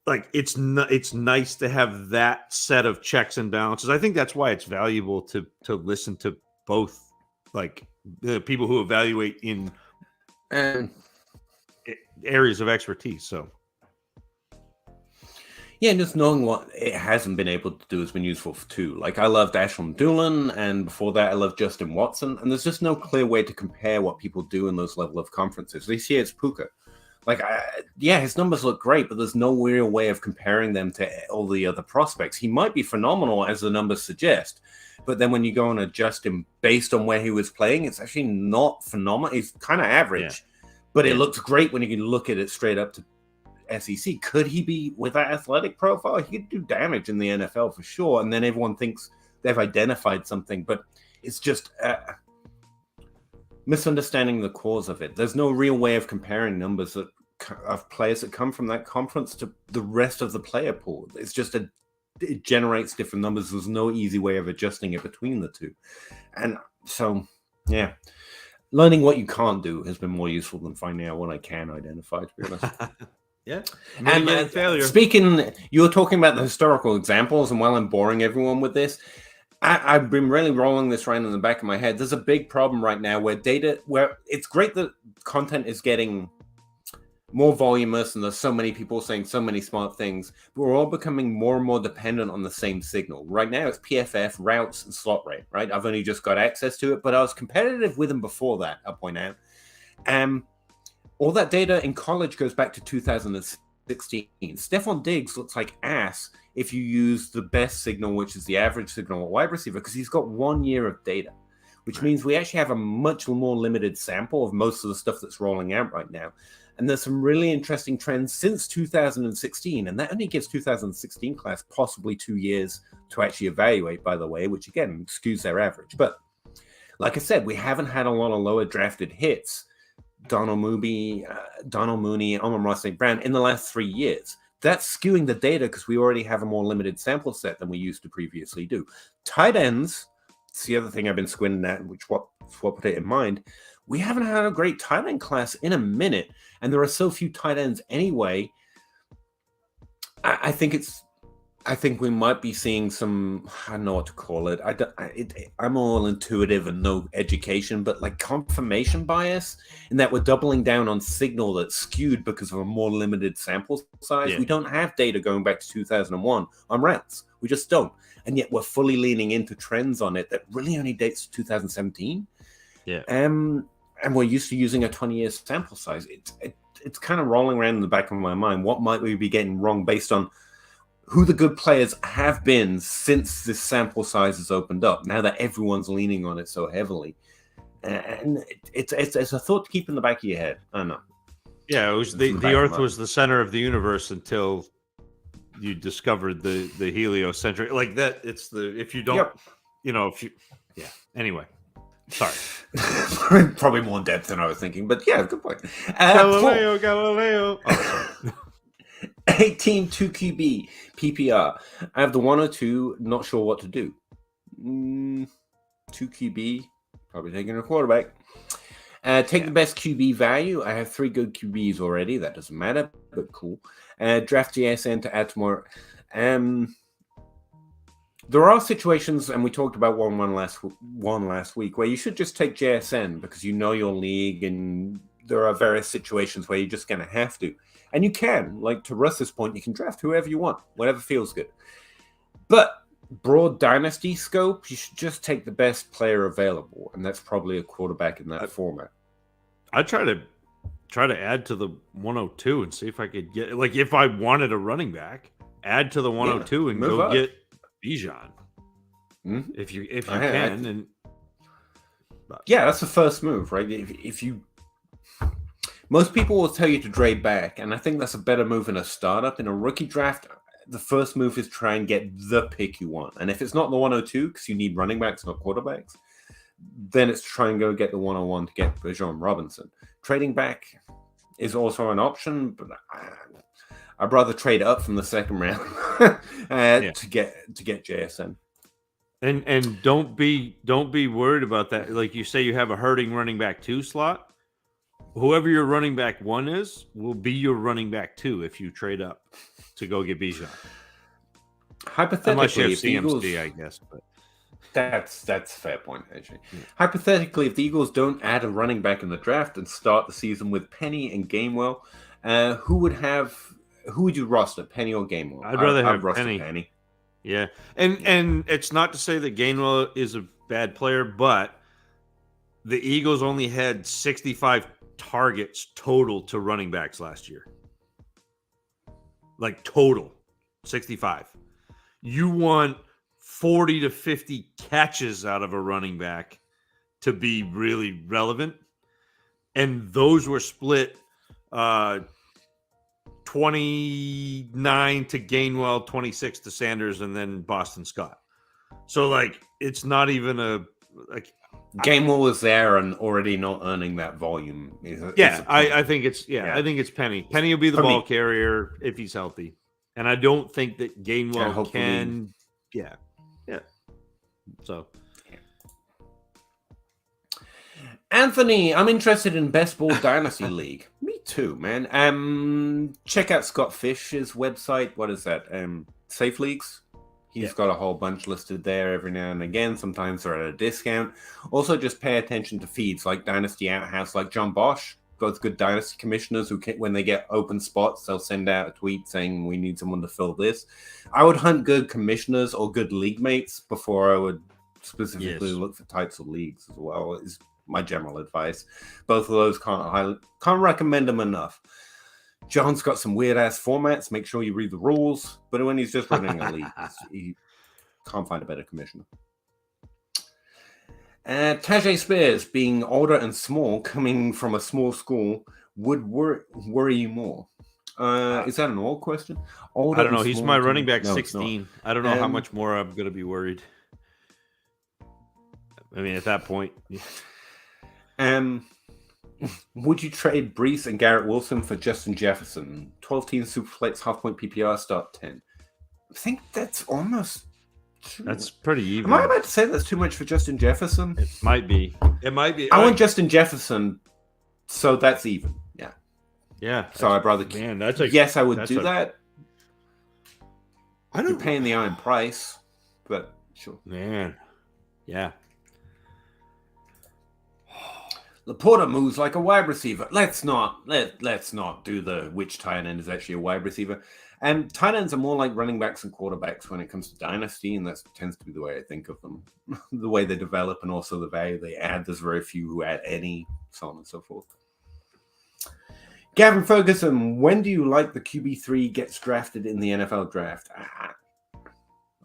like, it's nice to have that set of checks and balances. I think that's why it's valuable to listen to both, like, the people who evaluate in areas of expertise. So
yeah, just knowing what it hasn't been able to do has been useful too. Like, I loved Ashland Doolan, and before that I loved Justin Watson, and there's just no clear way to compare what people do in those level of conferences. This year it's Puka. Like, his numbers look great, but there's no real way of comparing them to all the other prospects. He might be phenomenal, as the numbers suggest, but then when you go and adjust him based on where he was playing, it's actually not phenomenal. He's kind of average, but it looks great when you can look at it straight up to SEC. Could he be, with that athletic profile, he could do damage in the NFL for sure, and then everyone thinks they've identified something, but it's just misunderstanding the cause of it. There's no real way of comparing numbers of players that come from that conference to the rest of the player pool. It's just it generates different numbers. There's no easy way of adjusting it between the two. And so, yeah, learning what you can't do has been more useful than finding out what I can identify, to be honest.
Yeah.
And
failure.
Speaking, you were talking about the historical examples, and while I'm boring everyone with this, I've been really rolling this around in the back of my head. There's a big problem right now where it's great that content is getting more voluminous and there's so many people saying so many smart things, but we're all becoming more and more dependent on the same signal. Right now it's PFF, routes, and slot rate, right? I've only just got access to it, but I was competitive with them before that, I'll point out. All that data in college goes back to 2016. Stephon Diggs looks like ass if you use the best signal, which is the average signal at wide receiver, because he's got 1 year of data, which means we actually have a much more limited sample of most of the stuff that's rolling out right now. And there's some really interesting trends since 2016, and that only gives 2016 class possibly 2 years to actually evaluate, by the way, which again skews their average. But like I said, we haven't had a lot of lower drafted hits, Donald Mooney, Amon-Ra St. Brown, in the last 3 years. That's skewing the data because we already have a more limited sample set than we used to previously do. Tight ends, it's the other thing I've been squinting at, which what put it in mind. We haven't had a great tight end class in a minute, and there are so few tight ends anyway. I think we might be seeing some, I don't know what to call it. I'm all intuitive and no education, but like confirmation bias, in that we're doubling down on signal that's skewed because of a more limited sample size. Yeah. We don't have data going back to 2001 on routes. We just don't. And yet we're fully leaning into trends on it that really only dates to 2017.
Yeah.
And we're used to using a 20-year sample size. It's kind of rolling around in the back of my mind. What might we be getting wrong based on who the good players have been since this sample size has opened up, now that everyone's leaning on it so heavily? And it's a thought to keep in the back of your head. I don't know.
Yeah, it was the Earth was the center of the universe until you discovered the heliocentric, like that. It's the if you don't, Anyway, sorry.
Probably more depth than I was thinking, but yeah, good point.
Galileo. Oh,
18 2QB PPR. I have the 102. Not sure what to do. 2QB. Probably taking a quarterback. Take the best QB value. I have 3 good QBs already. That doesn't matter, but cool. Draft JSN to add more. There are situations, and we talked about one last week, where you should just take JSN because you know your league, and there are various situations where you're just going to have to. And you can, like to Russ's point, you can draft whoever you want, whatever feels good. But broad dynasty scope, you should just take the best player available, and that's probably a quarterback in that format.
I try to add to the 102 and see if I could get, like, if I wanted a running back, add to the 102 and go up. Get Bijan.
Mm-hmm.
If you can, and
yeah, that's the first move, right? If you, most people will tell you to trade back, and I think that's a better move in a startup. In a rookie draft, the first move is try and get the pick you want. And if it's not the 102, because you need running backs, not quarterbacks, then it's try and go get the 101 to get Bijan Robinson. Trading back is also an option, but I'd rather trade up from the second round to get JSN.
And don't be worried about that. Like you say, you have a hurting running back 2 slot. Whoever your running back 1 is will be your running back 2 if you trade up to go get Bijan.
Hypothetically,
unless you have
if the
CMC,
Eagles,
I guess. But
that's a fair point, actually. Yeah. Hypothetically, if the Eagles don't add a running back in the draft and start the season with Penny and Gainwell, who would you roster, Penny or Gainwell?
I'd rather have Penny. Yeah, and it's not to say that Gainwell is a bad player, but the Eagles only had 65 targets total to running backs last year. Like total, 65. You want 40 to 50 catches out of a running back to be really relevant. And those were split 29 to Gainwell, 26 to Sanders, and then Boston Scott. So, like, it's not even a... like.
Gainwell was there and already not earning that volume.
I think it's I think it's Penny. Penny will be the ball carrier if he's healthy, and I don't think that Gainwell can. Yeah. So,
Anthony, I'm interested in Best Ball Dynasty League. Me too, man. Check out Scott Fish's website. What is that? Safe Leagues. He's got a whole bunch listed there every now and again. Sometimes they're at a discount. Also, just pay attention to feeds like Dynasty Outhouse, like John Bosch. Got good Dynasty commissioners who, when they get open spots, they'll send out a tweet saying, we need someone to fill this. I would hunt good commissioners or good league mates before I would specifically look for types of leagues as well, is my general advice. Both of those can't recommend them enough. John's got some weird-ass formats. Make sure you read the rules. But when he's just running a league, he can't find a better commissioner. Tajay Spears, being older and small, coming from a small school, would worry you more. Is that an old question? Older
I don't know. He's my running back 16. I don't know how much more I'm going to be worried. I mean, at that point...
Would you trade Brees and Garrett Wilson for Justin Jefferson? 12-team Superflex, half-point PPR, start 10. I think that's almost...
That's pretty even.
Am I about to say that's too much for Justin Jefferson?
It might be. I
want Justin Jefferson, so that's even. Yeah.
Yeah.
So I'd rather...
Man,
yes, I would do that.
I don't...
You're paying the iron price, but sure.
Man. Yeah.
Laporta moves like a wide receiver. Let's not do the which tight end is actually a wide receiver. And tight ends are more like running backs and quarterbacks when it comes to Dynasty, and that tends to be the way I think of them. The way they develop and also the value they add. There's very few who add any, so on and so forth. Gavin Ferguson, when do you like the QB3 gets drafted in the NFL draft?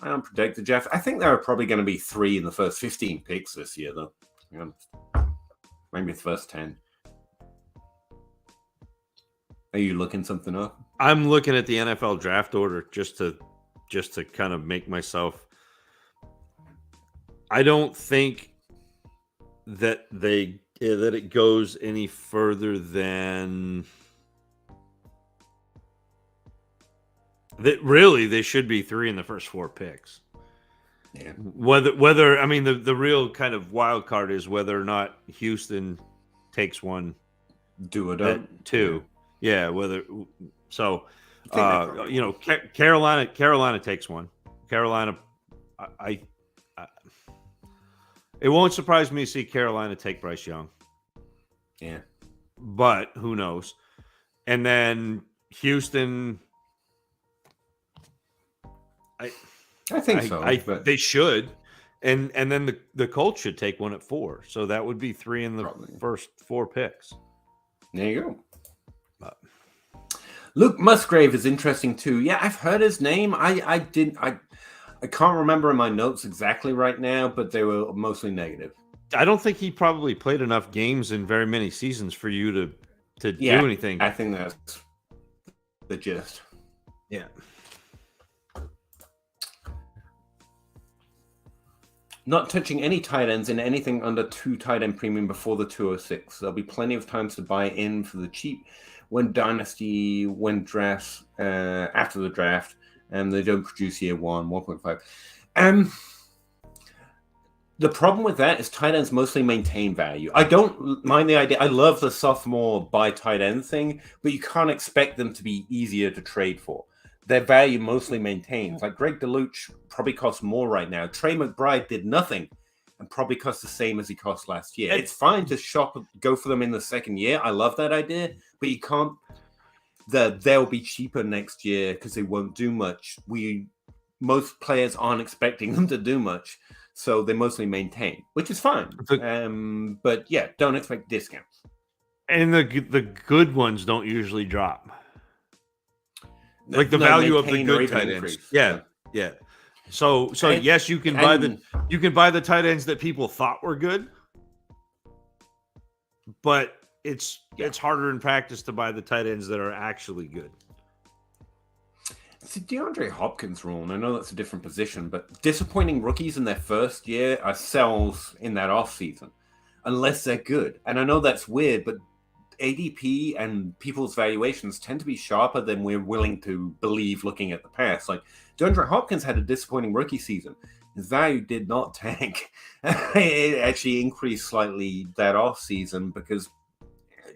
I don't predict the draft. I think there are probably going to be 3 in the first 15 picks this year, though. To be honest. Maybe the first 10. Are you looking something up?
I'm looking at the NFL draft order just to kind of make myself. I don't think that that it goes any further than that. Really, they should be 3 in the first 4 picks.
Yeah.
Whether I mean the real kind of wild card is whether or not Houston takes one,
do or don't.
2. Yeah. Whether so, Carolina takes one. Carolina, I it won't surprise me to see Carolina take Bryce Young.
Yeah.
But who knows? And then Houston,
I think so. But
they should. And then the Colts should take one at 4. So that would be 3 in the first 4 picks.
There you go. Luke Musgrave is interesting too. Yeah, I've heard his name. I can't remember in my notes exactly right now, but they were mostly negative.
I don't think he probably played enough games in very many seasons for you to do anything.
I think that's the gist.
Yeah.
Not touching any tight ends in anything under 2 tight end premium before the 206. There'll be plenty of times to buy in for the cheap when drafts after the draft, and they don't produce year 1.5. The problem with that is tight ends mostly maintain value. I don't mind the idea. I love the sophomore buy tight end thing, but you can't expect them to be easier to trade for. Their value mostly maintains. Like Greg DeLuch probably costs more right now. Trey McBride did nothing and probably cost the same as he cost last year. It's fine to go for them in the second year. I love that idea, but you can't. They'll be cheaper next year because they won't do much. Most players aren't expecting them to do much, so they mostly maintain, which is fine. But yeah, don't expect discounts.
And the good ones don't usually drop. Like the value of the good tight ends. Yeah. So yes, you can buy the tight ends that people thought were good, but it's harder in practice to buy the tight ends that are actually good.
It's the DeAndre Hopkins rule, and I know that's a different position, but disappointing rookies in their first year are sells in that offseason, unless they're good. And I know that's weird, but ADP and people's valuations tend to be sharper than we're willing to believe looking at the past. Like DeAndre Hopkins had a disappointing rookie season. His value did not tank. It actually increased slightly that off season because,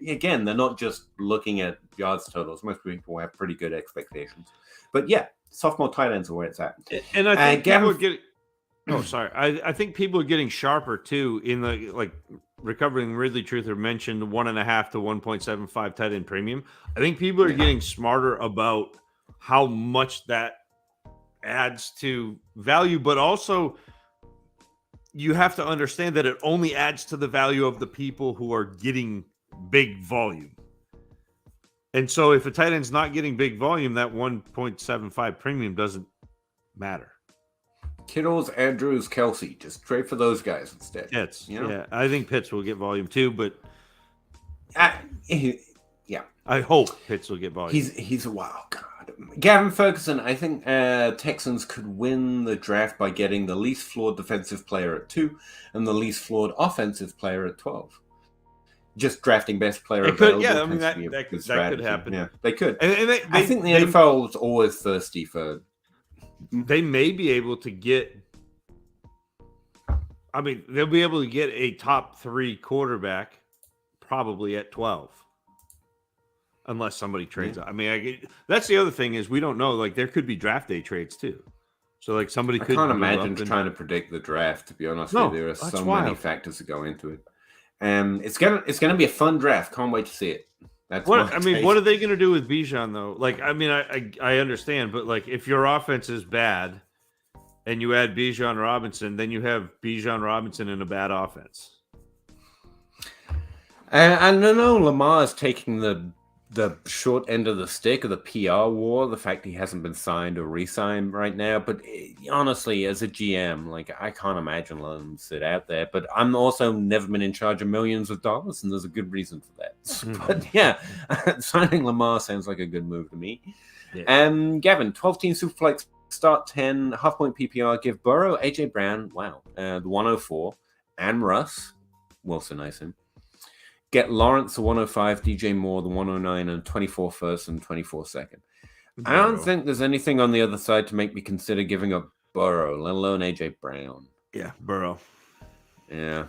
again, they're not just looking at yards totals. Most people have pretty good expectations. But yeah, sophomore tight ends are where it's at.
And I think people are getting. Oh, sorry. I think people are getting sharper too in the Recovering Ridley Truther mentioned 1.5 to 1.75 tight end premium. I think people are getting smarter about how much that adds to value, but also you have to understand that it only adds to the value of the people who are getting big volume. And so if a tight end's not getting big volume, that 1.75 premium doesn't matter.
Kittles, Andrews, Kelsey. Just trade for those guys instead.
Pitts. Yeah, I think Pitts will get volume too, but
yeah,
I hope Pitts will get volume.
He's a wild card. Gavin Ferguson. I think Texans could win the draft by getting the least flawed defensive player at 2 and the least flawed offensive player at 12. Just drafting best player available.
Yeah, I mean that could happen.
Yeah, they could.
And
I think the NFL is always thirsty for.
They may be able to get. I mean, they'll be able to get a top 3 quarterback probably at 12, unless somebody trades. I mean, that's the other thing is we don't know. Like there could be draft day trades too. So like somebody could.
I can't imagine trying to predict the draft. To be honest, with you. There are so many factors that go into it. It's gonna be a fun draft. Can't wait to see it.
What are they going to do with Bijan though? Like, I mean, I understand, but like, if your offense is bad, and you add Bijan Robinson, then you have Bijan Robinson in a bad offense.
I don't know. Lamar is taking the the short end of the stick of the PR war, the fact he hasn't been signed or re-signed right now. But honestly, as a GM, like I can't imagine letting him sit out there. But I'm also never been in charge of millions of dollars, and there's a good reason for that. But yeah, signing Lamar sounds like a good move to me. Yeah. Gavin, 12-team Superflex start 10, half-point PPR, give Burrow, AJ Brown, the 104, and Russ, Wilson, I assume. Get Lawrence, the 105, DJ Moore, the 109, and 24 first and 24 second. I don't think there's anything on the other side to make me consider giving up Burrow, let alone AJ Brown.
Yeah, Burrow.
Yeah,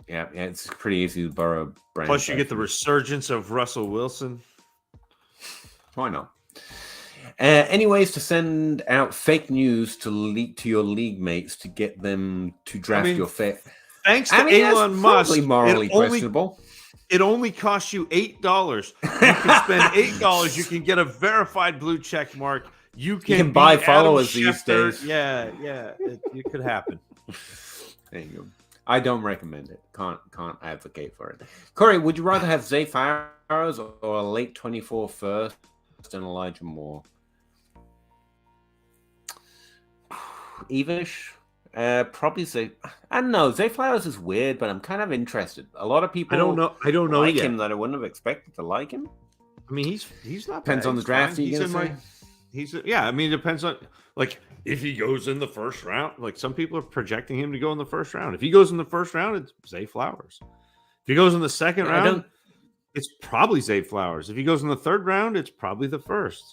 it's pretty easy to Burrow. Brown.
Plus, you get the resurgence of Russell Wilson.
Why not? Any ways to send out fake news to your league mates to get them to draft your fit?
Thanks to Elon Musk,
morally questionable.
It only costs you $8. You can spend $8. You can get a verified blue check mark. You can
buy followers these days.
Yeah, it could happen.
There you go. I don't recommend it. Can't advocate for it. Corey, would you rather have Zay Flowers or a late 24 first and Elijah Moore? Evish? Probably Zay. I don't know. Zay Flowers is weird, but I'm kind of interested. A lot of people
I don't know
like
yet.
him that I wouldn't have expected to like him.
I mean, he's not
depends
bad.
on the draft.
I mean, it depends on like if he goes in the first round. Like some people are projecting him to go in the first round. If he goes in the first round, it's Zay Flowers. If he goes in the second round, it's probably Zay Flowers. If he goes in the third round, it's probably the first.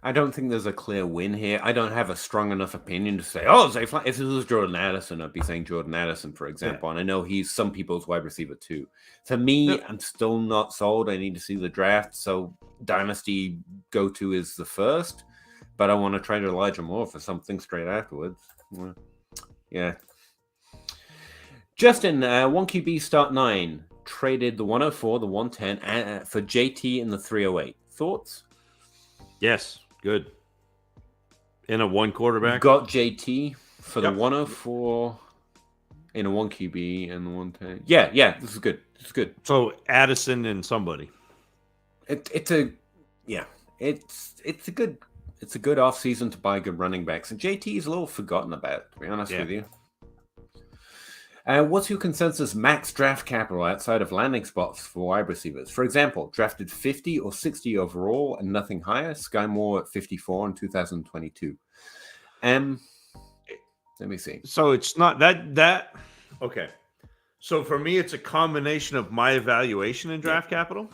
I don't think there's a clear win here. I don't have a strong enough opinion to say, oh, Zay Flowers. If it was Jordan Addison, I'd be saying Jordan Addison, for example. Yeah. And I know he's some people's wide receiver too. For me, I'm still not sold. I need to see the draft. So Dynasty go-to is the first. But I want to trade Elijah Moore for something straight afterwards. Yeah. Justin, 1QB start 9. Traded the 104, the 110 for JT in the 308. Thoughts?
Yes. Good. In a one quarterback?
Got JT for the 104 in a 1QB and the 110. Yeah, this is good. It's good.
So Addison and somebody.
It's a good offseason to buy good running backs. And JT is a little forgotten about, to be honest with you. What's your consensus max draft capital outside of landing spots for wide receivers? For example, drafted 50 or 60 overall and nothing higher. Sky Moore at 54 in 2022. Let me see.
So it's not that. Okay. So for me, it's a combination of my evaluation and draft capital.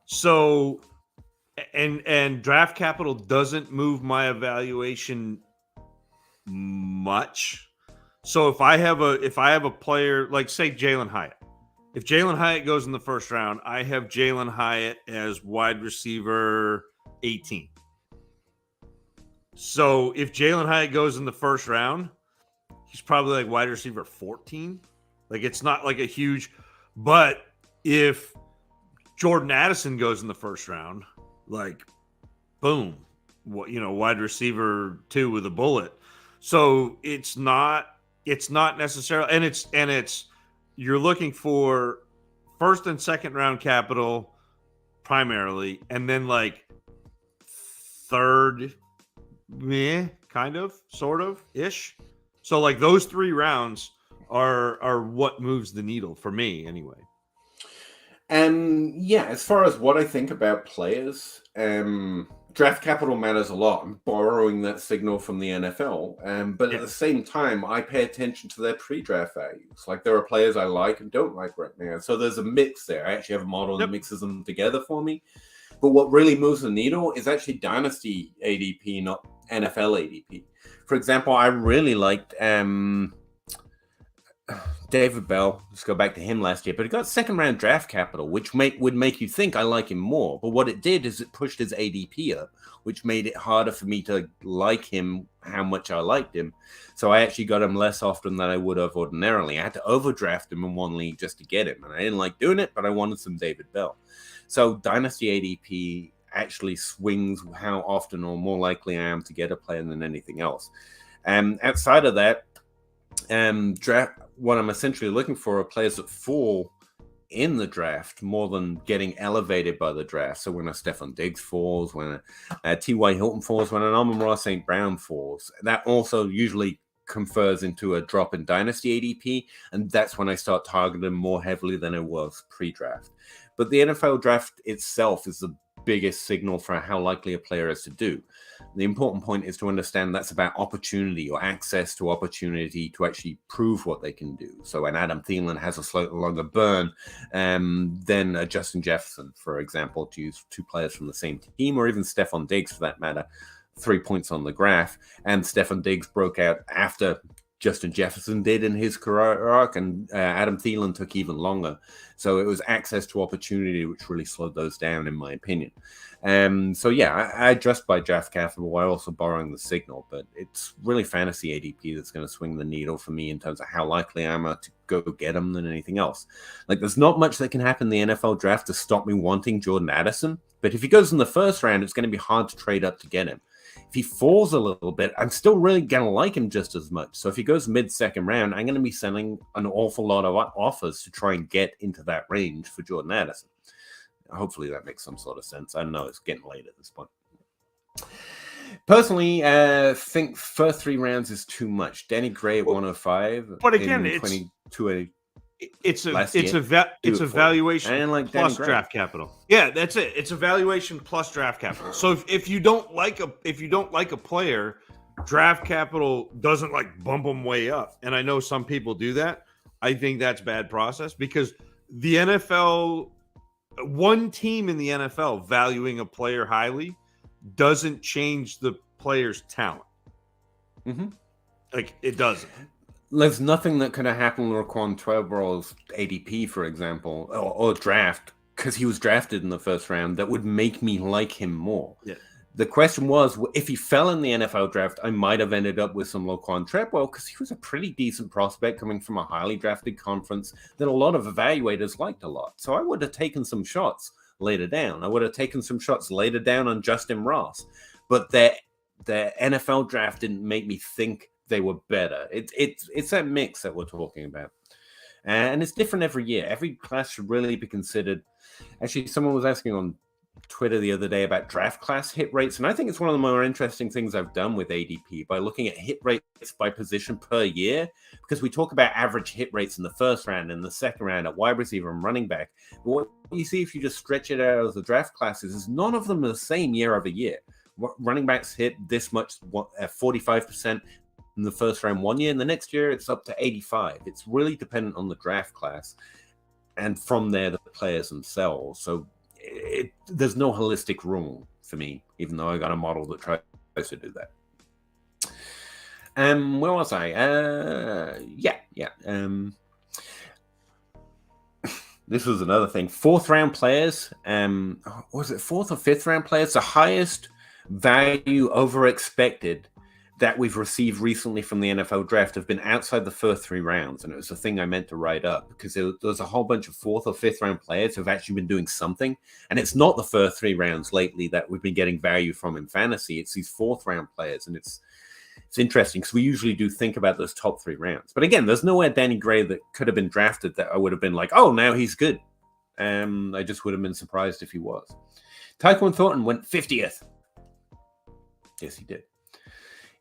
So, and draft capital doesn't move my evaluation much. So if I have a player like say Jalen Hyatt, if Jalen Hyatt goes in the first round, I have Jalen Hyatt as wide receiver 18. So if Jalen Hyatt goes in the first round, he's probably like wide receiver 14. Like it's not like a huge, but if Jordan Addison goes in the first round, like boom, wide receiver 2 with a bullet. So it's not necessarily, and it's you're looking for first and second round capital primarily, and then like third, kind of, sort of ish. So like those 3 rounds are what moves the needle for me anyway.
As far as what I think about players, draft capital matters a lot. I'm borrowing that signal from the NFL. But at the same time, I pay attention to their pre-draft values. Like there are players I like and don't like right now. So there's a mix there. I actually have a model that mixes them together for me. But what really moves the needle is actually Dynasty ADP, not NFL ADP. For example, I really liked David Bell. Let's go back to him last year. But he got second round draft capital, which would make you think I like him more. But what it did is it pushed his ADP up, which made it harder for me to like him how much I liked him. So I actually got him less often than I would have ordinarily. I had to overdraft him in one league just to get him. And I didn't like doing it, but I wanted some David Bell. So Dynasty ADP actually swings how often or more likely I am to get a player than anything else. Outside of that, draft, what I'm essentially looking for are players that fall in the draft more than getting elevated by the draft. So when a Stephon Diggs falls, when a T.Y. Hilton falls, when an Amon-Ra St. Brown falls, that also usually confers into a drop in Dynasty ADP, and that's when I start targeting more heavily than it was pre-draft. But the NFL draft itself is the biggest signal for how likely a player is to do. The important point is to understand that's about opportunity or access to opportunity to actually prove what they can do. So when Adam Thielen has a slightly longer burn than Justin Jefferson, for example, to use two players from the same team, or even Stephon Diggs for that matter, 3 points on the graph, and Stephon Diggs broke out after Justin Jefferson did in his career arc, and Adam Thielen took even longer. So it was access to opportunity which really slowed those down, in my opinion. So yeah, I adjust by draft capital while also borrowing the signal, but it's really fantasy ADP that's going to swing the needle for me in terms of how likely I am to go get him than anything else. Like, there's not much that can happen in the NFL draft to stop me wanting Jordan Addison, but if he goes in the first round, it's going to be hard to trade up to get him. If he falls a little bit, I'm still really going to like him just as much. So if he goes mid-second round, I'm going to be sending an awful lot of offers to try and get into that range for Jordan Addison. Hopefully that makes some sort of sense. I don't know. It's getting late at this point. Personally, think first 3 rounds is too much. Danny Gray at 105.
But again, it's a valuation
like
plus draft capital. Yeah, that's it. It's a valuation plus draft capital. So if you don't like a player, draft capital doesn't like bump them way up. And I know some people do that. I think that's bad process because the NFL, one team in the NFL valuing a player highly doesn't change the player's talent.
Mm-hmm.
Like, it doesn't.
There's nothing that could have happened with Raquan Trevorrow's ADP, for example, or draft, because he was drafted in the first round, that would make me like him more.
Yeah.
The question was, if he fell in the NFL draft, I might have ended up with some Laquan Trevorrow because he was a pretty decent prospect coming from a highly drafted conference that a lot of evaluators liked a lot. So I would have taken some shots later down. I would have taken some shots later down on Justin Ross. But the NFL draft didn't make me think they were better. It's that mix that we're talking about. And it's different every year. Every class should really be considered. Actually, someone was asking on Twitter the other day about draft class hit rates, and I think it's one of the more interesting things I've done with ADP by looking at hit rates by position per year, because we talk about average hit rates in the first round and the second round at wide receiver and running back. But what you see if you just stretch it out as the draft classes is none of them are the same year over year. Running backs hit this much, 45% in the first round one year, and the next year it's up to 85%. It's really dependent on the draft class, and from there the players themselves. So there's no holistic rule for me, even though I got a model that tries to do that. Where was I? This was another thing. 4th round players. Was it 4th or 5th round players? The highest value over expected that we've received recently from the NFL draft have been outside the first 3 rounds. And it was a thing I meant to write up because there's a whole bunch of 4th or 5th round players who've actually been doing something. And it's not the first 3 rounds lately that we've been getting value from in fantasy. It's these 4th round players. And it's interesting because we usually do think about those top 3 rounds. But again, there's nowhere Danny Gray that could have been drafted that I would have been like, oh, now he's good. I just would have been surprised if he was. Tyquan Thornton went 50th. Yes, he did.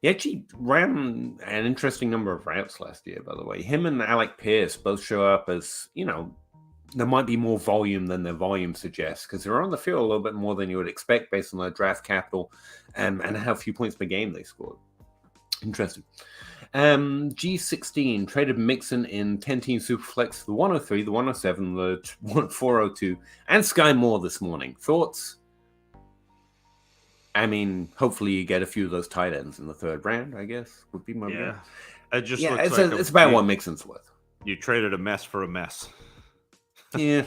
He actually ran an interesting number of routes last year, by the way. Him and Alec Pierce both show up as, there might be more volume than their volume suggests because they're on the field a little bit more than you would expect based on their draft capital and how few points per game they scored. Interesting. G16 traded Mixon in 10-team Superflex, the 103, the 107, the 402, and Sky Moore this morning. Thoughts? I mean, hopefully you get a few of those tight ends in the 3rd round, I guess, would be my
bet.
It just looks it's about what Mixon's worth.
You traded a mess for a mess.
Yeah.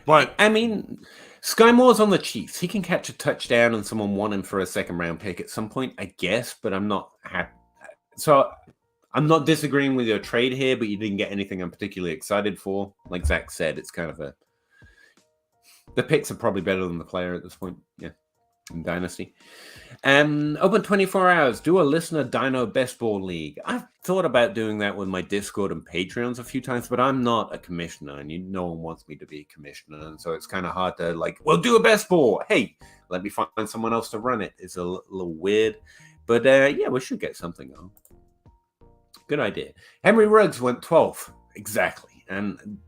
But,
I mean, Sky Moore's on the Chiefs. He can catch a touchdown and someone want him for a 2nd round pick at some point, I guess, but I'm not happy. So I'm not disagreeing with your trade here, but you didn't get anything I'm particularly excited for. Like Zach said, it's kind of the picks are probably better than the player at this point. Yeah. in Dynasty. Open 24 hours. Do a listener Dino Best Ball League. I've thought about doing that with my Discord and Patreons a few times, but I'm not a commissioner, and no one wants me to be a commissioner, and so it's kind of hard to we'll do a best ball. Hey, let me find someone else to run it. It's a little weird, but yeah, we should get something on. Good idea. Henry Ruggs went 12th exactly, and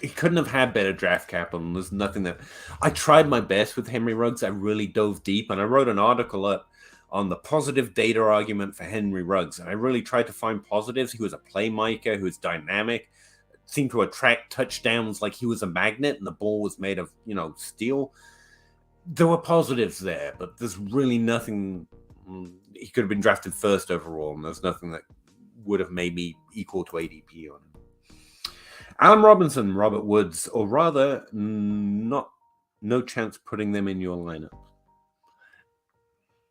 he couldn't have had better draft capital. And there's nothing that I tried my best with Henry Ruggs. I really dove deep, and I wrote an article up on the positive data argument for Henry Ruggs. And I really tried to find positives. He was a playmaker who was dynamic, seemed to attract touchdowns like he was a magnet, and the ball was made of steel. There were positives there, but there's really nothing. He could have been drafted first overall, and there's nothing that would have made me equal to ADP on him. Allen Robinson, Robert Woods, or rather, no chance putting them in your lineup.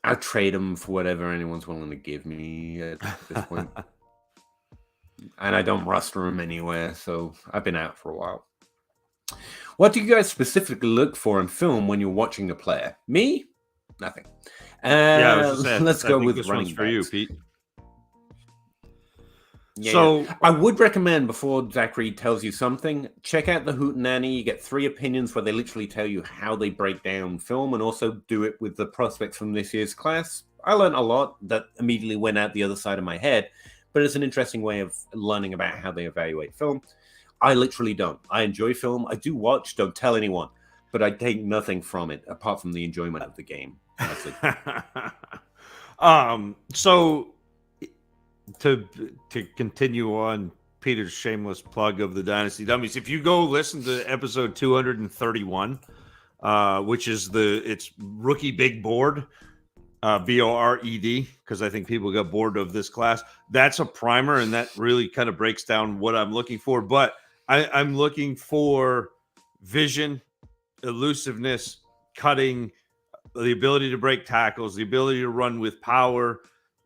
I'll trade them for whatever anyone's willing to give me at this point. And I don't roster them anywhere, so I've been out for a while. What do you guys specifically look for in film when you're watching a player? Me? Nothing. Let's go with running backs.
For you, Pete.
Yeah, so I would recommend, before Zachary tells you something, check out the Hootenanny. You get 3 opinions where they literally tell you how they break down film, and also do it with the prospects from this year's class. I learned a lot that immediately went out the other side of my head, but it's an interesting way of learning about how they evaluate film. I literally don't. I enjoy film. I do watch, don't tell anyone, but I take nothing from it apart from the enjoyment of the game.
So to continue on Peter's shameless plug of the Dynasty Dummies, if you go listen to episode 231, which is it's rookie big board, BORED, because I think people got bored of this class. That's a primer, and that really kind of breaks down what I'm looking for. But I'm looking for vision, elusiveness, cutting, the ability to break tackles, the ability to run with power,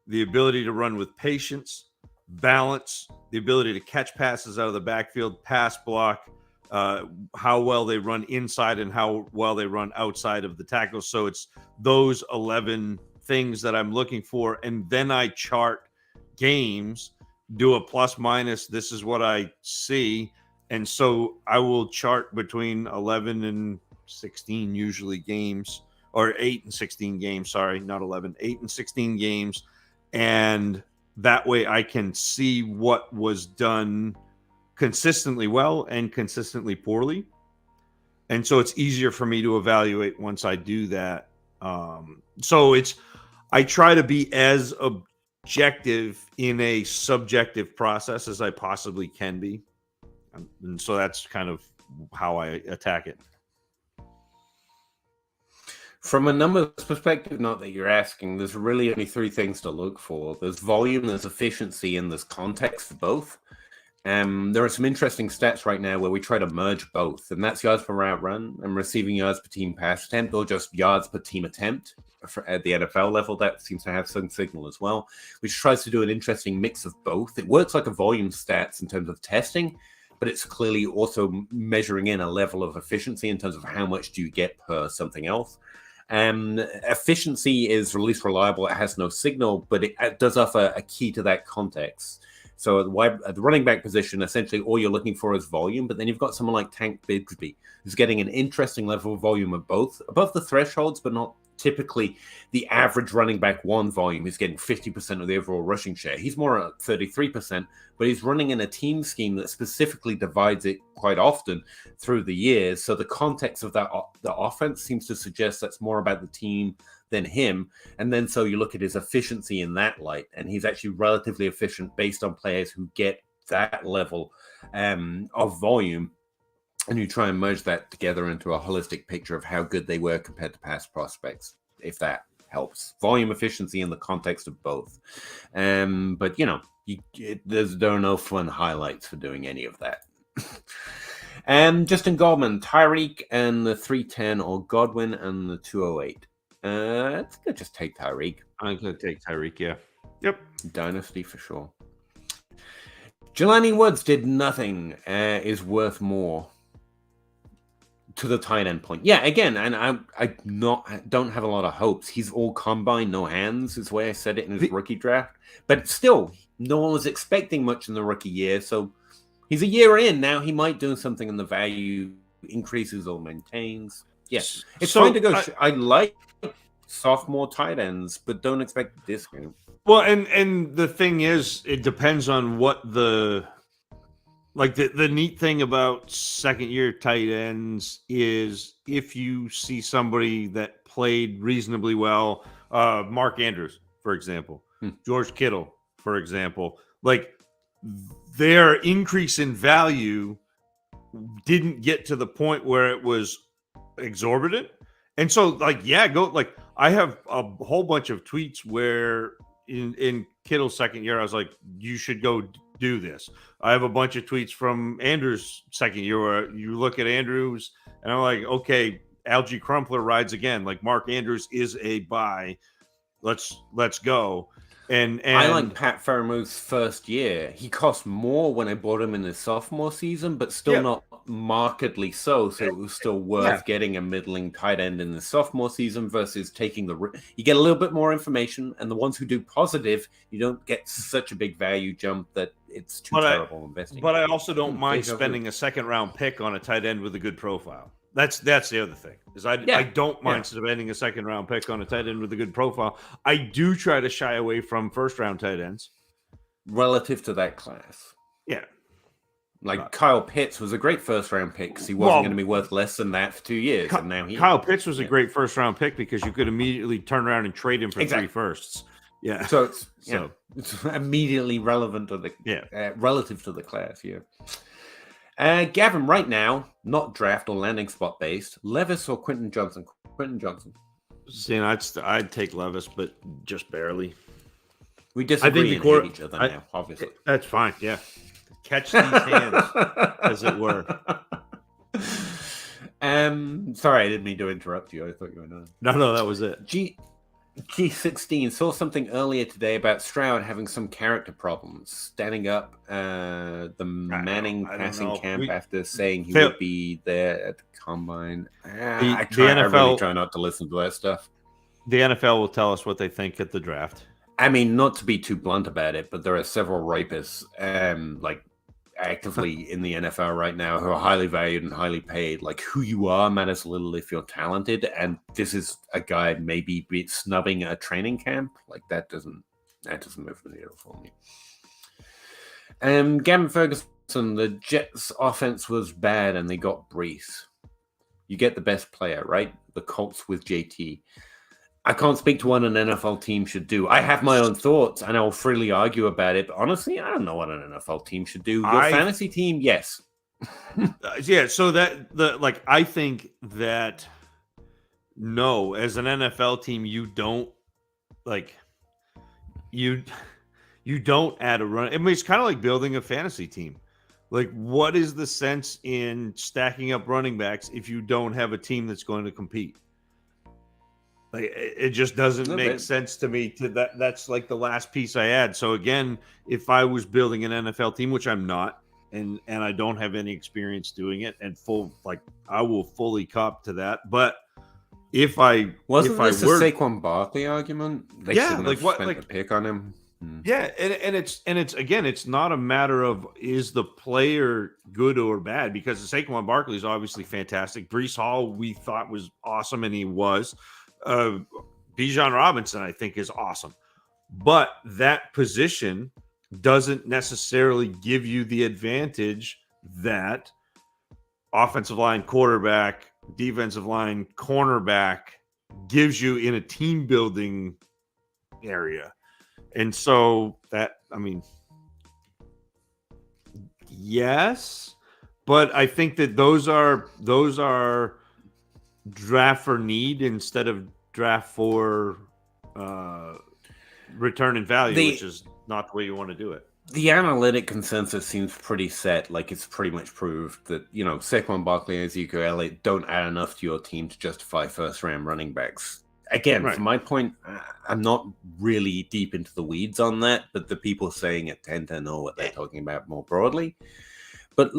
the ability to run with patience, balance, the ability to catch passes out of the backfield, pass block, how well they run inside and how well they run outside of the tackles. So it's those 11 things that I'm looking for. And then I chart games, do a plus minus. This is what I see. And so I will chart between 11 and 16 usually games, or 8 and 16 games. Sorry, not 11, 8 and 16 games. And that way I can see what was done consistently well and consistently poorly. And so it's easier for me to evaluate once I do that. So I try to be as objective in a subjective process as I possibly can be. And so that's kind of how I attack it.
From a numbers perspective, not that you're asking, there's really only 3 things to look for. There's volume, there's efficiency, and there's context for both. There are some interesting stats right now where we try to merge both, and that's yards per route run and receiving yards per team pass attempt, or just yards per team attempt. At the NFL level, that seems to have some signal as well, which tries to do an interesting mix of both. It works like a volume stats in terms of testing, but it's clearly also measuring in a level of efficiency in terms of how much do you get per something else. Efficiency is least reliable. It has no signal, but it does offer a key to that context. So at the running back position, essentially all you're looking for is volume, but then you've got someone like Tank Bigsby, who's getting an interesting level of volume of both, above the thresholds, but not typically the average running back 1 volume. He's getting 50% of the overall rushing share. He's more at 33%, but he's running in a team scheme that specifically divides it quite often through the years. So the context of the offense seems to suggest that's more about the team than him. And then so you look at his efficiency in that light, and he's actually relatively efficient based on players who get that level of volume. And you try and merge that together into a holistic picture of how good they were compared to past prospects, if that helps. Volume, efficiency in the context of both. But, there are no fun highlights for doing any of that. Justin Goldman, Tyreek and the 310, or Godwin and the 208. It's going to just take Tyreek.
I'm going to take Tyreek, yeah. Yep.
Dynasty for sure. Jelani Woods did nothing, is worth more. to the tight end point. Yeah, again, and I don't have a lot of hopes. He's all combine, no hands, is the way I said it in his rookie draft. But still, no one was expecting much in the rookie year. So he's a year in now. He might do something and the value increases or maintains. Yes, it's fine to go. I like sophomore tight ends, but don't expect a discount.
Well, and the thing is, it depends on what the neat thing about second year tight ends is if you see somebody that played reasonably well, Mark Andrews, for example, George Kittle, for example, like their increase in value didn't get to the point where it was exorbitant. And so I have a whole bunch of tweets where in Kittle's second year, I was like, you should go do this. I have a bunch of tweets from Andrews' second year where you look at Andrews and I'm like, okay, Algie Crumpler rides again. Like Mark Andrews is a buy. Let's go. And
I like Pat Fairmoth's first year. He cost more when I bought him in his sophomore season, but still not markedly so. So it was still worth getting a middling tight end in the sophomore season versus taking you get a little bit more information, and the ones who do positive, you don't get such a big value jump that it's too terrible investing.
But I also don't mind spending a second round pick on a tight end with a good profile. That's the other thing is I don't mind spending a second round pick on a tight end with a good profile. I do try to shy away from first round tight ends
relative to that class.
Yeah,
like Kyle Pitts was a great first round pick because he wasn't going to be worth less than that for 2 years. And now
Kyle Pitts was a great first round pick because you could immediately turn around and trade him for 3 firsts. Yeah,
so it's immediately relevant to the relative to the class. Yeah. Gavin, right now, not draft or landing spot based, Levis or Quentin Johnson? Quentin Johnson.
See, I'd take Levis, but just barely.
We disagree and hate each other now, obviously.
That's fine, yeah. Catch these hands, as it were.
Sorry, I didn't mean to interrupt you. I thought you were done.
No, that was it.
G16 saw something earlier today about Stroud having some character problems, standing up the Manning passing camp after saying he would be there at the combine. I really try not to listen to that stuff.
The NFL will tell us what they think at the draft.
I mean, not to be too blunt about it, but there are several rapists actively in the NFL right now who are highly valued and highly paid. Like, who you are matters little if you're talented, and this is a guy maybe snubbing a training camp. Like, that doesn't move the needle for me. Gavin Ferguson, the Jets offense was bad and they got Brees. You get the best player, right? The Colts with JT. I can't speak to what an NFL team should do. I have my own thoughts, and I'll freely argue about it. But honestly, I don't know what an NFL team should do. Your fantasy team, yes.
So I think that no, as an NFL team, you don't you don't add a run. I mean, it's kind of like building a fantasy team. Like, what is the sense in stacking up running backs if you don't have a team that's going to compete? Like, it just doesn't make sense to me. That's like the last piece I add. So again, if I was building an NFL team, which I'm not, and I don't have any experience doing it, and I will fully cop to that. But if I
wasn't this a Saquon Barkley argument? They shouldn't have spent the pick on him.
Yeah, and it's not a matter of is the player good or bad, because Saquon Barkley is obviously fantastic. Breece Hall we thought was awesome, and he was. Bijan Robinson, I think, is awesome, but that position doesn't necessarily give you the advantage that offensive line quarterback, defensive line cornerback gives you in a team building area. And so yes, but I think that those are draft for need instead of draft for return in value, which is not the way you want to do it.
The analytic consensus seems pretty set. Like, it's pretty much proved that, Saquon Barkley and Ezekiel Elliott don't add enough to your team to justify first-round running backs. Again, from my point, I'm not really deep into the weeds on that, but the people saying it tend to know what they're talking about more broadly. But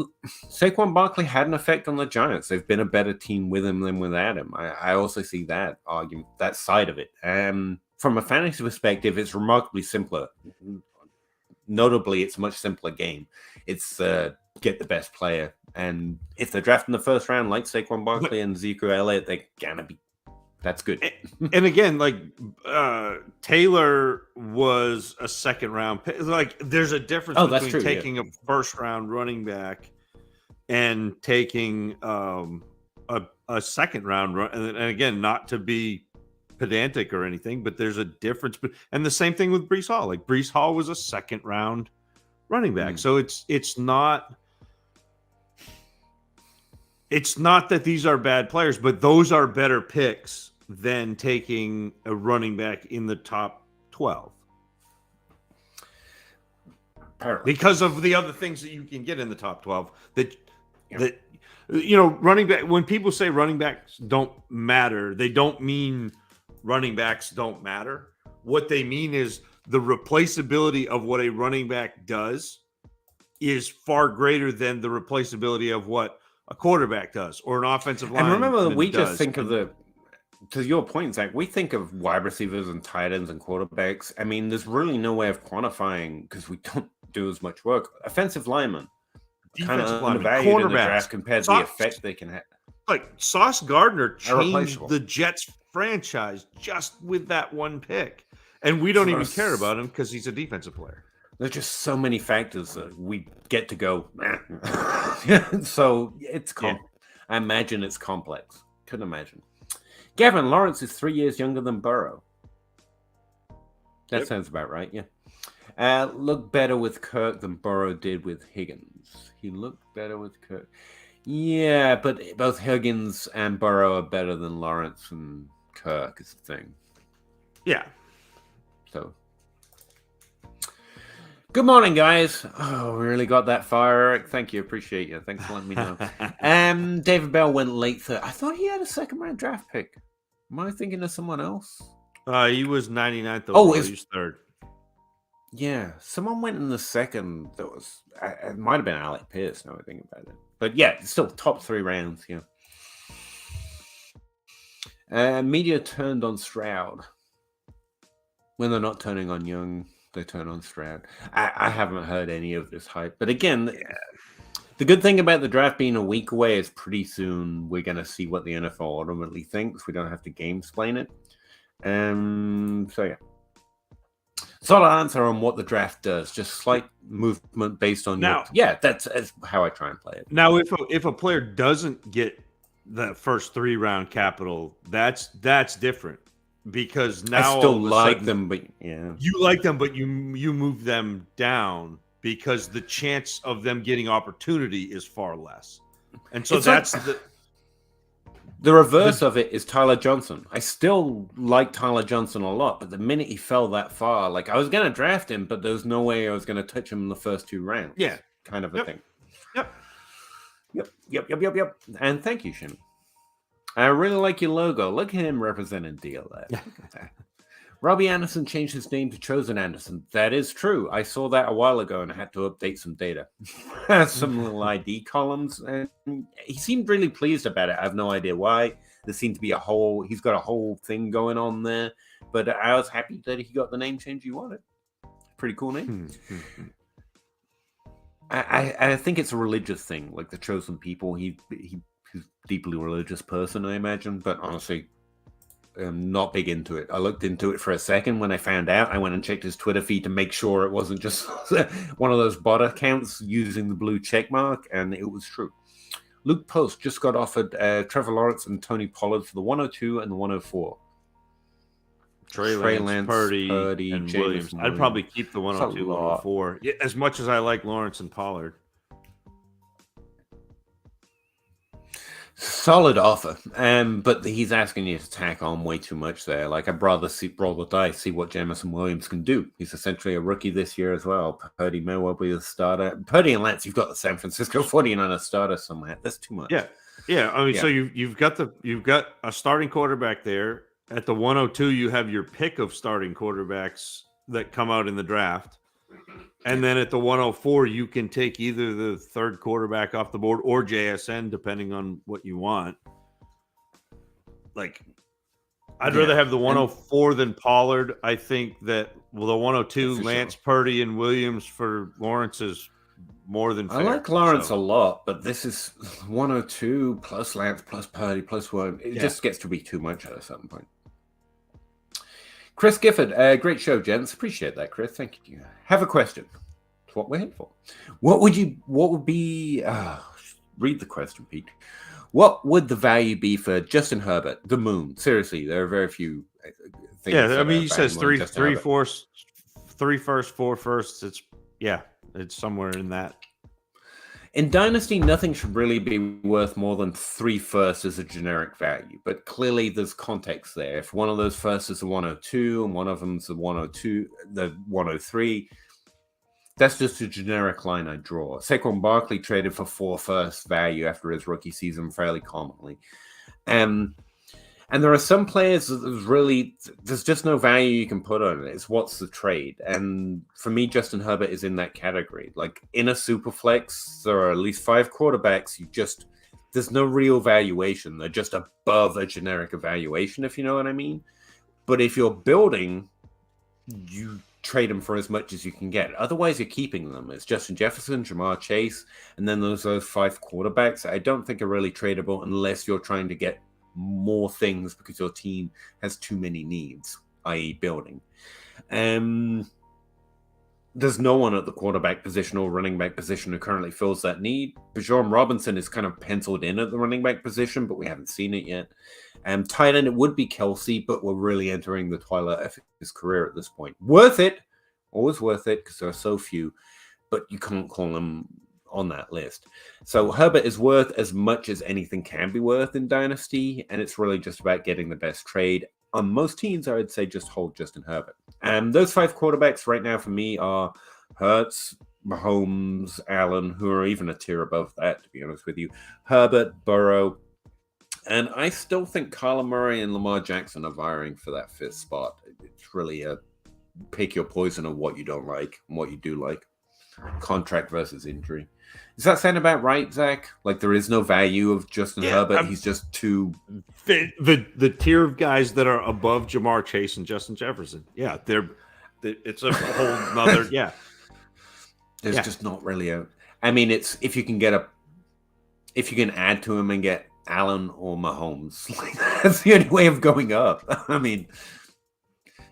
Saquon Barkley had an effect on the Giants. They've been a better team with him than without him. I also see that argument, that side of it. From a fantasy perspective, it's remarkably simpler. Notably, it's a much simpler game. It's get the best player. And if they're drafting the first round like Saquon Barkley and Zeke Elliott, they're going to be. That's good.
And again, like Taylor was a second round pick. Like there's a difference between taking a first round running back and taking a second round run. And again, not to be pedantic or anything, but there's a difference. And the same thing with Breece Hall. Like Breece Hall was a second round running back. So it's not that these are bad players, but those are better picks than taking a running back in the top 12. Because of the other things that you can get in the top 12 that running back, when people say running backs don't matter, they don't mean running backs don't matter. What they mean is the replaceability of what a running back does is far greater than the replaceability of what a quarterback does or an offensive line.
And remember, we just think of to your point, Zach, we think of wide receivers and tight ends and quarterbacks. I mean, there's really no way of quantifying because we don't do as much work. Offensive linemen, kind of undervalued in the draft compared to the effect they can have.
Like Sauce Gardner changed the Jets franchise just with that one pick. And we don't even care about him because he's a defensive player.
There's just so many factors that we get to go. So it's I imagine it's complex. Couldn't imagine. Gavin, Lawrence is 3 years younger than Burrow. That sounds about right, yeah. Looked better with Kirk than Burrow did with Higgins. He looked better with Kirk. Yeah, but both Higgins and Burrow are better than Lawrence and Kirk is the thing.
Yeah.
So. Good morning, guys. Oh, we really got that far, Eric. Thank you. Appreciate you. Thanks for letting me know. David Bell went late. I thought he had a second round draft pick. Am I thinking of someone else?
He was 99th overall. He was third.
Yeah, someone went in the second. That was it might have been Alec Pierce. Now I think about it, but yeah, still top 3 rounds. Yeah. Media turned on Stroud. When they're not turning on Young, they turn on Stroud. I haven't heard any of this hype, but again, the good thing about the draft being a week away is pretty soon we're going to see what the NFL ultimately thinks. We don't have to game-splain it. So yeah. Solid answer on what the draft does. Just slight movement based on that's how I try and play it.
Now, if a player doesn't get the first 3 round capital, that's different because now
I still like them, but
you like them, but you move them down because the chance of them getting opportunity is far less, and so that's
the reverse of it is Tyler Johnson. I still like Tyler Johnson a lot, but the minute he fell that far, like I was going to draft him, but there's no way I was going to touch him in the first 2 rounds.
Yeah.
Kind of a thing.
Yep.
And thank you, Shimmy. I really like your logo. Look at him representing DLF. Look at that. Robbie Anderson changed his name to Chosen Anderson. That is true. I saw that a while ago and I had to update some data. Some little ID columns. And he seemed really pleased about it. I have no idea why. There seemed to be he's got a whole thing going on there. But I was happy that he got the name change he wanted. Pretty cool name. I think it's a religious thing, like the Chosen People. He's a deeply religious person, I imagine. But honestly, I'm not big into it. I looked into it for a second. When I found out, I went and checked his Twitter feed to make sure it wasn't just one of those bot accounts using the blue check mark, and it was true. Luke Post just got offered Trevor Lawrence and Tony Pollard for the 102 and the 104.
Trey Lance, Purdy, and Williams. I'd probably keep the 102, 104. Yeah, as much as I like Lawrence and Pollard.
Solid offer, but he's asking you to tack on way too much there. Like, I'd rather roll the dice, see what Jamison Williams can do. He's essentially a rookie this year as well. Purdy may well be the starter. Purdy and Lance, you've got the San Francisco 49ers starter somewhere. That's too much.
Yeah. I mean, so you've got a starting quarterback there. At the 102, you have your pick of starting quarterbacks that come out in the draft. And then at the 104, you can take either the third quarterback off the board or JSN, depending on what you want. Like, I'd rather have the 104 than Pollard. I think that the 102, Lance, Purdy, and Williams for Lawrence is more than fair.
I like Lawrence a lot, but this is 102 plus Lance plus Purdy plus one. It just gets to be too much at a certain point. Chris Gifford, great show, gents. Appreciate that, Chris. Thank you. Have a question. That's what we're here for. What would be, read the question, Pete. What would the value be for Justin Herbert, the moon? Seriously, there are very few things.
Yeah, I mean, he says three firsts, 4 firsts. It's somewhere in that.
In Dynasty, nothing should really be worth more than 3 firsts as a generic value, but clearly there's context there. If one of those firsts is a 102 and one of them's a 102, the 103, that's just a generic line I draw. Saquon Barkley traded for 4 first value after his rookie season fairly commonly. And there are some players that there's just no value you can put on it. It's what's the trade. And for me, Justin Herbert is in that category. Like in a super flex, there are at least 5 quarterbacks. There's no real valuation. They're just above a generic evaluation, if you know what I mean. But if you're building, you trade them for as much as you can get. Otherwise, you're keeping them. It's Justin Jefferson, Jamar Chase, and then those 5 quarterbacks I don't think are really tradable unless you're trying to get more things because your team has too many needs, i.e. building. There's no one at the quarterback position or running back position who currently fills that need. Bijan Robinson is kind of penciled in at the running back position, but we haven't seen it yet. Tight end, it would be Kelsey, but we're really entering the twilight of his career at this point. Worth it. Always worth it because there are so few, but you can't call him on that list. So Herbert is worth as much as anything can be worth in Dynasty, and it's really just about getting the best trade. On most teams, I would say just hold Justin Herbert. And those 5 quarterbacks right now for me are Hurts, Mahomes, Allen, who are even a tier above that, to be honest with you, Herbert, Burrow, and I still think Kyler Murray and Lamar Jackson are vying for that 5th spot. It's really a pick your poison of what you don't like and what you do like. Contract versus injury. Does that sound about right, Zach? Like there is no value of Justin Herbert. He's just too
the tier of guys that are above Jamar Chase and Justin Jefferson. Yeah, it's a whole nother.
There's just not really a. I mean, it's if you can add to him and get Allen or Mahomes, like that's the only way of going up. I mean,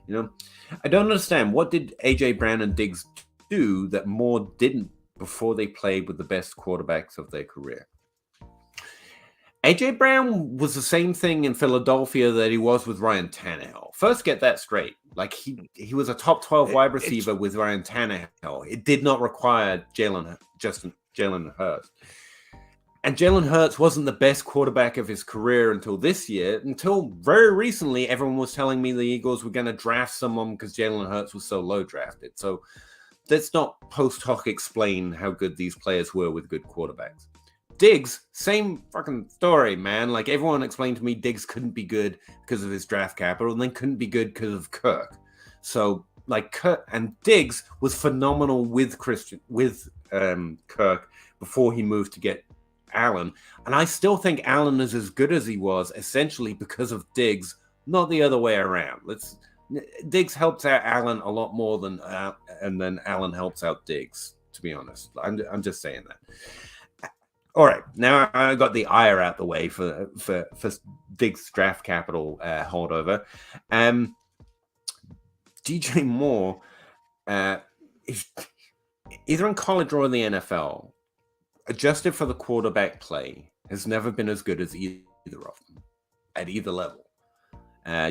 I don't understand. What did AJ Brown and Diggs do that Moore didn't before they played with the best quarterbacks of their career? AJ Brown was the same thing in Philadelphia that he was with Ryan Tannehill. First, get that straight. Like he was a top 12 wide receiver with Ryan Tannehill. It did not require Jalen Hurts. And Jalen Hurts wasn't the best quarterback of his career until this year. Until very recently, everyone was telling me the Eagles were going to draft someone because Jalen Hurts was so low drafted. So let's not post hoc explain how good these players were with good quarterbacks. Diggs, same fucking story, man. Like everyone explained to me Diggs couldn't be good because of his draft capital and then couldn't be good because of Kirk. So like Kirk and Diggs was phenomenal with Kirk before he moved to get Allen. And I still think Allen is as good as he was essentially because of Diggs, not the other way around. Diggs helps out Allen a lot more than and then Allen helps out Diggs, to be honest. I'm just saying that. All right, now I got the ire out the way for Diggs' draft capital holdover. DJ Moore, either in college or in the NFL, adjusted for the quarterback play, has never been as good as either of them at either level.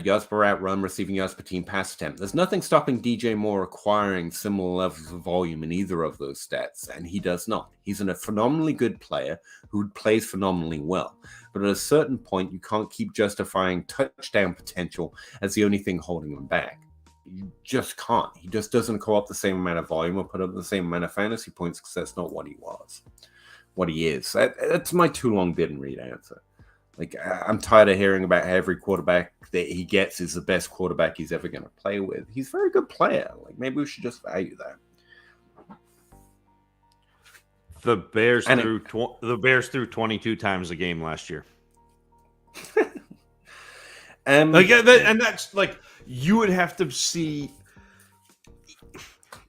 Yards per route run, receiving yards per team pass attempt. There's nothing stopping DJ Moore acquiring similar levels of volume in either of those stats, and he does not. He's a phenomenally good player who plays phenomenally well. But at a certain point, you can't keep justifying touchdown potential as the only thing holding him back. You just can't. He just doesn't co-op the same amount of volume or put up the same amount of fantasy points because that's not what he was, what he is. That's my too long didn't read answer. Like, I'm tired of hearing about how every quarterback that he gets is the best quarterback he's ever going to play with. He's a very good player. Like, maybe we should just value that.
The Bears
And
threw 22 times a game last year.
And
that's like, you would have to see,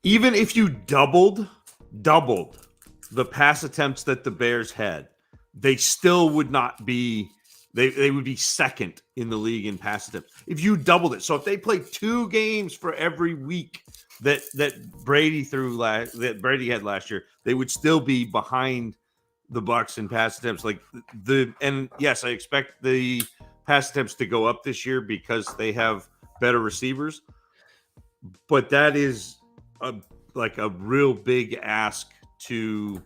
even if you doubled the pass attempts that the Bears had, they still would not be. They would be second in the league in pass attempts if you doubled it. So if they played 2 games for every week that Brady had last year, they would still be behind the Bucs in pass attempts. And yes, I expect the pass attempts to go up this year because they have better receivers, but that is a real big ask to.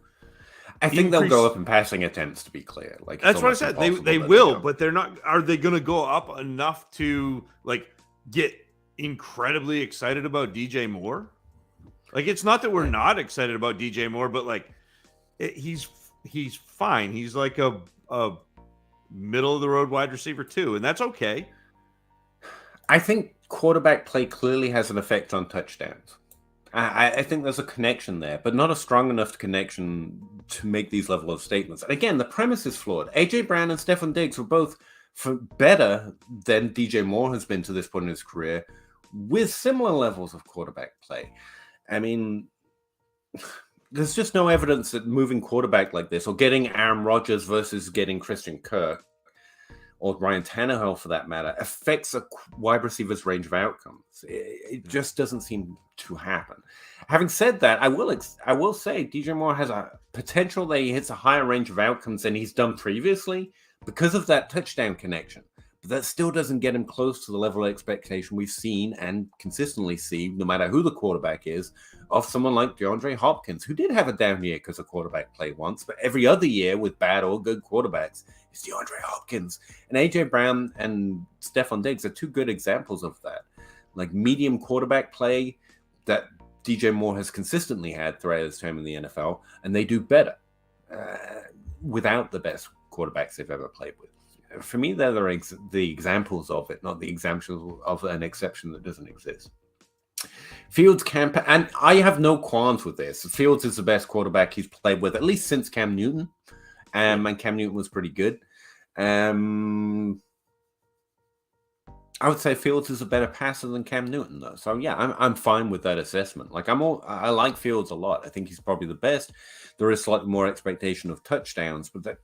I think they'll go up in passing attempts, to be clear. Like,
that's what I said. They will, but they're not. Are they going to go up enough to get incredibly excited about DJ Moore? It's not that we're not excited about DJ Moore, but he's fine. He's like a middle of the road wide receiver too, and that's okay.
I think quarterback play clearly has an effect on touchdowns. I think there's a connection there, but not a strong enough connection to make these level of statements. And again, the premise is flawed. AJ Brown and Stephon Diggs were both better than DJ Moore has been to this point in his career, with similar levels of quarterback play. I mean, there's just no evidence that moving quarterback like this, or getting Aaron Rodgers versus getting Christian Kirk, or Ryan Tannehill for that matter, affects a wide receiver's range of outcomes. It just doesn't seem to happen. Having said that, I will say DJ Moore has a potential that he hits a higher range of outcomes than he's done previously because of that touchdown connection. But that still doesn't get him close to the level of expectation we've seen and consistently see, no matter who the quarterback is, of someone like DeAndre Hopkins, who did have a down year because of quarterback play once, but every other year with bad or good quarterbacks is DeAndre Hopkins. And AJ Brown and Stephon Diggs are 2 good examples of that. Medium quarterback play that DJ Moore has consistently had throughout his time in the NFL, and they do better without the best quarterbacks they've ever played with. For me, they're the examples of it, not the examples of an exception that doesn't exist. Fields camp, and I have no qualms with this. Fields is the best quarterback he's played with, at least since Cam Newton, and Cam Newton was pretty good. I would say Fields is a better passer than Cam Newton, though. So yeah, I'm fine with that assessment. I like Fields a lot. I think he's probably the best. There is slightly more expectation of touchdowns, but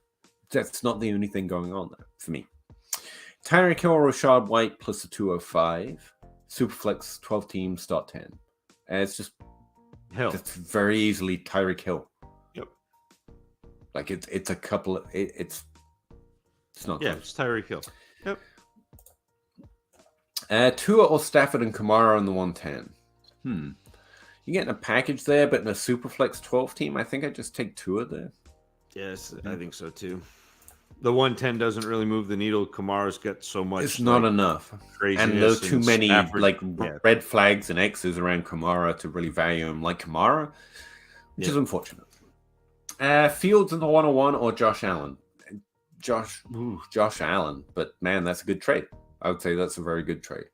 that's not the only thing going on there for me. Tyreek Hill or Rashad White plus a 205. Superflex 12 teams, start 10. And it's just
Hill.
It's very easily Tyreek Hill.
Yep.
It's a couple of it's not.
Yeah,
close.
it's Tyreek Hill. Yep.
Tua or Stafford and Kamara on the 110. You're getting a package there, but in a Superflex 12 team, I think I just take Tua there.
Yes, I think so too. The 110 doesn't really move the needle. Kamara's got so much.
It's not enough. And there are too many red flags and X's around Kamara to really value him like Kamara, which is unfortunate. Fields in the 101 or Josh Allen? Josh Allen. But man, that's a good trade. I would say that's a very good trade.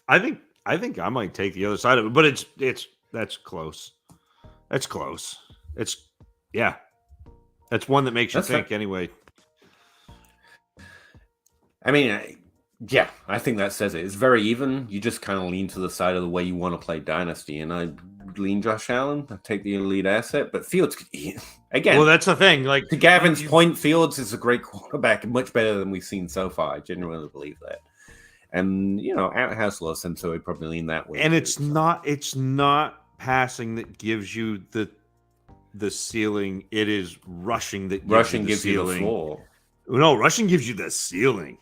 I think I might take the other side of it, but that's close. That's close. That's one that makes you think anyway.
I mean, I think that says it. It's very even. You just kind of lean to the side of the way you want to play Dynasty, and I lean Josh Allen. I take the elite asset, but Fields again.
Well, that's the thing.
To Gavin's point, Fields is a great quarterback and much better than we've seen so far. I genuinely believe that. And outhouse Lawson, so he'd probably lean that way.
And it's not passing that gives you the ceiling. It is rushing that gives you the floor. No, rushing gives you the ceiling.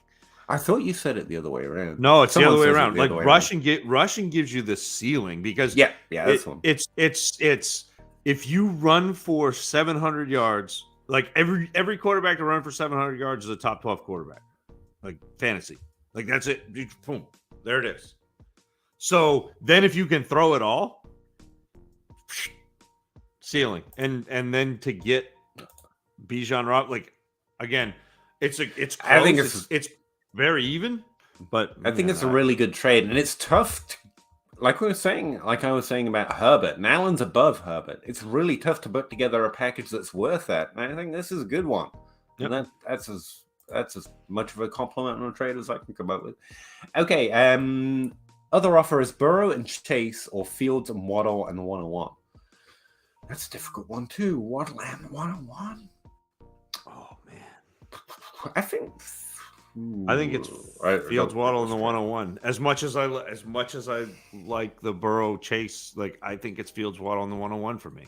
I thought you said it the other way around.
No, it's the other way around. Rushing gives you the ceiling because
that's one.
It's if you run for 700 yards, every quarterback to run for 700 yards is a top 12 quarterback, fantasy. That's it. Boom, there it is. So then if you can throw it all, ceiling, and then to get Bijan Rob, again, it's close.
I think
it's very even, but
I think it's a really good trade, and it's tough. like I was saying about Herbert, and Allen's above Herbert. It's really tough to put together a package that's worth that. And I think this is a good one.
Yep.
And that's as much of a compliment on a trade as I can come up with. Okay. Other offer is Burrow and Chase, or Fields and Waddle and the 101. That's a difficult one too. Waddle and 101. Oh man, I think
it's Fields, Waddle, and the 101. As much as I like the Burrow Chase, like I think it's Fields, Waddle, and the 101 for me.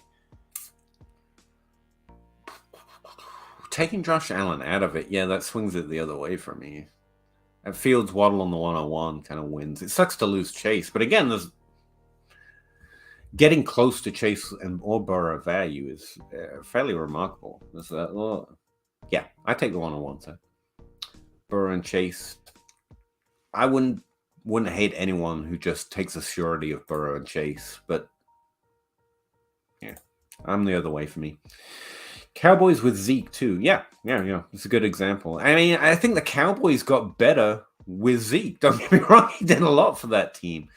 Taking Josh Allen out of it, that swings it the other way for me. And Fields, Waddle on the 101 kind of wins. It sucks to lose Chase, but again, there's getting close to Chase and or Burrow value is fairly remarkable. I take the 101. So Burrow and Chase. I wouldn't hate anyone who just takes a surety of Burrow and Chase, but I'm the other way for me. Cowboys with Zeke too. Yeah. It's a good example. I mean, I think the Cowboys got better with Zeke. Don't get me wrong, he did a lot for that team.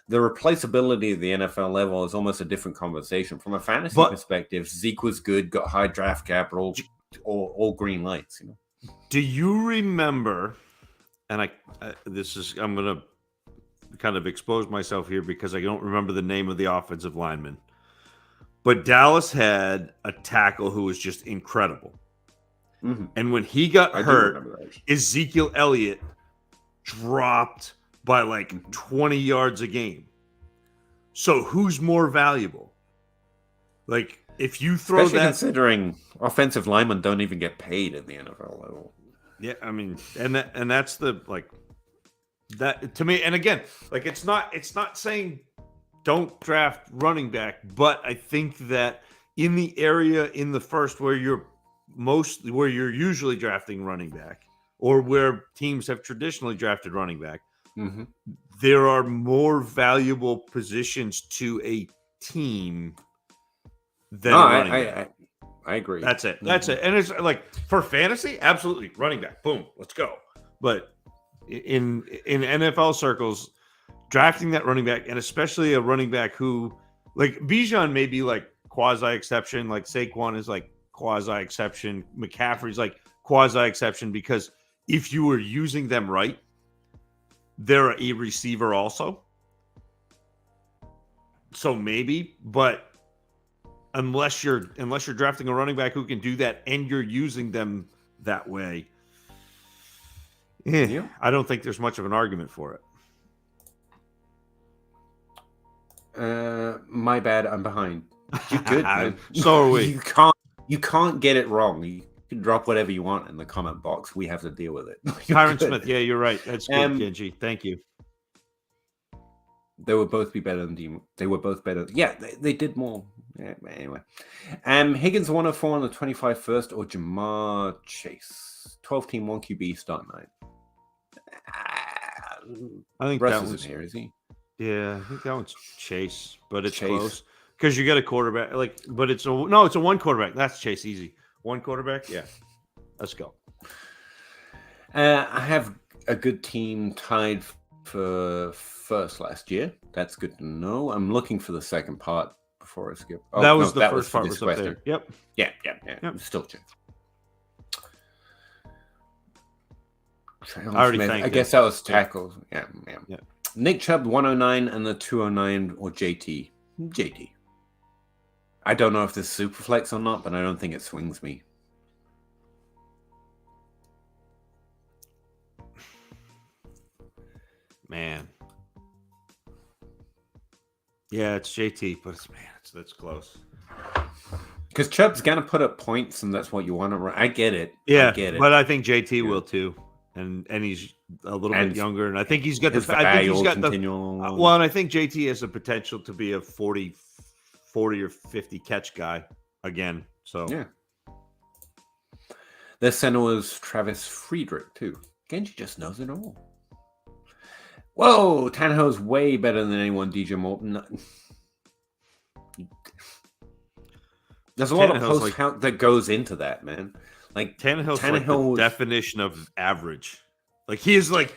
The replaceability at the NFL level is almost a different conversation. From a fantasy perspective, Zeke was good, got high draft capital, all green lights.
Do you remember? And I'm going to kind of expose myself here because I don't remember the name of the offensive lineman. But Dallas had a tackle who was just incredible. Mm-hmm. And when he got hurt, Ezekiel Elliott dropped by like 20 yards a game. So who's more valuable? Like if you throw
especially considering offensive linemen don't even get paid at the NFL level.
Yeah, I mean, and that's the like that to me. And again, like it's not saying don't draft running back, but I think that in the area in the first where you're usually drafting running back, or where teams have traditionally drafted running back, mm-hmm. there are more valuable positions to a team than running back.
I agree.
That's it. That's it. And it's like for fantasy, absolutely running back. Boom, let's go. But in NFL circles, drafting that running back, and especially a running back who, like Bijan may be like quasi-exception, like Saquon is like quasi-exception, McCaffrey's like quasi-exception, because if you were using them right, they're a receiver also. So maybe, but unless you're drafting a running back who can do that and you're using them that way, I don't think there's much of an argument for it.
My bad, I'm behind. You're good, man.
So are we.
You can't get it wrong. You can drop whatever you want in the comment box. We have to deal with it.
Tyron Smith, yeah, you're right. That's good, Genji. Thank you.
They would both be better than Dean. They were both better. Yeah, they did more. Yeah, anyway. Higgins 104 on the 25 first, or Jamar Chase. 12-team 1 QB start night.
I think
Russ
that
isn't
one's
here, is he?
Yeah, I think that one's Chase, but it's close because you got a quarterback. But it's a one quarterback. That's Chase easy. One quarterback. Yeah, let's go.
I have a good team tied for first last year. That's good to know. I'm looking for the second part before I skip.
Oh, that was the first part. Was up there. Yep.
Yeah. Still Chase.
I already thanked
I guess that was tackles. Yeah. Nick Chubb 109 and the 209, or JT. I don't know if this is super flex or not, but I don't think it swings me.
Man. Yeah, it's JT, but that's close.
Because Chubb's gonna put up points, and that's what you want to run. I get it.
Yeah,
I get it.
But I think JT will too. And he's a little bit younger, and I think he's got
and
I think JT has the potential to be a 40 or 50 catch guy again. So
yeah, their center was Travis Friedrich too. Genji just knows it all. Whoa, Tannehill's way better than anyone. DJ Morton. There's a lot of post count that goes into that, man. Like
Tannehill's like the definition of average. Like he is like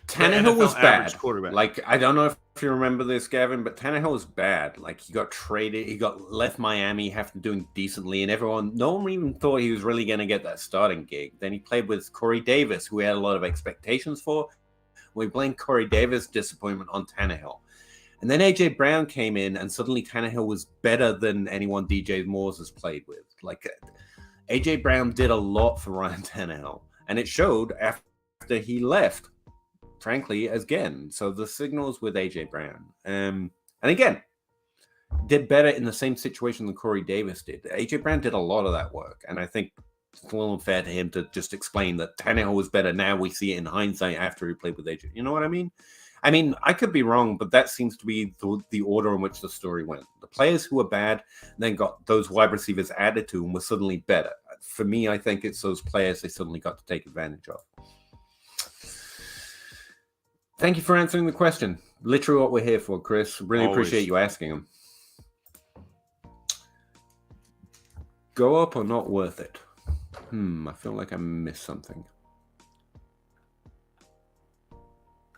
Tannehill was bad.
Quarterback.
Like, I don't know if you remember this, Gavin, but Tannehill was bad. Like, he got traded. He got left Miami after doing decently, and no one even thought he was really going to get that starting gig. Then he played with Corey Davis, who we had a lot of expectations for. We blamed Corey Davis' disappointment on Tannehill. And then A.J. Brown came in, and suddenly Tannehill was better than anyone DJ Moores has played with. Like, A.J. Brown did a lot for Ryan Tannehill, and it showed after he left. Frankly, again, so the signals with AJ Brown, and again, did better in the same situation than Corey Davis did. AJ Brown did a lot of that work, and I think it's a little unfair to him to just explain that Tannehill was better. Now we see it in hindsight after he played with AJ. You know what I mean? I mean, I could be wrong, but that seems to be the order in which the story went. The players who were bad then got those wide receivers added to and were suddenly better. For me, I think it's those players they suddenly got to take advantage of. Thank you for answering the question. Literally what we're here for, Chris. Really appreciate you asking them. Go up or not worth it? I feel like I missed something.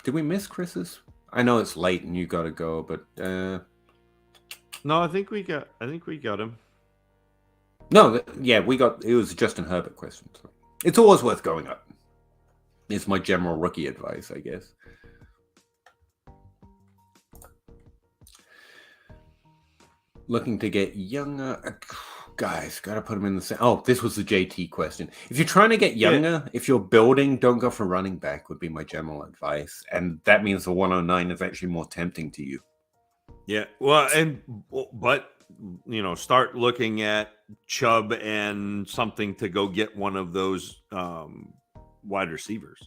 Did we miss Chris's? I know it's late and you got to go, but
no, I think we got him.
No, yeah, we got. It was a Justin Herbert question. So it's always worth going up. It's my general rookie advice, I guess. Looking to get younger. Guys, got to put them in the same. Oh, this was the JT question. If you're trying to get younger, if you're building, don't go for running back would be my general advice. And that means the 109 is actually more tempting to you.
Yeah. Well, but, start looking at Chubb and something to go get one of those wide receivers.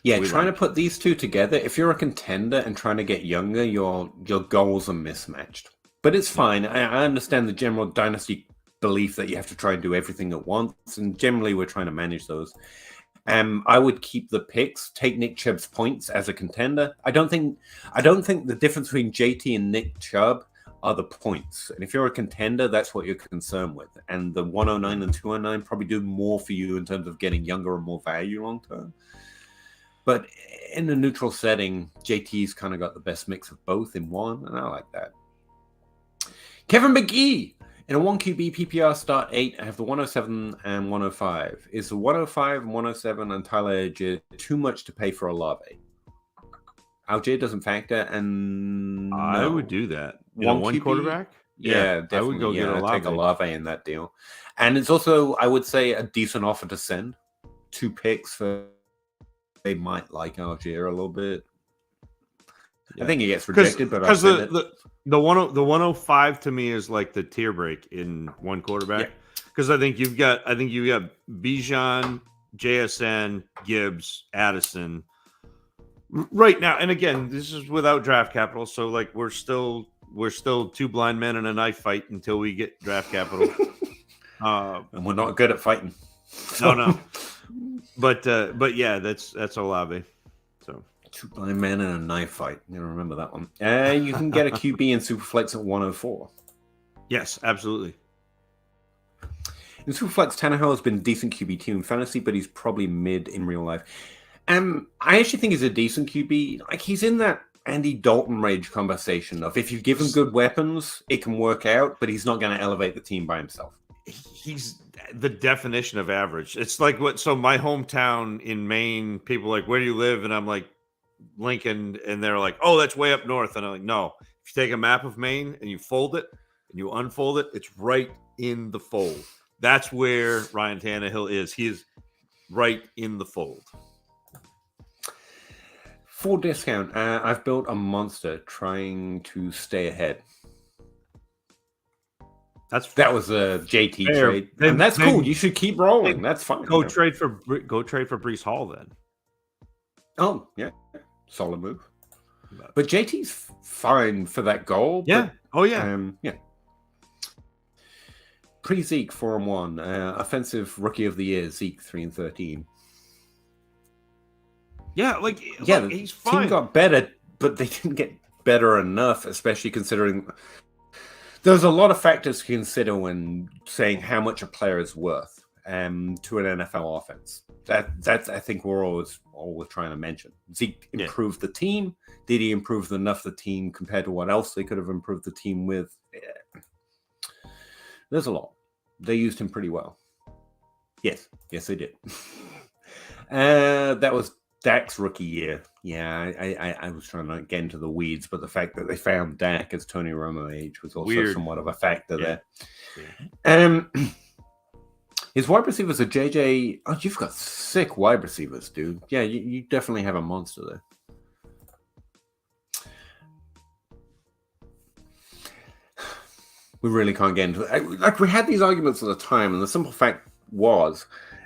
Trying to put these two together. If you're a contender and trying to get younger, your goals are mismatched. But it's fine. I understand the general dynasty belief that you have to try and do everything at once, and generally we're trying to manage those. I would keep the picks, take Nick Chubb's points as a contender. I don't think the difference between JT and Nick Chubb are the points. And if you're a contender, that's what you're concerned with. And the 109 and 209 probably do more for you in terms of getting younger and more value long term. But in a neutral setting, JT's kind of got the best mix of both in one, and I like that. Kevin McGee, in a 1QB PPR start 8, I have the 107 and 105. Is the 105 and 107 and Tyler Algier too much to pay for Olave? Algier doesn't factor, and
I would do that. One QB? Quarterback?
Yeah, definitely.
I would go get Olave.
Take Olave in that deal. And it's also, I would say, a decent offer to send. 2 picks for they might like Algier a little bit. Yeah. I think he gets rejected, but
because the 105 to me is like the tier break in one quarterback. Because I think you've got Bijan, JSN, Gibbs, Addison right now. And again, this is without draft capital, so like we're still 2 blind men in a knife fight until we get draft capital.
And we're not good at fighting.
No. But yeah, that's Olave. So
2 blind men in a knife fight. You remember that one. You can get a QB in Superflex at 104.
Yes, absolutely.
In Superflex, Tannehill has been a decent QB2 in fantasy, but he's probably mid in real life. I actually think he's a decent QB. Like, he's in that Andy Dalton range conversation of if you give him good weapons, it can work out, but he's not going to elevate the team by himself.
He's the definition of average. It's like so my hometown in Maine, people are like, where do you live? And I'm like, Lincoln, and they're like, oh, that's way up north. And I'm like, no. If you take a map of Maine and you fold it and you unfold it, it's right in the fold. That's where Ryan Tannehill is. He is right in the fold.
For discount, I've built a monster trying to stay ahead. That was a JT trade, and that's cool. You should keep rolling. That's fine.
Go trade for Breece Hall then.
Oh yeah, solid move. But JT's fine for that goal.
Yeah.
Yeah. Pre-Zeke 4-1, offensive rookie of the year Zeke 3-13.
Yeah, he's fine.
Team got better, but they didn't get better enough, especially considering there's a lot of factors to consider when saying how much a player is worth. to an NFL offense. That's I think we're always trying to mention. Zeke improved the team. Did he improve enough the team compared to what else they could have improved the team with? Yeah. There's a lot. They used him pretty well. Yes, they did. That was Dak's rookie year. Yeah, I was trying to get into the weeds, but the fact that they found Dak as Tony Romo age was also somewhat of a factor there. Yeah. His wide receivers are JJ. Oh, you've got sick wide receivers, dude. Yeah, you definitely have a monster there. We really can't get into it. Like, we had these arguments at the time, and the simple fact was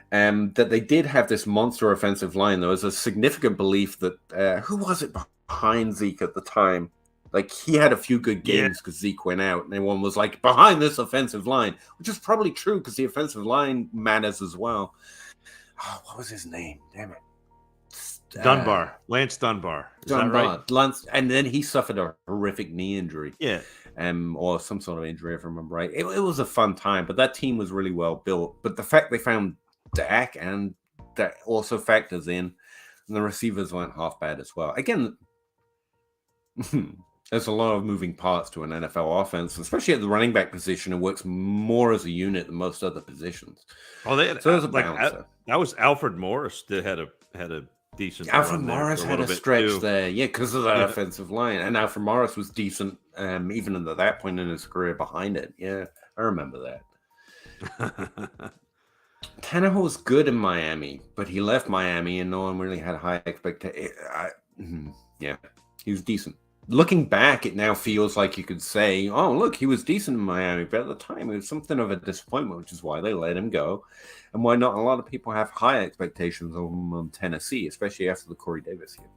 that they did have this monster offensive line. There was a significant belief that who was it behind Zeke at the time? Like, he had a few good games because Zeke went out, and everyone was like, behind this offensive line, which is probably true because the offensive line matters as well. Oh, what was his name? Damn it.
Dunbar. Lance Dunbar. Is that right?
Lance, and then he suffered a horrific knee injury.
Yeah.
Or some sort of injury, if I remember right. It was a fun time, but that team was really well built. But the fact they found Dak, and that also factors in, and the receivers weren't half bad as well. Again, there's a lot of moving parts to an NFL offense, especially at the running back position. It works more as a unit than most other positions.
Oh,
so there's a balance.
That was Alfred Morris that had a decent.
Alfred Morris had a stretch there, because of that offensive line, and Alfred Morris was decent, even at that point in his career behind it. Yeah, I remember that. Tannehill was good in Miami, but he left Miami, and no one really had high expectations. Yeah, he was decent. Looking back, it now feels like you could say, oh, look, he was decent in Miami. But at the time, it was something of a disappointment, which is why they let him go. And why not a lot of people have high expectations of him on Tennessee, especially after the Corey Davis year.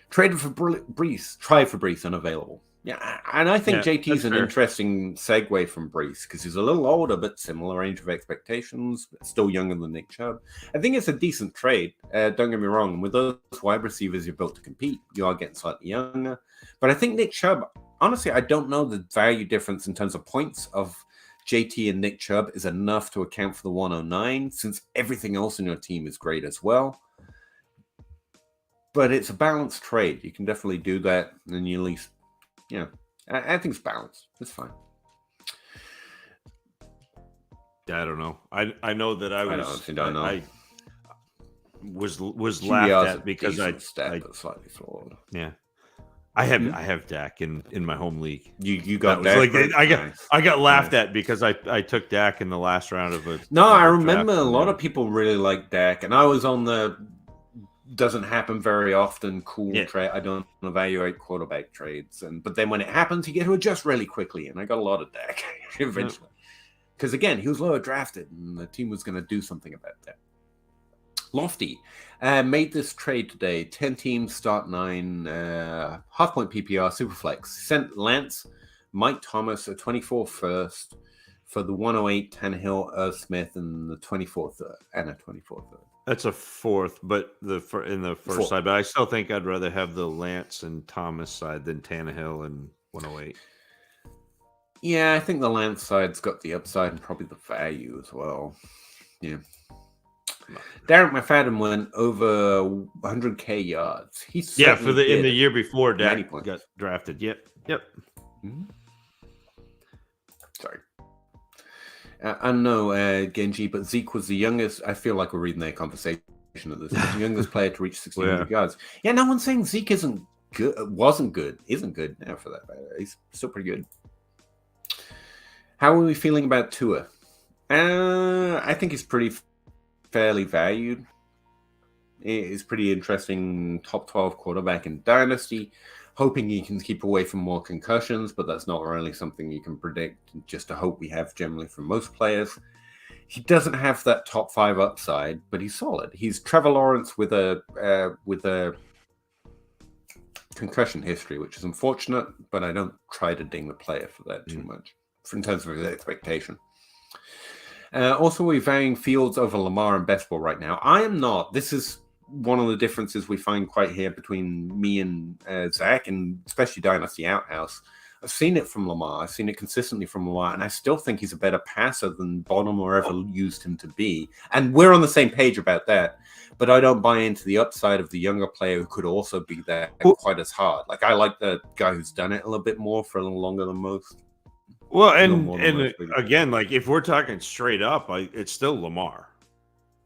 Traded for Brees. Tried for Brees, unavailable. Yeah, and I think JT's an interesting segue from Brees because he's a little older, but similar range of expectations, still younger than Nick Chubb. I think it's a decent trade. Don't get me wrong. With those wide receivers, you're built to compete. You are getting slightly younger. But I think Nick Chubb, honestly, I don't know the value difference in terms of points of JT and Nick Chubb is enough to account for the 109, since everything else in your team is great as well. But it's a balanced trade. You can definitely do that, and you at least... Yeah, I think it's balanced. It's fine.
I don't know. I know that I was laughed at because I
slightly flawed.
Yeah, I have Dak in my home league.
You got
Dak.
Like,
I got laughed at because I took Dak in the last round of a.
No, I remember a lot of people really like Dak, and I was on the. Doesn't happen very often. Trade. I don't evaluate quarterback trades, but then when it happens, you get to adjust really quickly. And I got a lot of Dak eventually, because again, he was lower drafted, and the team was going to do something about that. Lofty made this trade today. 10 teams, start 9, half point PPR, Superflex. Sent Lance, Mike Thomas, a 24 first for the 108 Tannehill, Smith, and the 24th third, and a 24th third.
That's a fourth, but in the first side. But I still think I'd rather have the Lance and Thomas side than Tannehill and 108.
Yeah, I think the Lance side's got the upside and probably the value as well. Yeah. Derek McFadden went over 100K yards. He's
in the year before Dak got drafted. Yep.
Mm-hmm. Sorry. I know, Genji, but Zeke was the youngest. I feel like we're reading their conversation at this. The youngest player to reach 1,600 yards. Yeah, no one's saying Zeke isn't good. Isn't good now for that matter. He's still pretty good. How are we feeling about Tua? I think he's pretty fairly valued. He's pretty interesting top 12 quarterback in Dynasty. Hoping he can keep away from more concussions, but that's not really something you can predict. Just a hope we have generally from most players. He doesn't have that top 5 upside, but he's solid. He's Trevor Lawrence with a concussion history, which is unfortunate, but I don't try to ding the player for that too much in terms of his expectation. Also, we're valuing Fields over Lamar and best ball right now. I am not. This is one of the differences we find quite here between me and Zach, and especially Dynasty Outhouse. I've seen it from Lamar. I've seen it consistently from Lamar, and I still think he's a better passer than Baltimore ever used him to be. And we're on the same page about that. But I don't buy into the upside of the younger player who could also be there quite as hard. Like, I like the guy who's done it a little bit more for a little longer than most.
Well, and again, like if we're talking straight up, it's still Lamar.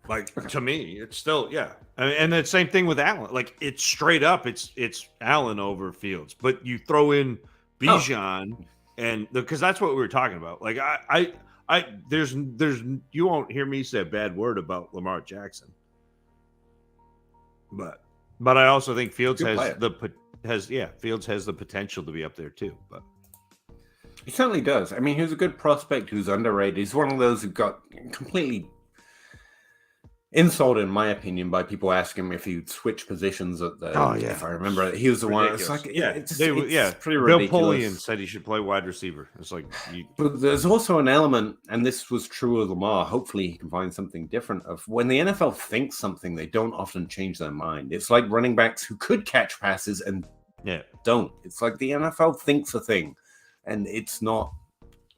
Like to me, it's still and the same thing with Allen. Like it's straight up, it's Allen over Fields, but you throw in Bijan and because that's what we were talking about. Like there's you won't hear me say a bad word about Lamar Jackson, but I also think Fields Fields has the potential to be up there too, but.
He certainly does. I mean, he's a good prospect who's underrated. He's one of those who got completely insulted, in my opinion, by people asking him if he'd switch positions at the. Oh yeah, if I remember, he was the one. It's like it's pretty ridiculous.
Bill Polian said he should play wide receiver. It's like,
but there's also an element, and this was true of Lamar. Hopefully, he can find something different. Of when the NFL thinks something, they don't often change their mind. It's like running backs who could catch passes and don't. It's like the NFL thinks a thing. And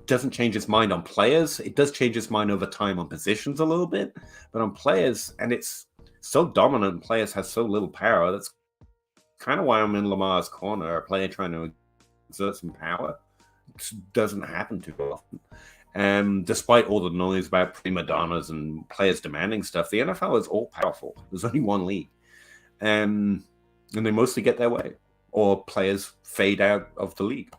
doesn't change its mind on players. It does change its mind over time on positions a little bit, but on players, and it's so dominant, players have so little power. That's kind of why I'm in Lamar's corner. A player trying to exert some power doesn't happen too often. Despite all the noise about prima donnas and players demanding stuff, the NFL is all powerful. There's only one league. And they mostly get their way, or players fade out of the league.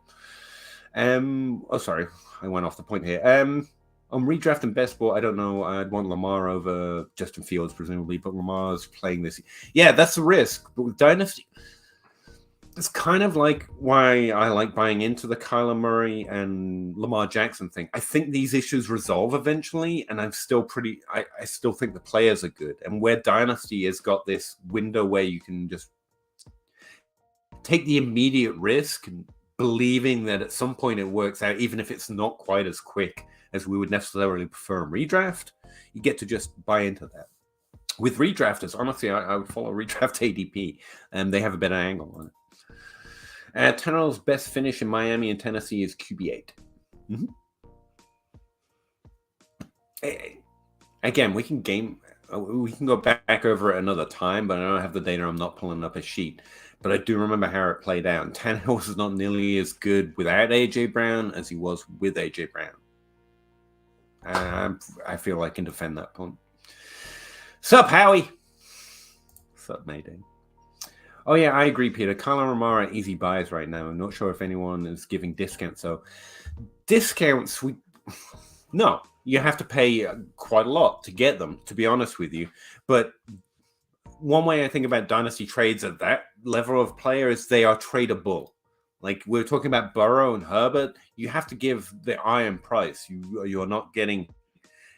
Sorry, I went off the point here. On redraft and best ball, I don't know. I'd want Lamar over Justin Fields, presumably, but Lamar's playing this. Yeah, that's the risk. But with Dynasty, it's kind of like why I like buying into the Kyler Murray and Lamar Jackson thing. I think these issues resolve eventually, and I'm still I still think the players are good. And where Dynasty has got this window where you can just take the immediate risk and believing that at some point it works out, even if it's not quite as quick as we would necessarily prefer in redraft, you get to just buy into that. With redrafters, honestly, I would follow redraft ADP, and they have a better angle on it. Tannehill's best finish in Miami and Tennessee is QB8. Again, we can go back over it another time, but I don't have the data. I'm not pulling up a sheet. But I do remember how it played out. And Tannehill was not nearly as good without A.J. Brown as he was with A.J. Brown. I feel I can defend that point. Sup, Howie? Sup, Mayday? Oh, yeah, I agree, Peter. Kyler and Lamar are easy buys right now. I'm not sure if anyone is giving discounts. So discounts, no. You have to pay quite a lot to get them, to be honest with you. But one way I think about dynasty trades at that level of player is they are tradable. Like we're talking about Burrow and Herbert, you have to give the iron price. You're not getting,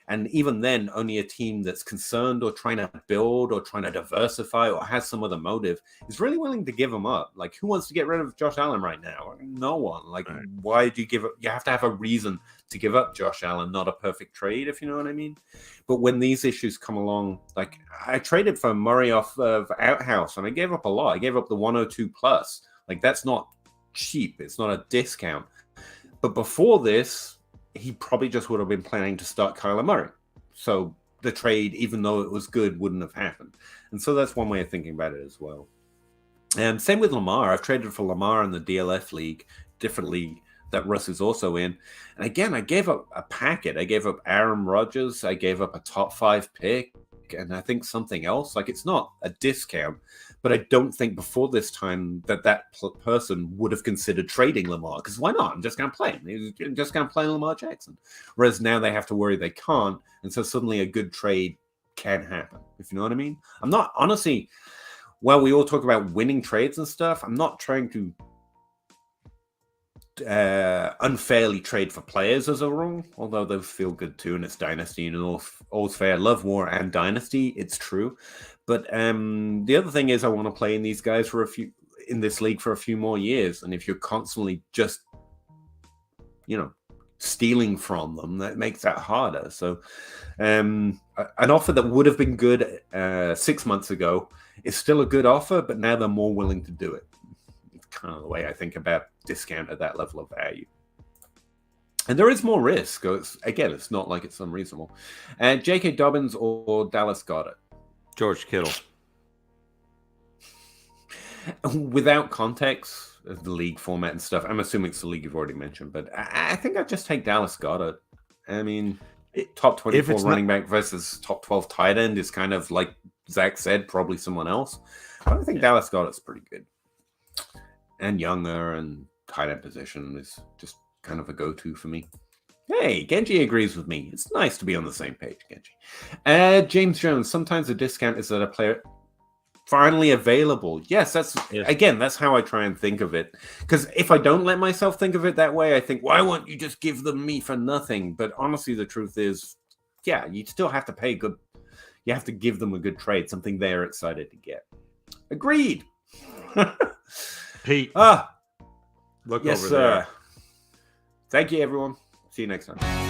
and even then, only a team that's concerned or trying to build or trying to diversify or has some other motive is really willing to give them up. Like who wants to get rid of Josh Allen right now? No one. Like why do you give up? You have to have a reason to give up Josh Allen, not a perfect trade, if you know what I mean. But when these issues come along, like I traded for Murray off of Outhouse and I gave up a lot. I gave up the 102 plus. Like that's not cheap. It's not a discount. But before this, he probably just would have been planning to start Kyler Murray. So the trade, even though it was good, wouldn't have happened. And so that's one way of thinking about it as well. And same with Lamar. I've traded for Lamar in the DLF league, different league that Russ is also in. And again, I gave up a packet. I gave up Aaron Rodgers. I gave up a top 5 pick. And I think something else. Like it's not a discount. But I don't think before this time that person would have considered trading Lamar. Because why not? I'm just going to play him. I'm just going to play Lamar Jackson. Whereas now they have to worry they can't. And so suddenly a good trade can happen. If you know what I mean? I'm not, honestly, while we all talk about winning trades and stuff, I'm not trying to unfairly trade for players as a rule, although those feel good too, and it's Dynasty and all's fair. Love War and Dynasty, it's true. But the other thing is I want to play in these guys in this league for a few more years. And if you're constantly just, stealing from them, that makes that harder. So an offer that would have been good 6 months ago is still a good offer, but now they're more willing to do it. It's the way I think about discount at that level of value. And there is more risk. Again, it's not like it's unreasonable. And J.K. Dobbins or Dallas Goedert?
George Kittle.
Without context of the league format and stuff, I'm assuming it's the league you've already mentioned, but I think I'd just take Dallas Goedert. I mean, top 24 running back versus top 12 tight end is kind of like Zach said, probably someone else. But I think Dallas Goedert's pretty good. And younger, and tight end position is just kind of a go-to for me. Hey, Genji agrees with me. It's nice to be on the same page, Genji. James Jones, sometimes a discount is that a player finally available. Yes, again, that's how I try and think of it. Because if I don't let myself think of it that way, I think, why won't you just give them me for nothing? But honestly, the truth is, yeah, you still have to pay good. You have to give them a good trade, something they're excited to get. Agreed.
Pete, look
yes,
over there.
Thank you, everyone. See you next time.